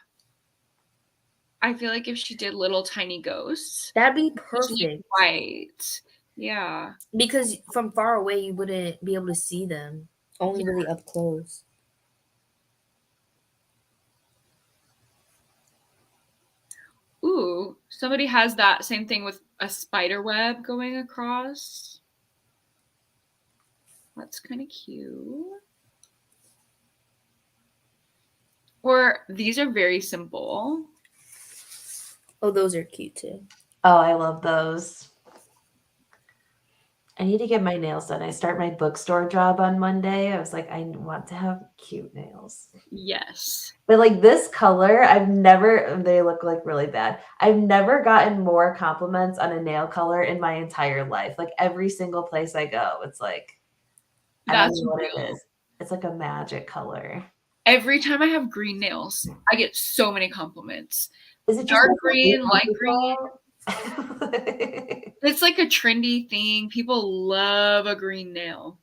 I feel like if she did little tiny ghosts, that'd be perfect. Right. Yeah. Because from far away you wouldn't be able to see them. Only really up close. Ooh, somebody has that same thing with a spider web going across. That's kind of cute. Or these are very simple. Oh, those are cute too. Oh, I love those. I need to get my nails done. I start my bookstore job on Monday. I was like, I want to have cute nails. Yes. But like this color, they look like really bad. I've never gotten more compliments on a nail color in my entire life. Like every single place I go, it's like, I don't know what it is. It's like a magic color. Every time I have green nails, I get so many compliments. Is it dark green, light green? It's like a trendy thing. People love a green nail.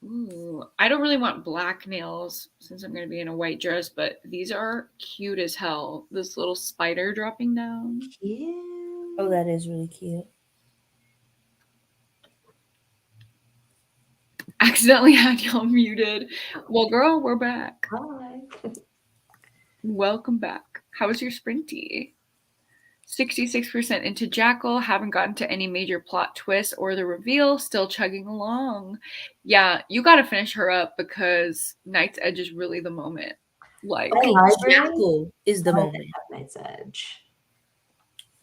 Ooh, I don't really want black nails since I'm going to be in a white dress, but these are cute as hell. This little spider dropping down. Yeah. Oh, that is really cute. Accidentally had y'all muted. Well, girl, we're back. Hi. Welcome back. How was your sprinty? 66% into Jackal, haven't gotten to any major plot twists or the reveal, still chugging along. Yeah, you got to finish her up because Night's Edge is really the moment. Like, Jackal is the moment. Night's Edge.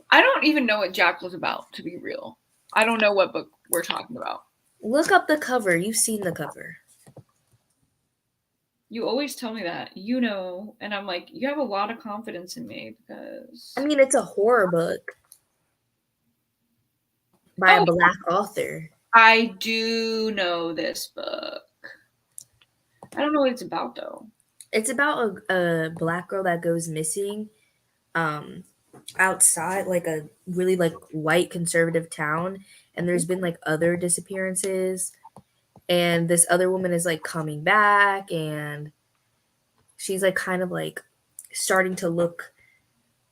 I don't even know what Jackal's about, to be real. I don't know what book we're talking about. Look up the cover. You've seen the cover. You always tell me that, you know, and I'm like, you have a lot of confidence in me because... I mean, it's a horror book by a Black author. I do know this book. I don't know what it's about, though. It's about a Black girl that goes missing, outside like a really like white conservative town, and there's been like other disappearances, and this other woman is like coming back, and she's like kind of like starting to look,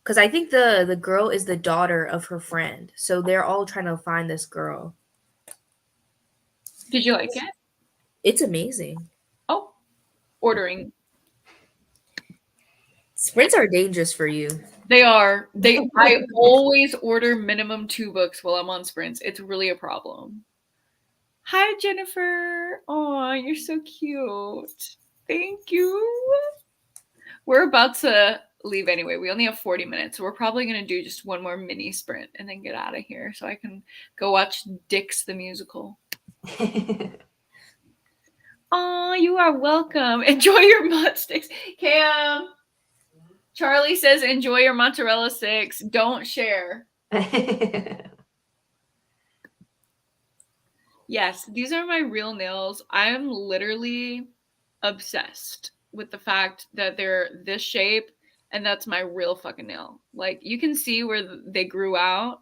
because I think the girl is the daughter of her friend, so they're all trying to find this girl. Did you like it? It's amazing. Oh, ordering. Sprints are dangerous for you. They are. I always order minimum 2 books while I'm on sprints. It's really a problem. Hi, Jennifer. Oh, you're so cute. Thank you. We're about to leave anyway. We only have 40 minutes. So we're probably going to do just one more mini sprint and then get out of here so I can go watch Dix the musical. Oh, you are welcome. Enjoy your mud sticks. Cam. Charlie says, enjoy your mozzarella sticks. Don't share. Yes, these are my real nails. I am literally obsessed with the fact that they're this shape and that's my real fucking nail. Like, you can see where they grew out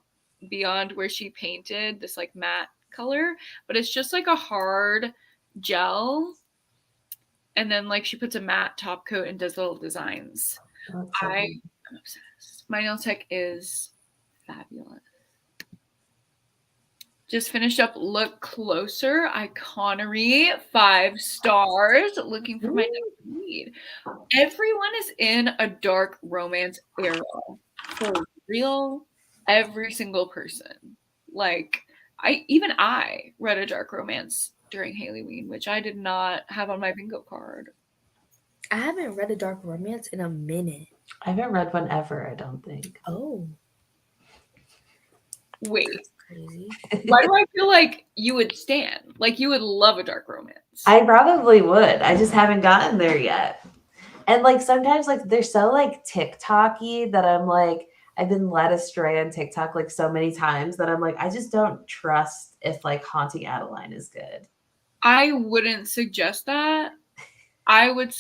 beyond where she painted this like matte color, but it's just like a hard gel. And then like she puts a matte top coat and does little designs. I am obsessed. My nail tech is fabulous. Just finished up Look Closer, Iconery, 5 stars. Looking for my next read. Everyone is in a dark romance era. For real, every single person. Like, I read a dark romance during Haileyween, which I did not have on my bingo card. I haven't read a dark romance in a minute. I haven't read one ever, I don't think. Oh. Wait. Crazy. Why do I feel like you would stand? Like you would love a dark romance. I probably would. I just haven't gotten there yet. And like sometimes like they're so like TikTok-y that I'm like, I've been led astray on TikTok like so many times that I'm like, I just don't trust if like Haunting Adeline is good. I wouldn't suggest that. I was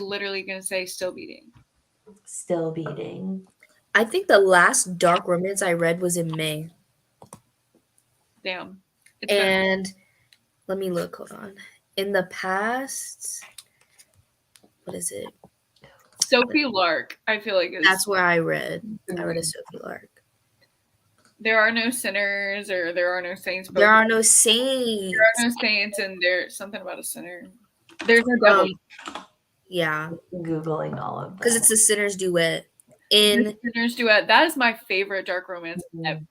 literally gonna say Still Beating. Still Beating. I think the last dark romance I read was in May. Damn. And let me look, hold on. In the past, what is it? Sophie Lark, I feel like is. That's where I read. I read a Sophie Lark. There are no sinners or there are no saints. There are no saints. There are no saints and there's something about a sinner. There's no devil. Yeah. Googling all of that. Because it's the Sinner's Duet. The Sinner's Duet. That is my favorite dark romance ever.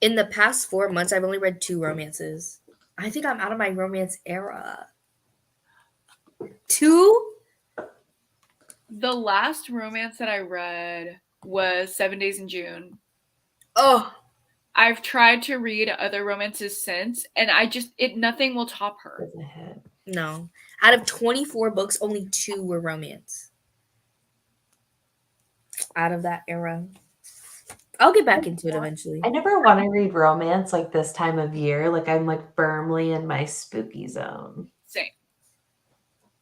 In the past 4 months, I've only read 2 romances. I think I'm out of my romance era. 2? The last romance that I read was 7 Days in June. Oh. I've tried to read other romances since, and nothing will top her. No. Out of 24 books, only 2 were romance. Out of that era. I'll get back into it eventually. I never want to read romance like this time of year. Like I'm like firmly in my spooky zone. Same.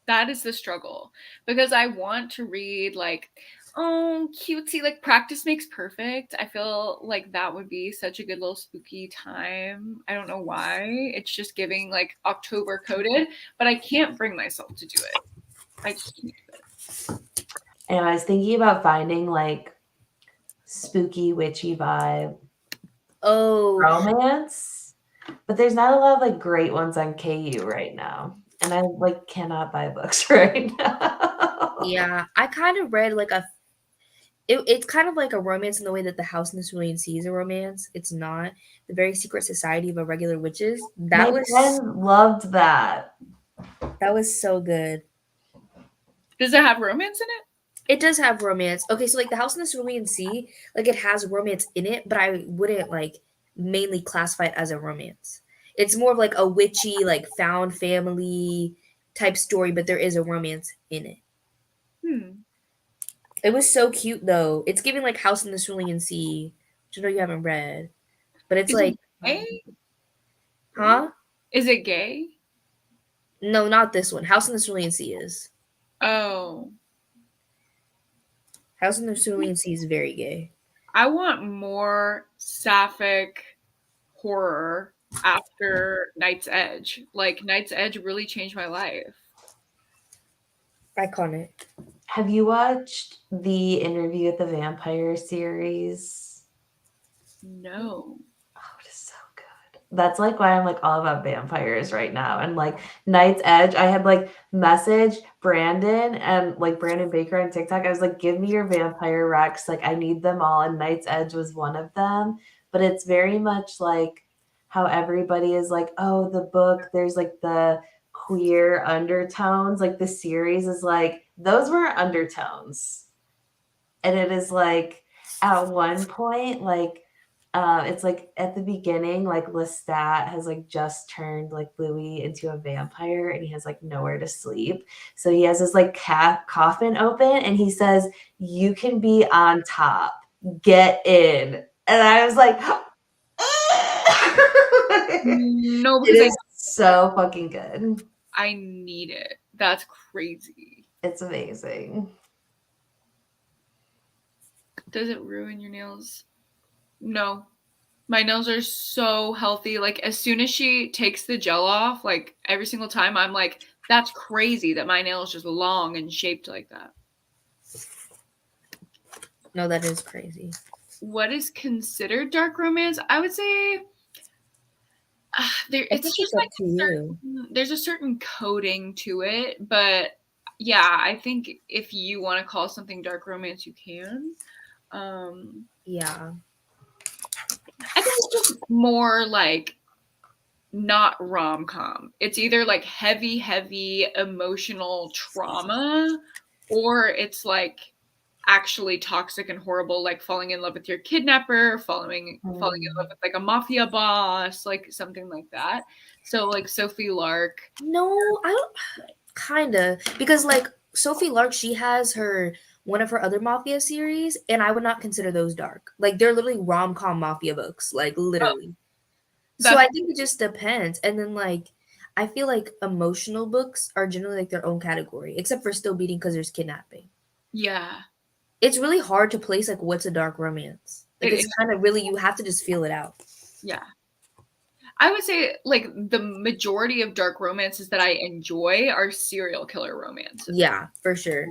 That is the struggle. Because I want to read like, oh, cutesy, like Practice Makes Perfect. I feel like that would be such a good little spooky time. I don't know why. It's just giving like October coded, but I can't bring myself to do it. I just can't do it. And I was thinking about finding like spooky, witchy vibe romance, but there's not a lot of like great ones on KU right now. And I like cannot buy books right now. Yeah, I kind of read like it's kind of like a romance in the way that The House in the Cerulean Sea is a romance. It's not. The Very Secret Society of Irregular Witches. My friend loved that. That was so good. Does it have romance in it? It does have romance. Okay, so like The House in the Cerulean Sea, like it has romance in it, but I wouldn't like mainly classify it as a romance. It's more of like a witchy, like found family type story, but there is a romance in it. It was so cute though. It's giving like House in the Cerulean Sea, which I know you haven't read, but it's like, huh? Is it gay? No, not this one. House in the Cerulean Sea is. Oh. House in the Cerulean Sea is very gay. I want more sapphic horror after Night's Edge. Like, Night's Edge really changed my life. Iconic. Have you watched the Interview with the Vampire series? No. Oh, it is so good. That's like why I'm like all about vampires right now. And like Night's Edge, I had like messaged Brandon and like Brandon Baker on TikTok. I was like, give me your vampire recs. Like I need them all. And Night's Edge was one of them. But it's very much like how everybody is like, oh, the book, there's like the queer undertones. Like the series is like, those were undertones. And it is like at one point, like it's like at the beginning, like Lestat has like just turned like Louis into a vampire and he has like nowhere to sleep. So he has his like coffin open and he says, "You can be on top. Get in." And I was like, No, it because is so fucking good. I need it. That's crazy. It's amazing. Does it ruin your nails? No. My nails are so healthy. Like, as soon as she takes the gel off, like, every single time, I'm like, that's crazy that my nail is just long and shaped like that. No, that is crazy. What is considered dark romance? I would say it's just like there's a certain coding to it. But yeah, I think if you want to call something dark romance, you can. Yeah. I think it's just more like not rom-com. It's either like heavy emotional trauma, or it's like actually toxic and horrible, like falling in love with your kidnapper, falling in love with like a mafia boss, like something like that. So like Sophie Lark. No, I don't. Kinda, because like Sophie Lark, she has one of her other mafia series, and I would not consider those dark. Like they're literally rom-com mafia books, like literally. So I think it just depends. And then like I feel like emotional books are generally like their own category, except for Still Beating because there's kidnapping. Yeah. It's really hard to place like what's a dark romance. Like it's kind of really, you have to just feel it out. Yeah. I would say like the majority of dark romances that I enjoy are serial killer romances. Yeah, for sure.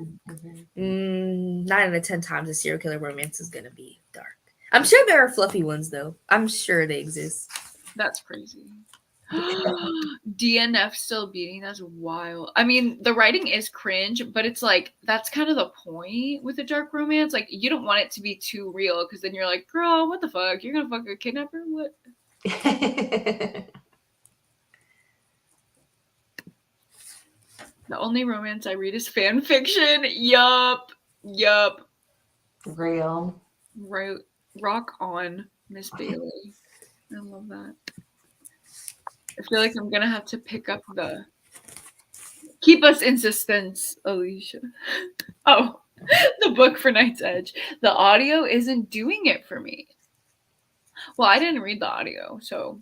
9 out of 10 times a serial killer romance is gonna be dark. I'm sure there are fluffy ones though. I'm sure they exist. That's crazy. DNF Still Beating, that's wild. I mean, the writing is cringe, but it's like that's kind of the point with a dark romance. Like you don't want it to be too real because then you're like, girl, what the fuck? You're gonna fuck a kidnapper? What? The only romance I read is fan fiction. Yup. Real. Right. Rock on, Miss Bailey. I love that. I feel like I'm gonna have to pick up keep us in suspense, Alicia. Oh, the book for Night's Edge. The audio isn't doing it for me. Well, I didn't read the audio, so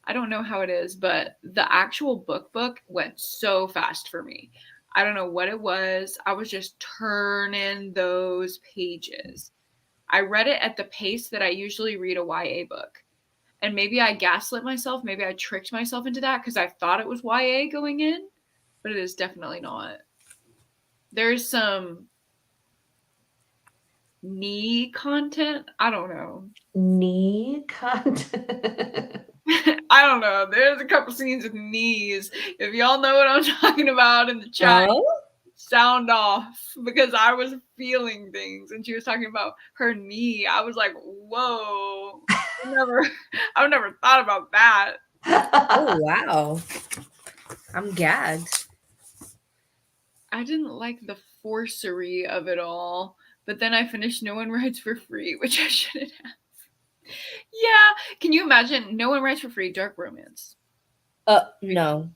I don't know how it is, but the actual book went so fast for me. I don't know what it was. I was just turning those pages. I read it at the pace that I usually read a YA book. And maybe I gaslit myself. Maybe I tricked myself into that because I thought it was YA going in, but it is definitely not. There's some knee content. I don't know. Knee content? I don't know. There's a couple scenes with knees. If y'all know what I'm talking about in the chat, sound off, because I was feeling things and she was talking about her knee. I was like, whoa. I've never thought about that. Oh wow. I'm gagged. I didn't like the forcery of it all, but then I finished No One Writes for Free, which I shouldn't have. Yeah. Can you imagine No One Writes for Free, dark romance? No.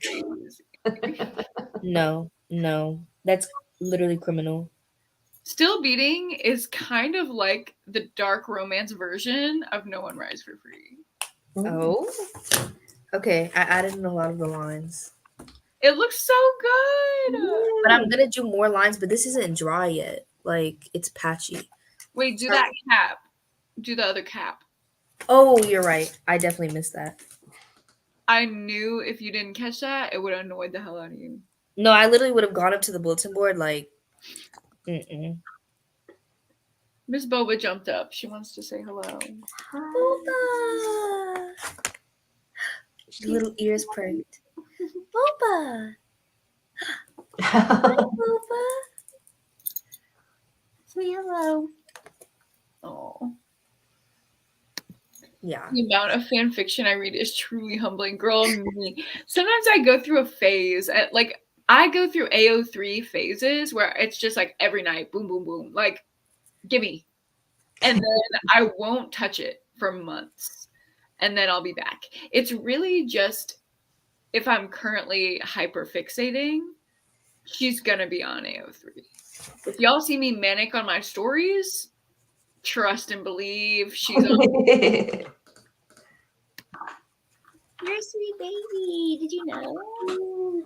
No. That's literally criminal. Still Beating is kind of like the dark romance version of No One Writes for Free. Oh. Okay, I added in a lot of the lines. It looks so good. But I'm gonna do more lines, but this isn't dry yet. Like, it's patchy. Wait, do that cap. Do the other cap. Oh, you're right. I definitely missed that. I knew if you didn't catch that, it would have annoyed the hell out of you. No, I literally would have gone up to the bulletin board like, mm-mm. Miss Boba jumped up. She wants to say hello. Boba! Little ears perked. Boba! Hi, Boba! Say hello. Oh. Yeah. The amount of fan fiction I read is truly humbling. Girl, me. Sometimes I go through a phase I go through AO3 phases where it's just like every night, boom, boom, boom. Like, gimme. And then I won't touch it for months. And then I'll be back. It's really just if I'm currently hyper fixating, she's gonna be on AO3. If y'all see me manic on my stories, trust and believe she's on. You're a sweet baby. Did you know?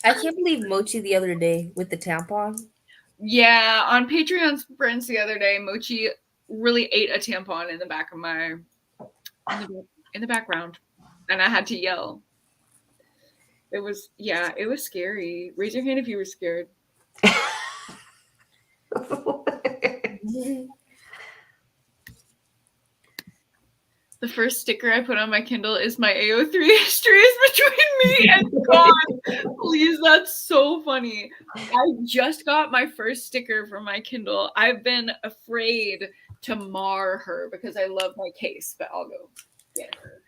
I can't believe Mochi the other day with the tampon. Yeah, on Patreon Sprints the other day, Mochi really ate a tampon in the back of my in the background, and I had to yell. It was scary. Raise your hand if you were scared. The first sticker I put on my Kindle is my AO3 history is between me and God. Please, that's so funny. I just got my first sticker from my Kindle. I've been afraid to mar her because I love my case, but I'll go get her.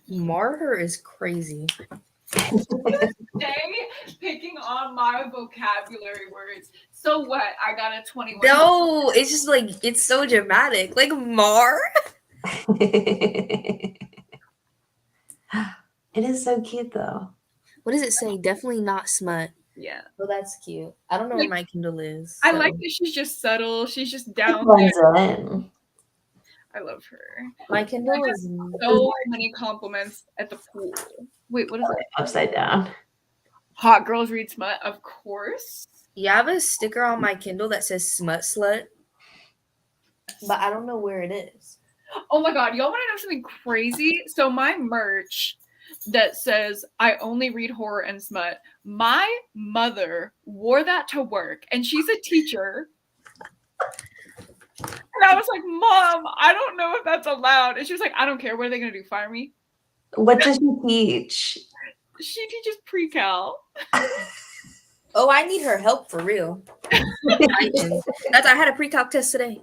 Mar her is crazy. Today, picking on my vocabulary words. So what? I got a 21. No, it's just like, it's so dramatic. Like, Mar? It is so cute, though. What does it say? Definitely not smut. Yeah. Oh, that's cute. I don't know where my Kindle is. I like that she's just subtle. She's just down Blends there. in. I love her. My Kindle is So many compliments at the pool. Wait, what is it? Upside down. Hot girls read smut, of course. Yeah, I have a sticker on my Kindle that says smut slut, but I don't know where it is. Oh my god, y'all want to know something crazy? So my merch that says I only read horror and smut, my mother wore that to work, and she's a teacher. And I was like, Mom, I don't know if that's allowed. And she was like, I don't care. What are they going to do? Fire me? What does she teach? She teaches pre-cal. Oh, I need her help for real. I had a pre-calc test today.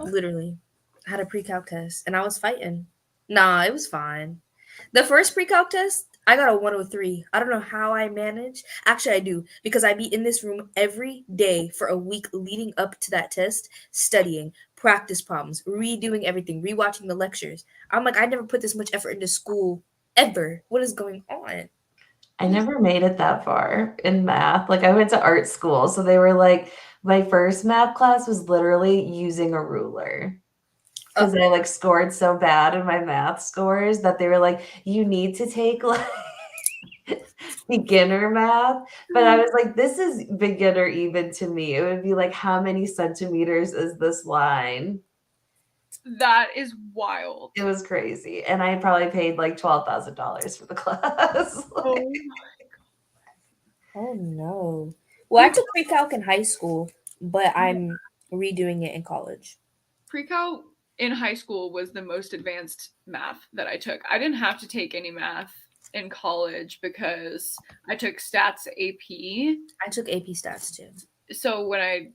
Literally. I had a pre-calc test and I was fighting. Nah, it was fine. The first pre-calc test, I got a 103. I don't know how I managed. Actually, I do, because I be in this room every day for a week leading up to that test, studying, practice problems, redoing everything, rewatching the lectures. I'm like, I never put this much effort into school ever. What is going on? I never made it that far in math. Like, I went to art school, so they were like, my first math class was literally using a ruler. Because I like scored so bad in my math scores that they were like, you need to take like beginner math. But I was like, this is beginner even to me. It would be like, how many centimeters is this line? That is wild. It was crazy. And I probably paid like $12,000 for the class. Oh my god. Oh no. Well, I took pre-calc in high school, but I'm redoing it in college. Pre-cal in high school was the most advanced math that I took. I didn't have to take any math in college because I took stats AP. I took AP stats too. So when I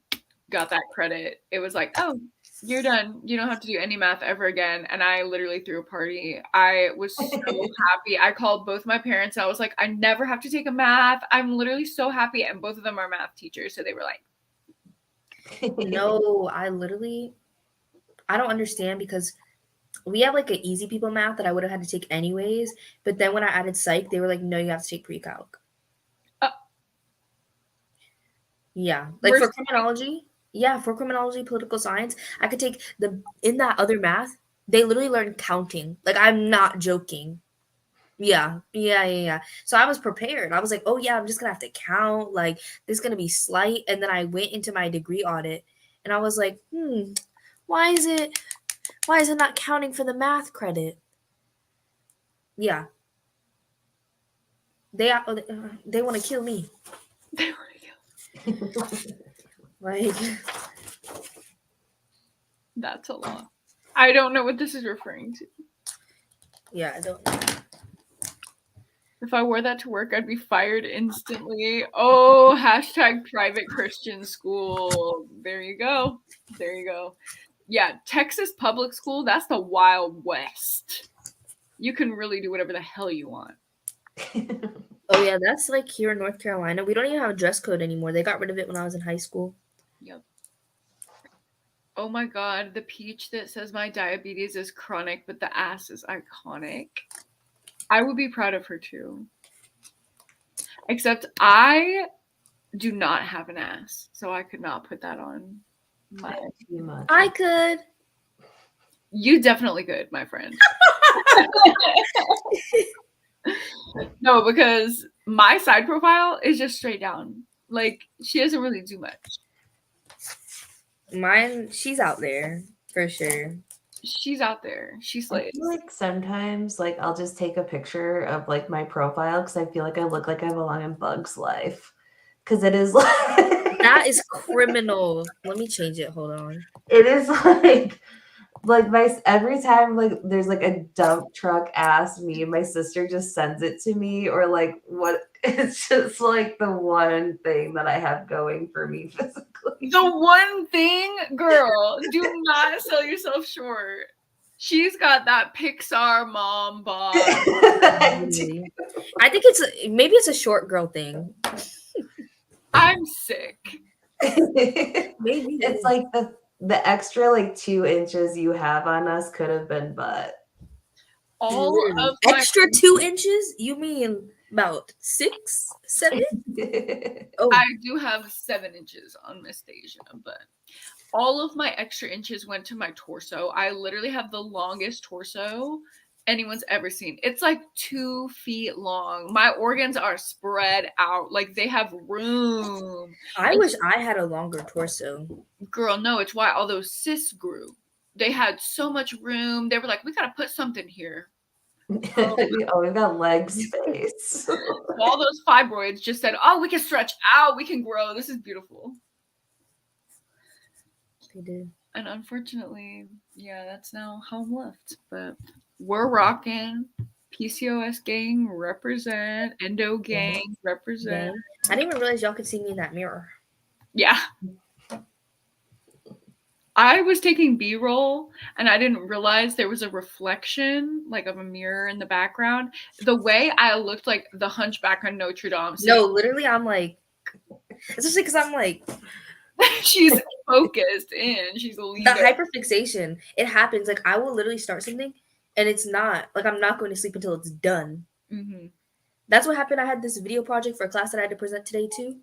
got that credit, it was like, oh, you're done. You don't have to do any math ever again. And I literally threw a party. I was so happy. I called both my parents. I was like, I never have to take a math. I'm literally so happy. And both of them are math teachers. So they were like, no, I don't understand because we have like an easy people math that I would have had to take anyways. But then when I added psych, they were like, no, you have to take pre-calc. Yeah. Like for criminology. Yeah, for criminology, political science, I could take in that other math, they literally learn counting. Like, I'm not joking. Yeah. So I was prepared. I was like, oh yeah, I'm just gonna have to count. Like this is gonna be slight. And then I went into my degree audit, and I was like, why is it not counting for the math credit? Yeah. They want to kill me. Like That's a lot. I don't know what this is referring to. Yeah, I don't know. If I wore that to work, I'd be fired instantly. Oh, hashtag private Christian school. There you go. Yeah, Texas public school, that's the Wild West. You can really do whatever the hell you want. Oh yeah, that's like here in North Carolina. We don't even have a dress code anymore. They got rid of it when I was in high school. Yep. Oh my god, the peach that says my diabetes is chronic, but the ass is iconic. I would be proud of her too. Except I do not have an ass, so I could not put that on my. Too much. I could. You definitely could, my friend. No, because my side profile is just straight down. Like, she doesn't really do much. Mine, she's out there for sure. She's out there. She I slays. feel like sometimes, like, I'll just take a picture of like my profile because I feel like I look like I belong in Bug's Life. Because it is like That is criminal. Let me change it. Hold on. it is like my every time like there's like a dump truck ass meme, my sister just sends it to me, or like what it's just like the one thing that I have going for me physically. The one thing, girl, do not sell yourself short. She's got that Pixar mom bod. I think it's a short girl thing. I'm sick. Maybe It's like the extra like 2 inches you have on us could have been butt. All of extra 2 inches? You mean about 6, 7? Oh, I do have 7 inches on Miss Deja, but all of my extra inches went to my torso. I literally have the longest torso anyone's ever seen. It's like 2 feet long. My organs are spread out. Like, they have room. I wish I had a longer torso. Girl, no, it's why all those cysts grew. They had so much room. They were like, we gotta put something here. Oh, we've got leg space. So all those fibroids just said, oh, we can stretch out, we can grow. This is beautiful. They did. And unfortunately, yeah, that's now how I'm left. But we're rocking. PCOS gang represent. Endo gang represent. I didn't even realize y'all could see me in that mirror. Yeah. I was taking B-roll and I didn't realize there was a reflection like of a mirror in the background. The way I looked like the Hunchback on Notre Dame. No, literally, I'm like, especially because I'm like, she's focused in. She's a leader. the hyperfixation. It happens. Like I will literally start something, and it's not like I'm not going to sleep until it's done. Mm-hmm. That's what happened. I had this video project for a class that I had to present today too.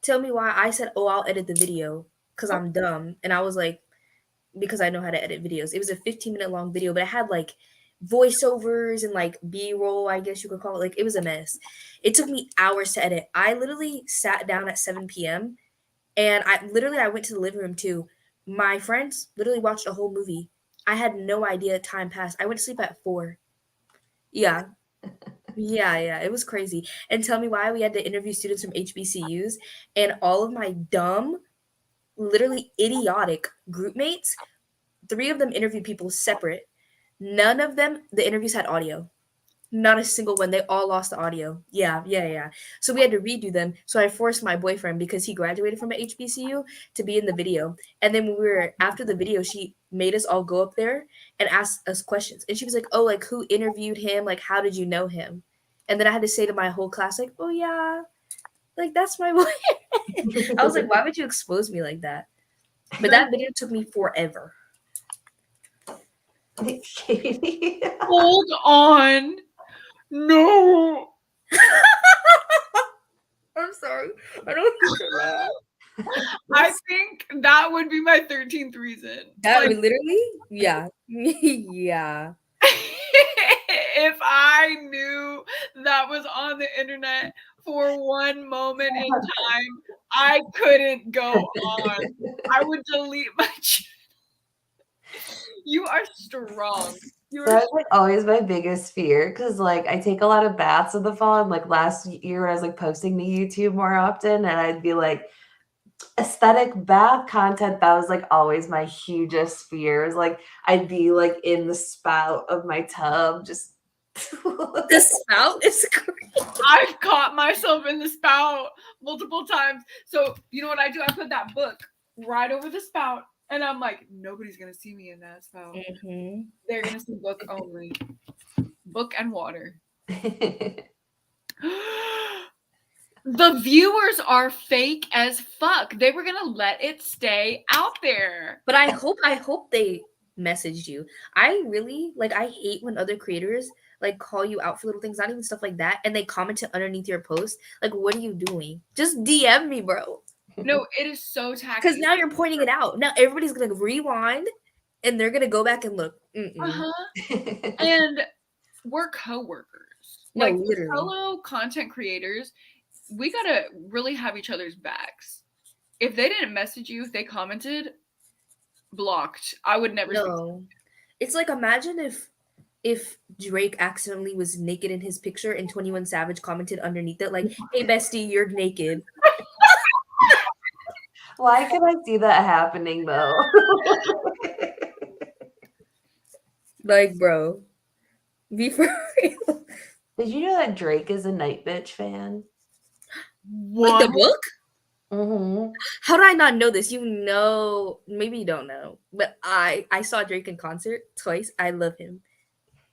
Tell me why I said, "Oh, I'll edit the video" because I'm dumb, and I was like, because I know how to edit videos. It was a 15-minute long video, but it had like voiceovers and like B-roll, I guess you could call it. Like it was a mess. It took me hours to edit. I literally sat down at 7 p.m. and I went to the living room too. My friends literally watched a whole movie. I had no idea time passed. I went to sleep at 4. Yeah. Yeah. It was crazy. And tell me why we had to interview students from HBCUs, and all of my dumb, literally idiotic group mates, 3 of them interviewed people separate. None of them, the interviews had audio. Not a single one. They all lost the audio. Yeah. So we had to redo them. So I forced my boyfriend, because he graduated from an HBCU, to be in the video. And then when we were after the video, she made us all go up there and ask us questions. And she was like, "Oh, like who interviewed him? Like how did you know him?" And then I had to say to my whole class, like, "Oh yeah, like that's my boy." I was like, "Why would you expose me like that?" But that video took me forever. Katie. Hold on. No. I'm sorry. I don't know. I think that would be my 13th reason. That would literally, yeah. Yeah. If I knew that was on the internet for one moment in time. I couldn't go on. I would delete my channel. You are strong. You are That's like always my biggest fear because like I take a lot of baths in the fall. And like last year, I was like posting to YouTube more often, and I'd be like, aesthetic bath content. That was like always my hugest fear. Is like I'd be like in the spout of my tub, just The spout is great. I've caught myself in the spout multiple times. So you know what I do? I put that book right over the spout, and I'm like, nobody's gonna see me in that spout. Mm-hmm. They're gonna see book only, book and water. The viewers are fake as fuck. They were gonna let it stay out there. But I hope they messaged you. I really like I hate when other creators like call you out for little things, not even stuff like that, and they comment it underneath your post. Like, what are you doing? Just DM me, bro. No, it is so tacky. Because now you're pointing it out. Now everybody's gonna rewind and they're gonna go back and look. And we're coworkers. No, like literally. fellow content creators, we gotta really have each other's backs. If they didn't message you, if they commented, blocked. I would never. No, it's like imagine if Drake accidentally was naked in his picture and 21 Savage commented underneath it like, "Hey bestie, you're naked." Why could I see that happening though? Like, bro, be for real. Did you know that Drake is a Night Bitch fan? Like the book? Mm-hmm. How did I not know this? You know, maybe you don't know, but I saw Drake in concert twice. I love him.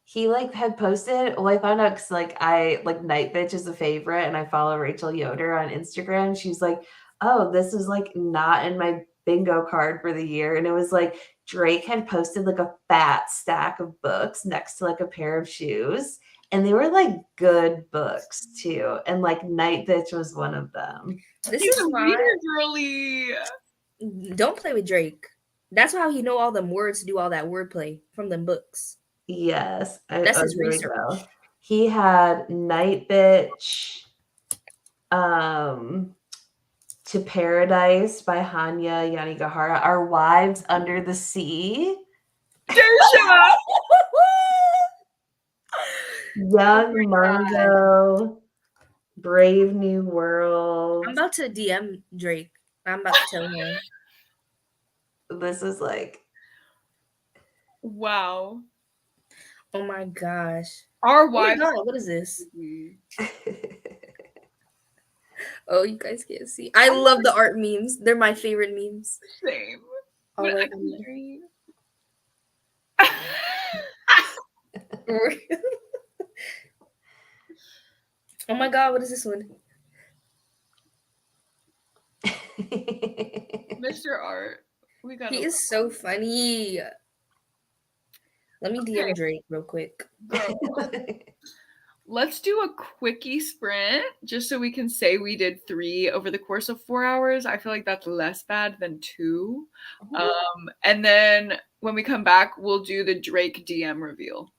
He like had posted. Well, I found out because like I like Night Bitch is a favorite, and I follow Rachel Yoder on Instagram. She's like, "Oh, this is like not in my bingo card for the year," and it was like Drake had posted like a fat stack of books next to like a pair of shoes, and they were like good books too. And like Night Bitch was one of them. This He's is a not. reader girly. Don't play with Drake. That's how he know all them words to do all that wordplay from them books. Yes, That's his here we research. go. He had Night Bitch, To Paradise by Hanya Yanagihara, Our Wives Under the Sea, Deja. Young Mungo, Brave New World. I'm about to DM Drake. I'm about to tell him. This is like Wow. Oh my gosh. Our Oh my wives. God, what is this? Oh, you guys can't see. I love the art memes. They're my favorite memes. Same. All But right, I can dream. Oh my God, what is this one? Mr. Art. We got. He is so funny. Let me DM Drake real quick. Girl. Let's do a quickie sprint just so we can say we did 3 over the course of 4 hours. I feel like that's less bad than 2. And then when we come back, we'll do the Drake DM reveal.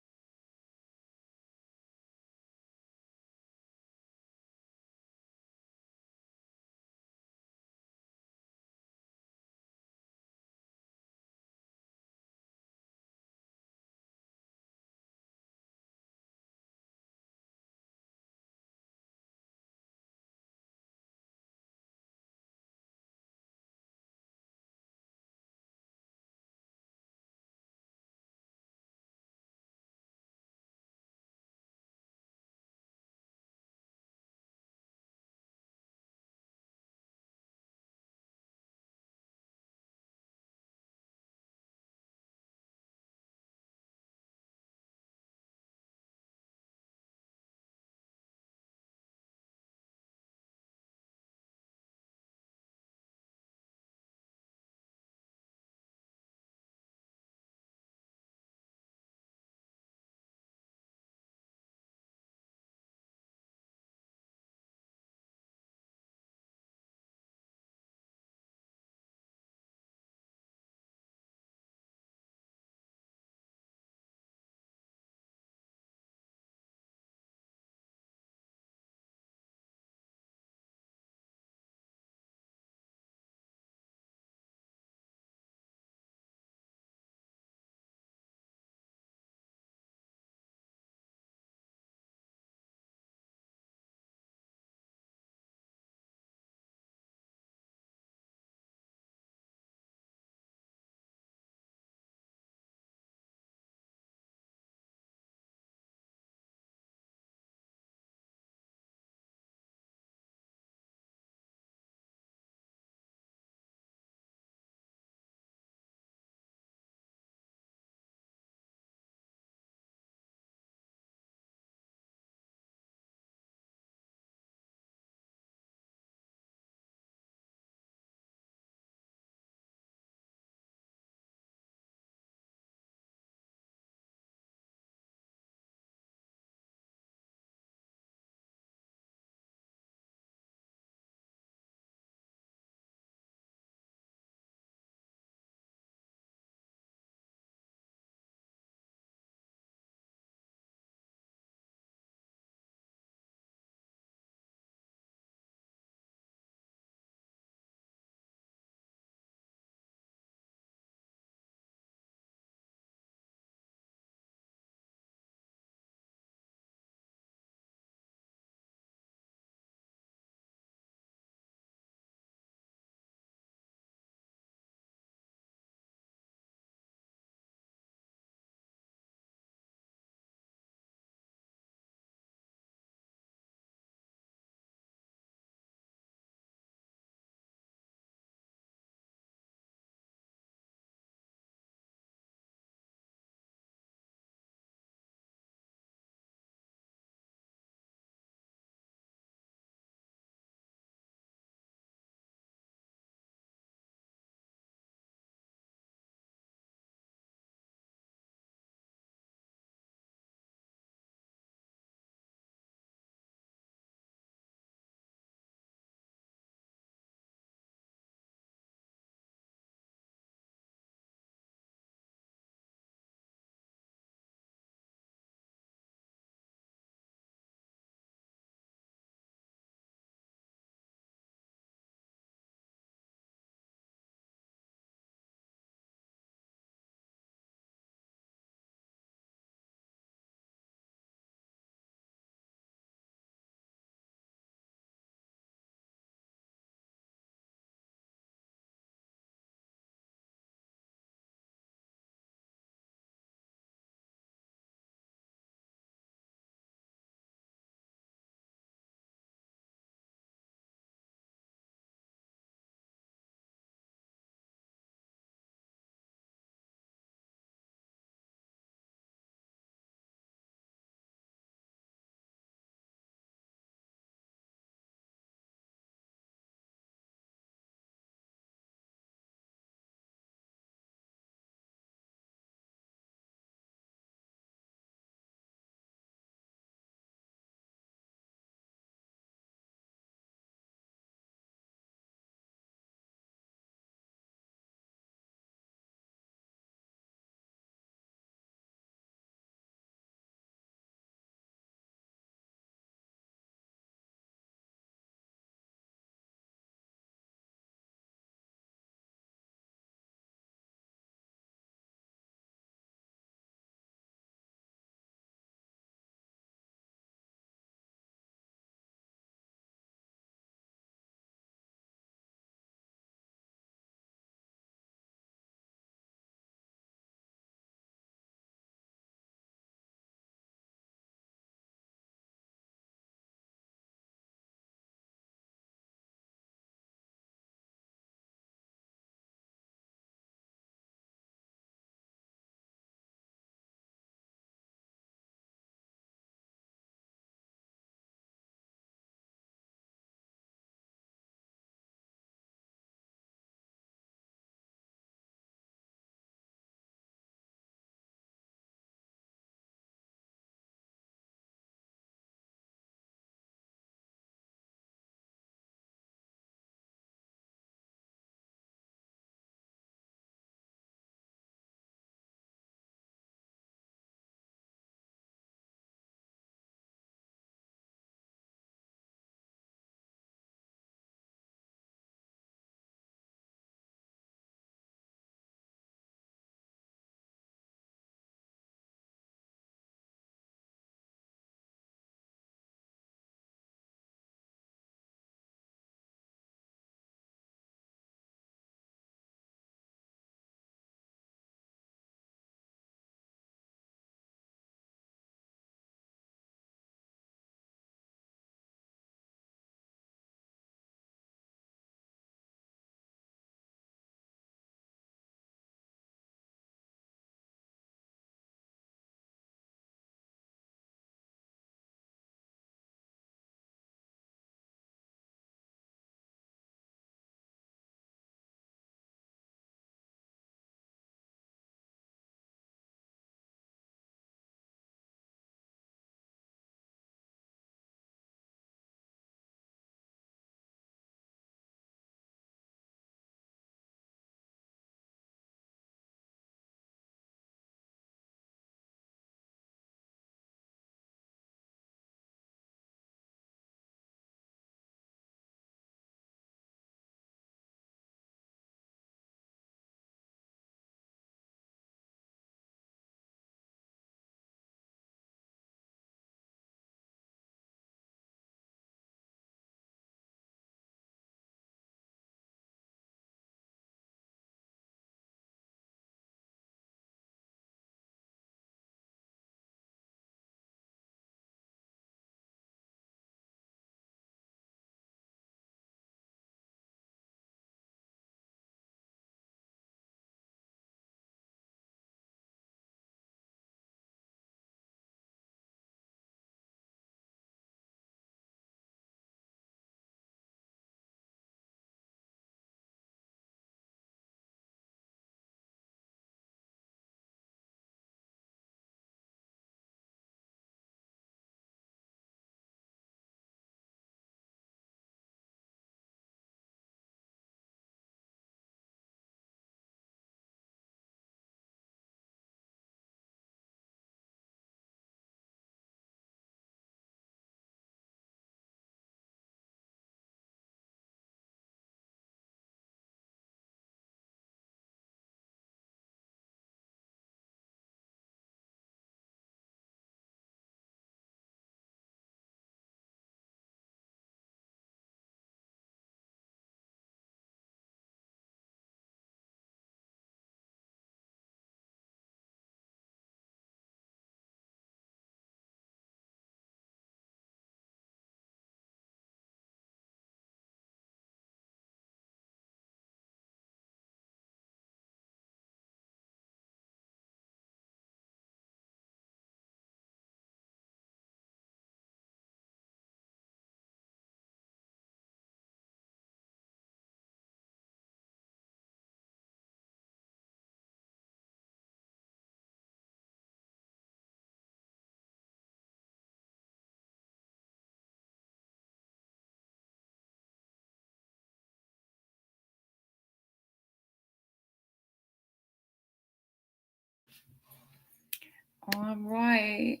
All right.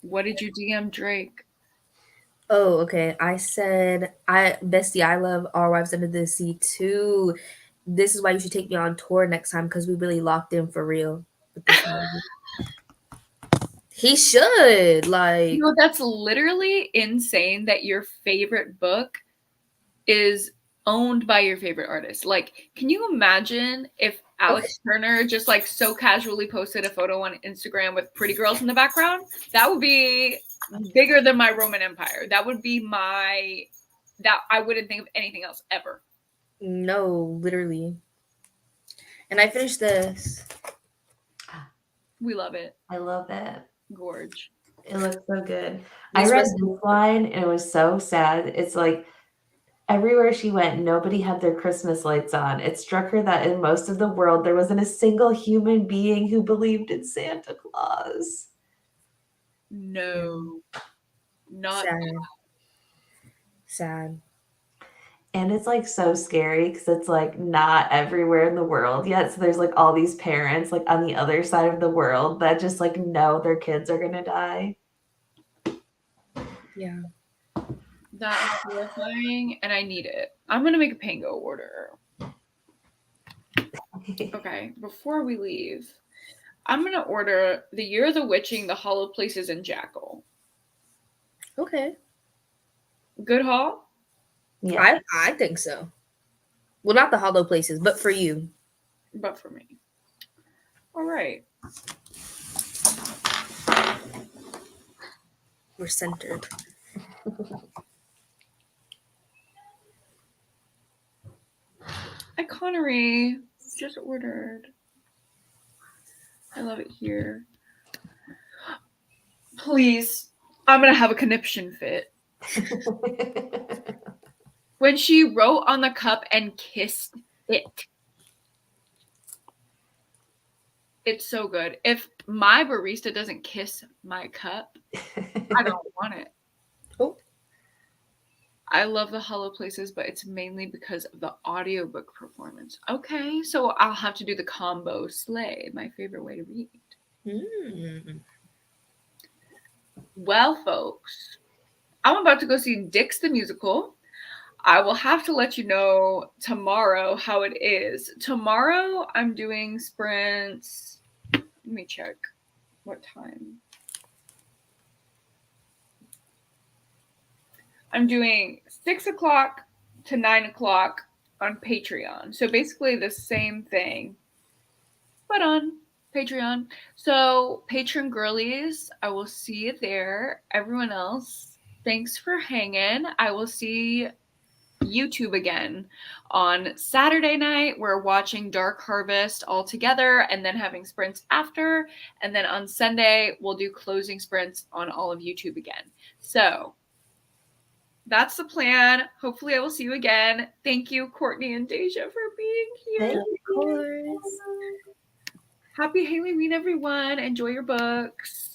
What did you DM Drake? Oh, okay. I said, bestie, I love Our Wives Under the Sea too. This is why you should take me on tour next time because we really locked in for real with this movie. He should like. That's literally insane that your favorite book is owned by your favorite artist. Like, can you imagine if Alex Turner just like so casually posted a photo on Instagram with pretty girls in the background? That would be bigger than my Roman Empire. That would be that I wouldn't think of anything else ever. No, literally. And I finished this. We love it. I love it. Gorge. It looks so good. I read this line and it was so sad. It's like, everywhere she went, nobody had their Christmas lights on. It struck her that in most of the world, there wasn't a single human being who believed in Santa Claus. No. Not sad. And it's like so scary because it's like not everywhere in the world yet. So there's like all these parents like on the other side of the world that just like know their kids are gonna die. Yeah. That is horrifying, and I need it. I'm gonna make a Pango order. Okay, before we leave, I'm gonna order The Year of the Witching, The Hollow Places, and Jackal. Okay. Good haul? Yeah. I think so. Well, not the Hollow Places, but for you. But for me. All right. We're centered. Connery just ordered. I love it here. Please, I'm gonna have a conniption fit. When she wrote on the cup and kissed it. It's so good. If my barista doesn't kiss my cup, I don't want it. Oh. I love The Hollow Places, but it's mainly because of the audiobook performance. Okay, so I'll have to do the combo slay, my favorite way to read. Well, folks, I'm about to go see Dix the Musical. I will have to let you know tomorrow how it is. Tomorrow, I'm doing sprints. Let me check what time. I'm doing 6 o'clock to 9 o'clock on Patreon. So basically the same thing, but on Patreon. So patron girlies, I will see you there. Everyone else, thanks for hanging. I will see YouTube again on Saturday night. We're watching Dark Harvest all together and then having sprints after. And then on Sunday, we'll do closing sprints on all of YouTube again. So that's the plan. Hopefully I will see you again. Thank you, Courtney and Deja, for being here. Of course. Happy Haileyween, everyone. Enjoy your books.